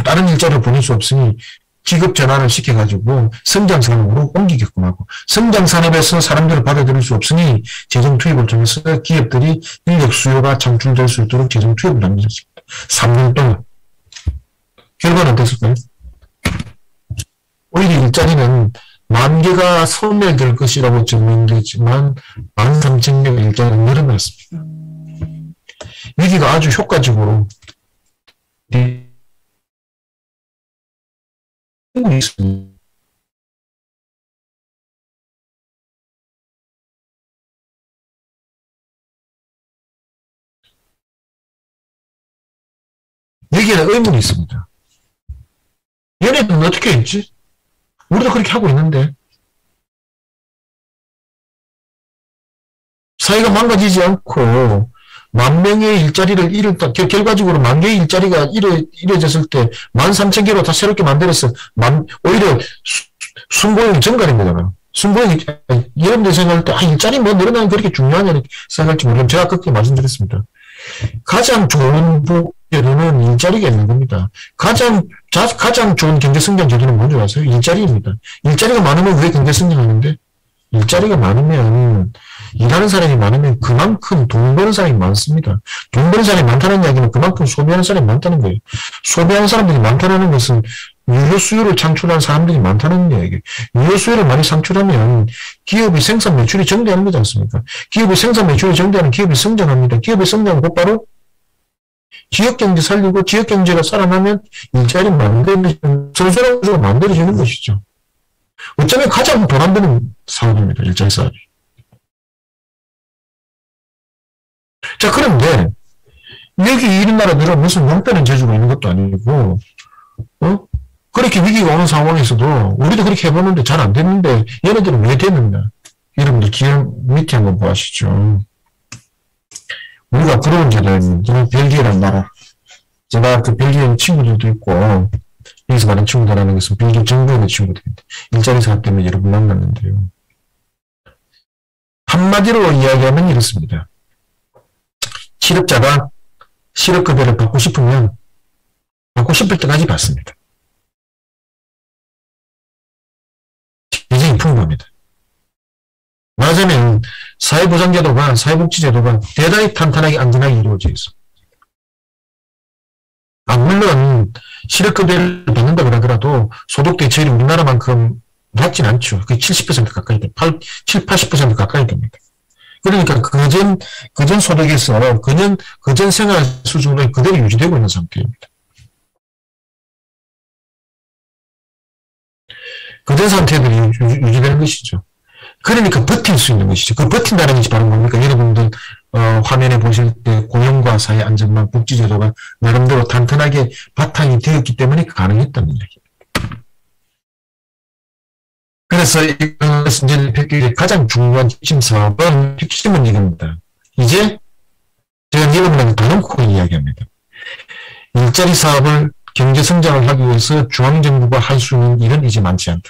다른 일자리를 보낼 수 없으니 직업 전환을 시켜가지고 성장산업으로 옮기게끔 하고 성장산업에서 사람들을 받아들일 수 없으니 재정 투입을 통해서 기업들이 인력 수요가 창출될 수 있도록 재정 투입을 합니다. 3년 동안. 결과는 어땠을까요? 오히려 일자리는 10,000개가 소멸될 것이라고 전망되지만 13,000개가 일자리가 늘어났습니다. 위기가 아주 효과적으로 여기에는 의문이 있습니다. 얘네들은 어떻게 했지? 우리도 그렇게 하고 있는데 사회가 망가지지 않고 10,000명의 일자리를 잃었다. 결과적으로 10,000개의 일자리가 잃어졌을 때 13,000개로 다 새롭게 만들어서 오히려 순고용이 증가된 거잖아요. 순고용이 여러분들 생각할 때 일자리 뭐 늘어나면 그렇게 중요하냐 생각할지 모르겠지만 제가 그렇게 말씀드렸습니다. 가장 좋은 제도는 일자리가 있는 겁니다. 가장 좋은 경제성장 제도는 뭔지 아세요? 일자리입니다. 일자리가 많으면 왜 경제성장하는데? 일자리가 많으면 일하는 사람이 많으면 그만큼 돈 버는 사람이 많습니다. 돈 버는 사람이 많다는 이야기는 그만큼 소비하는 사람이 많다는 거예요. 소비하는 사람들이 많다는 것은 유효 수요를 창출하는 사람들이 많다는 이야기예요. 유효 수요를 많이 창출하면 기업이 생산 매출이 증대하는 거지 않습니까? 기업이 생산 매출이 증대하면 기업이 성장합니다. 기업이 성장은 곧바로 지역경제 살리고 지역경제가 살아나면 일자리 만들어지는 선순환 구조가 만들어지는 것이죠. 어쩌면 가장 돈 안 드는 사업입니다. 일자리 사업이. 자, 그런데 여기 이런 나라들은 무슨 용빼는 재주가 있는 것도 아니고 그렇게 위기가 오는 상황에서도 우리도 그렇게 해보는데 잘 안 됐는데 얘네들은 왜 됐느냐. 여러분들 기억 밑에 한번 보시죠. 우리가 부러운 제도입니다. 벨기에라는 나라. 제가 그 벨기에 친구들도 있고 여기서 많은 친구들하는 것은 벨기에 정부에 있는 친구들입니다. 일자리 사업 때문에 여러분 만났는데요. 한마디로 이야기하면 이렇습니다. 실업자가 실업급여를 받고 싶으면 받고 싶을 때까지 받습니다. 굉장히 풍부합니다. 말하자면 사회보장제도가 사회복지제도가 대단히 탄탄하게 안전하게 이루어져 있습니다. 물론 실업급여를 받는다고 하더라도 소득 대체율이 우리나라만큼 낮진 않죠. 거의 70% 가까이 됩니다. 70-80% 가까이 됩니다. 그러니까 그전 소득에서 그전 생활 수준을 그대로 유지되고 있는 상태입니다. 그전 상태들이 유지되는 것이죠. 그러니까 버틸 수 있는 것이죠. 그 버틴다는 것이 바로 뭡니까? 여러분들 화면에 보실 때 고용과 사회 안전망 복지제도가 나름대로 탄탄하게 바탕이 되었기 때문에 가능했다는 이야기입니다. 그래서 이제 가장 중요한 핵심 사업은 핵심은 이겁니다. 이제 제가 여러분에게 더 놓고 이야기합니다. 일자리 사업을 경제 성장을 하기 위해서 중앙정부가 할 수 있는 일은 이제 많지 않다.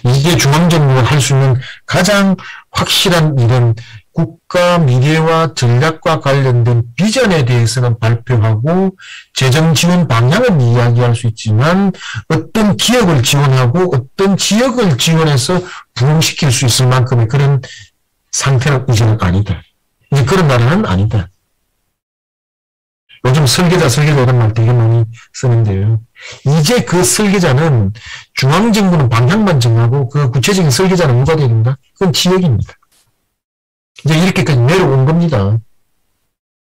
이게 중앙정부가 할 수 있는 가장 확실한 일은 국가 미래와 전략과 관련된 비전에 대해서는 발표하고 재정 지원 방향은 이야기할 수 있지만 어떤 기업을 지원하고 어떤 지역을 지원해서 부흥시킬 수 있을 만큼의 그런 상태는 이제는 아니다. 이제 그런 나라는 아니다. 요즘 설계자 이런 말 되게 많이 쓰는데요. 이제 그 설계자는 중앙정부는 방향만 정하고 그 구체적인 설계자는 누가 되야 된다? 그건 지역입니다. 이제 이렇게까지 내려온 겁니다.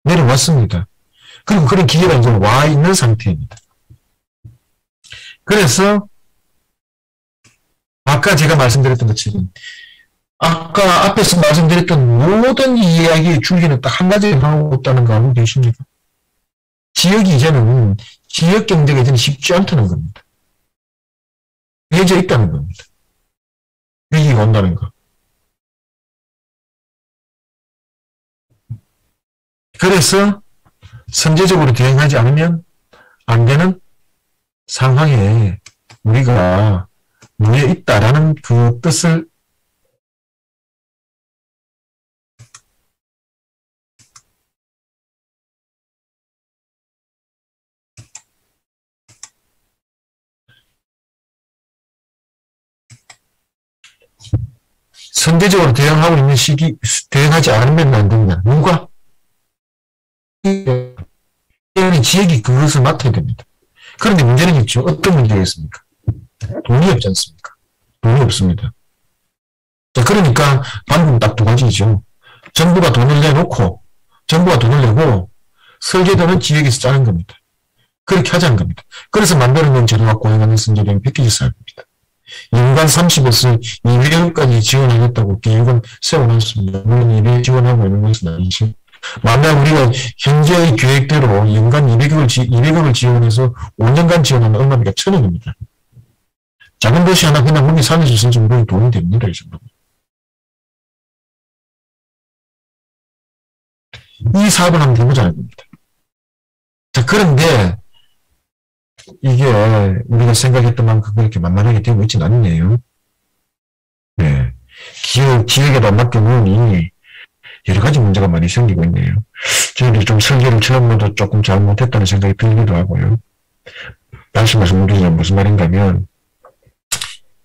내려왔습니다. 그리고 그런 기회가 이제 와 있는 상태입니다. 그래서 아까 제가 말씀드렸던 것처럼 아까 앞에서 말씀드렸던 모든 이야기의 줄기는 딱 한 가지에 나오고 있다는 거 알고 계십니까? 지역이 이제는 지역 경제가 이제는 쉽지 않다는 겁니다. 해져 있다는 겁니다. 위기가 온다는 거. 그래서 선제적으로 대응하지 않으면 안 되는 상황에 우리가 놓여 있다라는 그 뜻을 선제적으로 대응하고 있는 시기, 대응하지 않으면 안 된다. 누가? 지역이 그것을 맡아야 됩니다. 그런데 문제는 있죠. 어떤 문제가 있습니까? 돈이 없지 않습니까? 돈이 없습니다. 자, 그러니까 방금 딱 두 가지죠. 정부가 돈을 내고 설계도는 지역에서 짜는 겁니다. 그렇게 하자는 겁니다. 그래서 만들어낸 제도가 고행하는 선제된 패키지 사업입니다. 연간 30에서 200억까지 지원하겠다고 계획은 세워놨습니다. 물론 200억 지원하고 있는 것은 아니지. 만약 우리가 현재의 계획대로 연간 200억을 지원해서 5년간 지원하면 얼마입니까? 1,000억입니다. 작은 도시 하나 그냥 거기 산에서 있을 정도의 돈이 됩니다. 이 정도. 이 사업을 한번 해보자는 겁니다. 자, 그런데 이게 우리가 생각했던 만큼 그렇게 만만하게 되고 있지는 않네요. 네. 지역에다 맡겨놓으니 여러 가지 문제가 많이 생기고 있네요. 저희들이 좀 설계를 처음부터 조금 잘못했다는 생각이 들기도 하고요. 다시 말씀드리자면 무슨 말인가 하면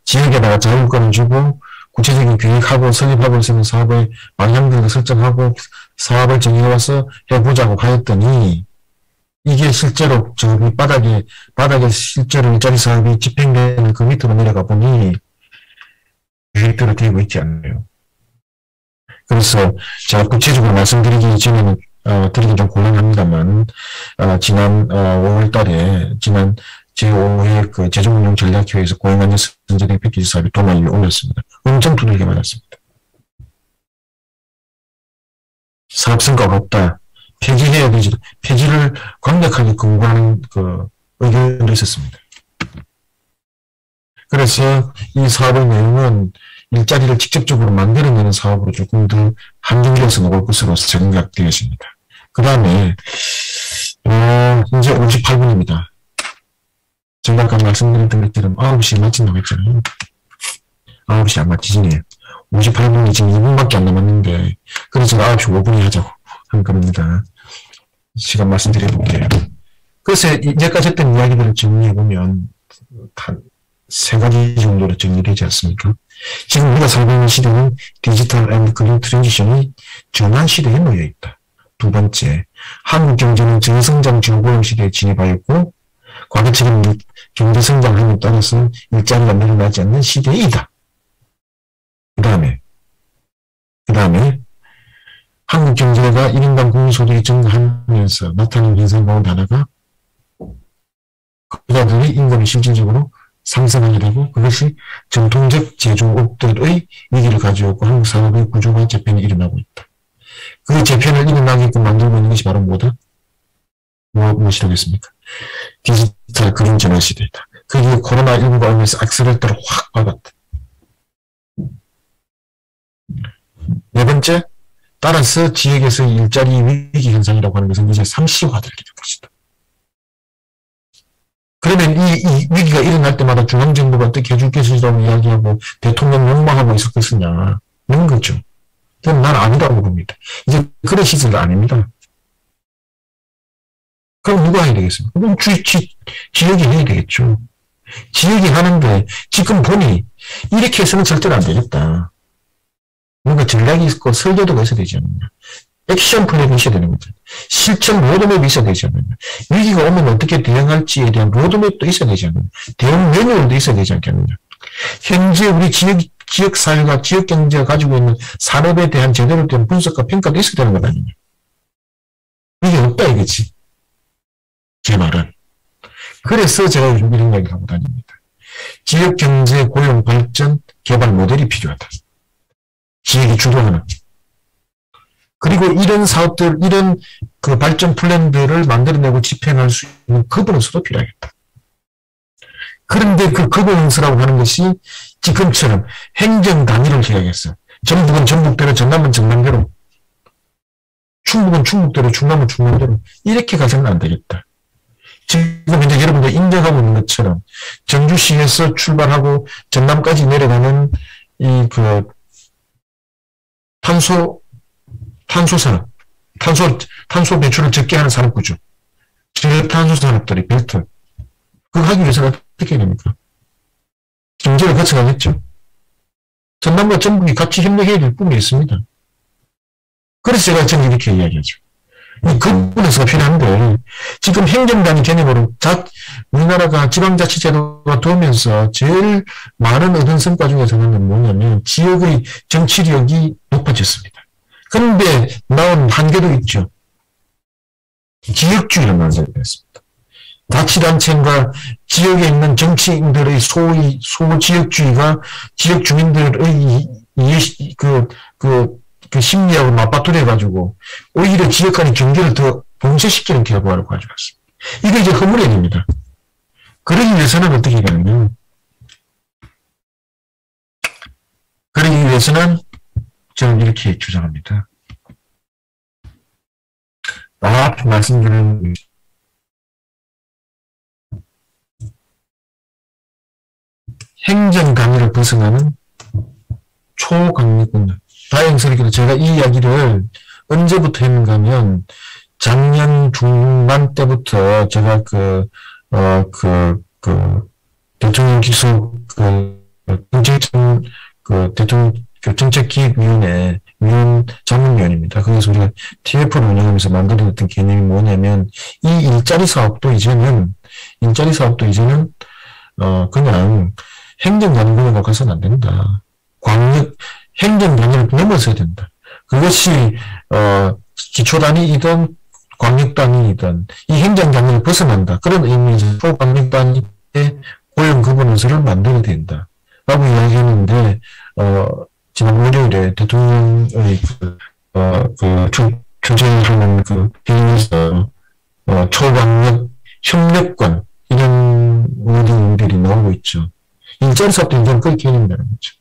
지역에다가 자율권을 주고 구체적인 계획하고 설립하고 있는 사업의 방향들을 설정하고 사업을 정해와서 해보자고 하였더니 이게 실제로 저 바닥에 실제로 일자리 사업이 집행되는 그 밑으로 내려가 보니 계획대로 되고 있지 않네요. 그래서 제가 구체적으로 말씀드리기 전에는 드리기 좀 곤란합니다만 지난 5월 달에 지난 제5회 그 재정운용 전략회의에서 고행하는 선제된 패키지 사업이 도마 위에 올렸습니다. 엄청 두들겨 맞았습니다. 사업 성과가 없다. 폐지해야 되지. 폐지를 강력하게 권고하는 그 의견도 있었습니다. 그래서 이 사업의 내용은 일자리를 직접적으로 만들어내는 사업으로 조금 더 한정돼서 나올 것으로 생각되었습니다. 그 다음에 현재 58분입니다. 제가 아까 말씀드렸던 것처럼 9시에 마친다고 했잖아요. 9시 안 마치지네요. 58분이 지금 2분밖에 안 남았는데 그래서 9시 5분에 하자고 한 겁니다. 시간 말씀드려볼게요. 그래서 이제까지 했던 이야기들을 정리해보면 한 세 가지 정도로 정리되지 않습니까? 지금 우리가 살고 있는 시대는 디지털 앤드 그린 트랜지션이 전환 시대에 놓여 있다. 두 번째, 한국 경제는 저성장 저고용 시대에 진입하였고 과거처럼 경제 성장함에 따라서 일자리가 늘어나지 않는 시대이다. 그 다음에 한국 경제가 1인당 국민소득이 증가하면서 나타나는 현상 가운데 하나가 그자들이 임금이 실질적으로 상승하게 되고 그것이 전통적 제조업들의 위기를 가져오고 한국 산업의 구조화 재편이 일어나고 있다. 그 재편을 일어나게끔 만들고 있는 것이 바로 뭐다? 무엇이라겠습니까? 디지털 그린 전환 시대이다. 그게 코로나19가 오면서 악셀레이터를 확 박았다. 네 번째, 따라서 지역에서의 일자리 위기 현상이라고 하는 것은 이제 상시화되게 될 것이다. 그러면 이 위기가 일어날 때마다 중앙정부가 어떻게 해줄 것이라고 이야기하고 대통령 욕망하고 있을 것이냐. 이런 거죠. 저는 난 아니라고 봅니다. 이제 그런 시절 아닙니다. 그럼 누가 해야 되겠습니까? 그럼 지역이 해야 되겠죠. 지역이 하는데 지금 보니 이렇게 해서는 절대로 안 되겠다. 뭔가 전략이 있고 설계도가 있어야 되지 않느냐. 액션 플랜이 있어야 되는 거죠. 실천 로드맵이 있어야 되지 않느냐. 위기가 오면 어떻게 대응할지에 대한 로드맵도 있어야 되지 않느냐. 대응 매뉴얼도 있어야 되지 않겠느냐. 현재 우리 지역 사회가 지역 경제가 가지고 있는 산업에 대한 제대로 된 분석과 평가도 있어야 되는 것 아니냐. 이게 없다 이거지. 제 말은. 그래서 제가 요즘 이런 이야기를 하고 다닙니다. 지역 경제 고용 발전 개발 모델이 필요하다. 지역이 주도하는. 그리고 이런 사업들, 이런 그 발전 플랜들을 만들어내고 집행할 수 있는 거버넌스도 필요하겠다. 그런데 그 거버넌스라고 하는 것이 지금처럼 행정 단위를 해야겠어. 전북은 전북대로, 전남은 전남대로, 충북은 충북대로, 충남은 충남대로 이렇게 가서는 안 되겠다. 지금 이제 여러분들 인정하고 있는 것처럼 전주시에서 출발하고 전남까지 내려가는 이 그 탄소 산업, 탄소 배출을 적게 하는 산업구조, 저탄소 산업들이 벨트, 그거 하기 위해서는 어떻게 해야 됩니까? 경제를 거쳐가겠죠. 전남과 전북이 같이 협력해야 될 부분이 있습니다. 그래서 제가 저는 이렇게 이야기하죠. 그 부분에서 필요한데, 지금 행정단위 개념으로 우리나라가 지방자치제도가 되면서 제일 많은 얻은 성과 중에서는 뭐냐면, 지역의 정치력이 높아졌습니다. 그런데 나온 한계도 있죠. 지역주의를 만들어야 됐습니다. 자치단체가 지역에 있는 정치인들의 소지역주의가 지역 주민들의 그 심리하고 맞바토려가지고 오히려 지역 간의 경계를 더 봉쇄시키는 결과를 가져왔습니다. 이게 이제 허물행위입니다. 그러기 위해서는 어떻게 해야 되냐면, 그러기 위해서는 저는 이렇게 주장합니다. 앞에 말씀드린 행정 단위를 벗어나는 초강력군들. 다행스럽게도 제가 이 이야기를 언제부터 했는가 하면 작년 중반 때부터 제가 대통령 기수 정책기획위원회 위원 전문위원입니다. 거기서 우리가 TF를 운영하면서 만들어냈던 개념이 뭐냐면 이 일자리 사업도 이제는 그냥 행정단위로 가서는 안 된다. 행정단위를 넘어서야 된다. 그것이 기초단위이든 광역단위이든 이 행정단위를 벗어난다. 그런 의미에서 초광역단위의 고용 거버넌스를 만들어야 된다. 라고 이야기했는데 지난 월요일에 대통령의 주재하는 회의에서 초광역 협력관 이런 워딩들이 나오고 있죠. 일자리 사업도 이제는 그렇게 개념이라는 거죠.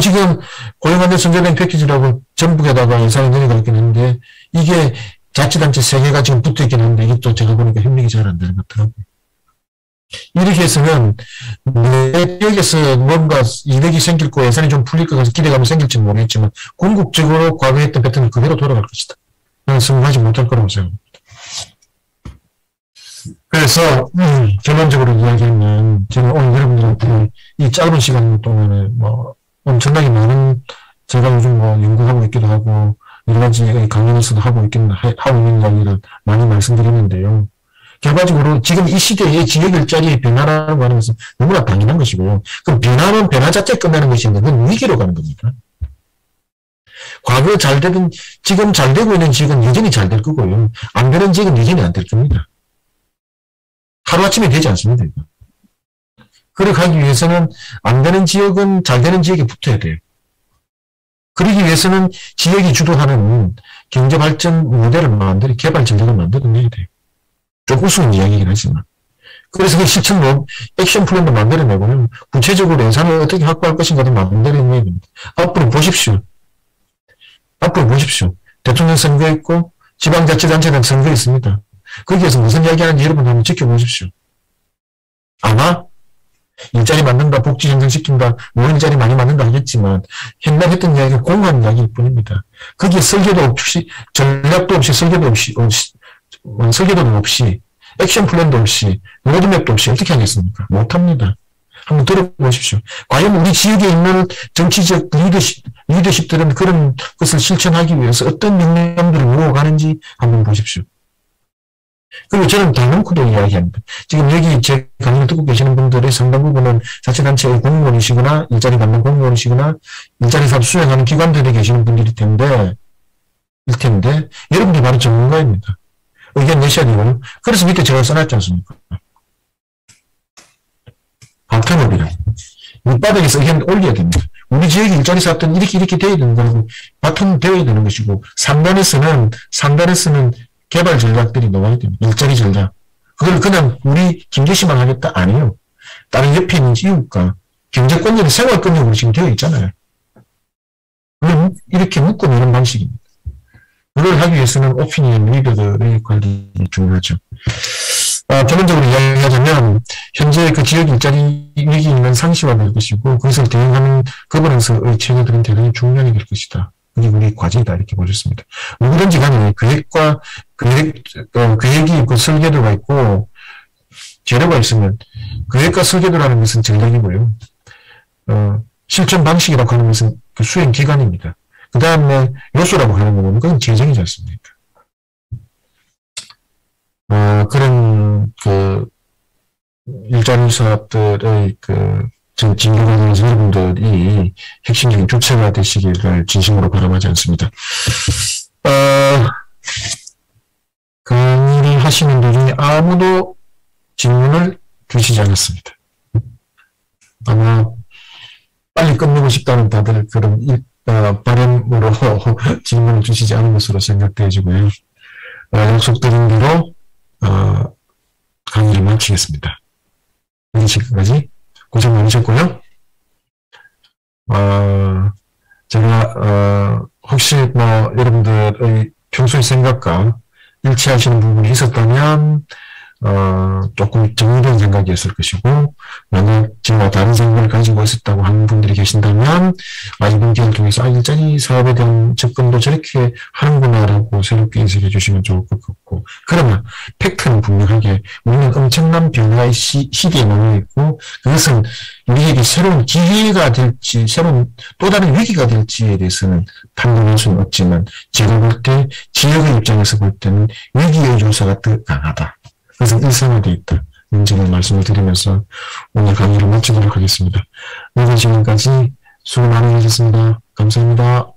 지금 고용안전 선제된 패키지라고 전북에다가 예산이 내려가긴 했는데 이게 자치단체 3개가 지금 붙어있긴 한데 이게 또 제가 보니까 협력이 잘 안 되는 것 같더라고요. 이렇게 했으면 내 지역에서 뭔가 이득이 생길 거 예산이 좀 풀릴 것 같아서 기대감이 생길지는 모르겠지만 궁극적으로 과거에 했던 패턴은 그대로 돌아갈 것이다. 나는 성공하지 못할 거라고 생각합니다. 그래서 결론적으로 이야기하면 저는 오늘 여러분들한테 이 짧은 시간 동안에 엄청나게 많은 제가 요즘 연구하고 있기도 하고 여러 가지 강연에서도 하고 있는 이야기를 많이 말씀드렸는데요. 결과적으로 지금 이 시대의 지역 일자리의 변화라고 하는 것은 너무나 당연한 것이고요. 그 변화는 변화 자체에 끝나는 것이 아니라 그건 위기로 가는 겁니다. 과거 잘 되던, 지금 잘 되고 있는 지역은 여전히 잘 될 거고요. 안 되는 지역은 여전히 안 될 겁니다. 하루아침에 되지 않습니다. 그렇게 하기 위해서는 안 되는 지역은 잘 되는 지역에 붙어야 돼요. 그러기 위해서는 지역이 주도하는 경제발전 모델을 개발 전략을 만들어내야 돼요. 좀 우스운 이야기이긴 하지만. 그래서 그 실천로, 액션 플랜도 만들어내고요. 구체적으로 예산을 어떻게 확보할 것인가도 만들어내야 됩니다. 앞으로 보십시오. 대통령 선거 있고, 지방자치단체장 선거 있습니다. 거기에서 무슨 이야기 하는지 여러분 한번 지켜보십시오. 아마 일자리 만든다, 복지 형성시킨다, 뭐 일자리 많이 만든다 하겠지만 옛날 했던 이야기가 공허한 이야기일 뿐입니다. 거기에 설계도 없이, 전략도 없이, 설계도 없이, 설계도도 없이, 액션 플랜도 없이, 로드맵도 없이 어떻게 하겠습니까? 못합니다. 한번 들어보십시오. 과연 우리 지역에 있는 정치적 리더십들은 그런 것을 실천하기 위해서 어떤 역량들을 모아가는지 한번 보십시오. 그리고 저는 대놓고도 이야기합니다. 지금 여기 제 강의를 듣고 계시는 분들의 상당 부분은 자치단체의 공무원이시거나 일자리 받는 공무원이시거나 일자리 사업 수행하는 기관들에 계시는 분들일 텐데 여러분들이 바로 전문가입니다. 의견 내셔야 되고 그래서 밑에 제가 써놨지 않습니까? 바텀업이라 밑바닥에서 의견 올려야 됩니다. 우리 지역의 일자리 사업들은 이렇게 되어야 된다고 바텀 되어야 되는 것이고 3단에서는 개발 전략들이 나와야 됩니다. 일자리 전략. 그걸 그냥 우리 김제시만 하겠다? 아니에요. 다른 옆에 있는 이웃과 경제권력이 생활권력으로 지금 되어 있잖아요. 이렇게 묶어내는 방식입니다. 그걸 하기 위해서는 오피니언 리더들의 관리가 중요하죠. 결론적으로 이야기하자면 현재 그 지역 일자리 위기 있는 상시화될 것이고 그것을 대응하는 거버넌스의 체계들은 대단히 중요하게 될 것이다. 그게 우리 과제이다 이렇게 보셨습니다. 누구든지 간에 계획이 그 설계도가 있고 재료가 있으면 계획과 설계도라는 것은 전략이고요. 실천 방식이라고 하는 것은 그 수행 기간입니다. 그 다음에 요소라고 하는 부분은 그건 재정이지 않습니까? 그런 그 일자리 사업들의 그 진료관련 여러분들이 핵심적인 주체가 되시기를 진심으로 바람하지 않습니다. 강의를 하시는 도중에 아무도 질문을 주시지 않았습니다. 아마 빨리 끝내고 싶다는 다들 그런 바람으로 질문을 주시지 않은 것으로 생각되어지고요. 약속드린 대로 강의를 마치겠습니다. 지금까지 고생 많으셨고요. 제가 혹시 여러분들의 평소의 생각과 일치하시는 부분이 있었다면 조금 정리된 생각이었을 것이고 만약 제가 다른 생각을 가지고 있었다고 하는 분들이 계신다면 이번 기회를 통해서 일자리 사업에 대한 접근도 저렇게 하는구나라고 새롭게 인식해 주시면 좋을 것 같고 그러나 팩트는 분명하게 우리는 엄청난 변화의 시대에 놓여 있고 그것은 우리에게 새로운 기회가 될지 새로운 또 다른 위기가 될지에 대해서는 판단할 수는 없지만 제가 볼 때 지역의 입장에서 볼 때는 위기의 요소가 더 강하다. 그래서 일상화되어 있다. 문제를 말씀을 드리면서 오늘 강의를 마치도록 하겠습니다. 지금까지 수고 많으셨습니다. 감사합니다.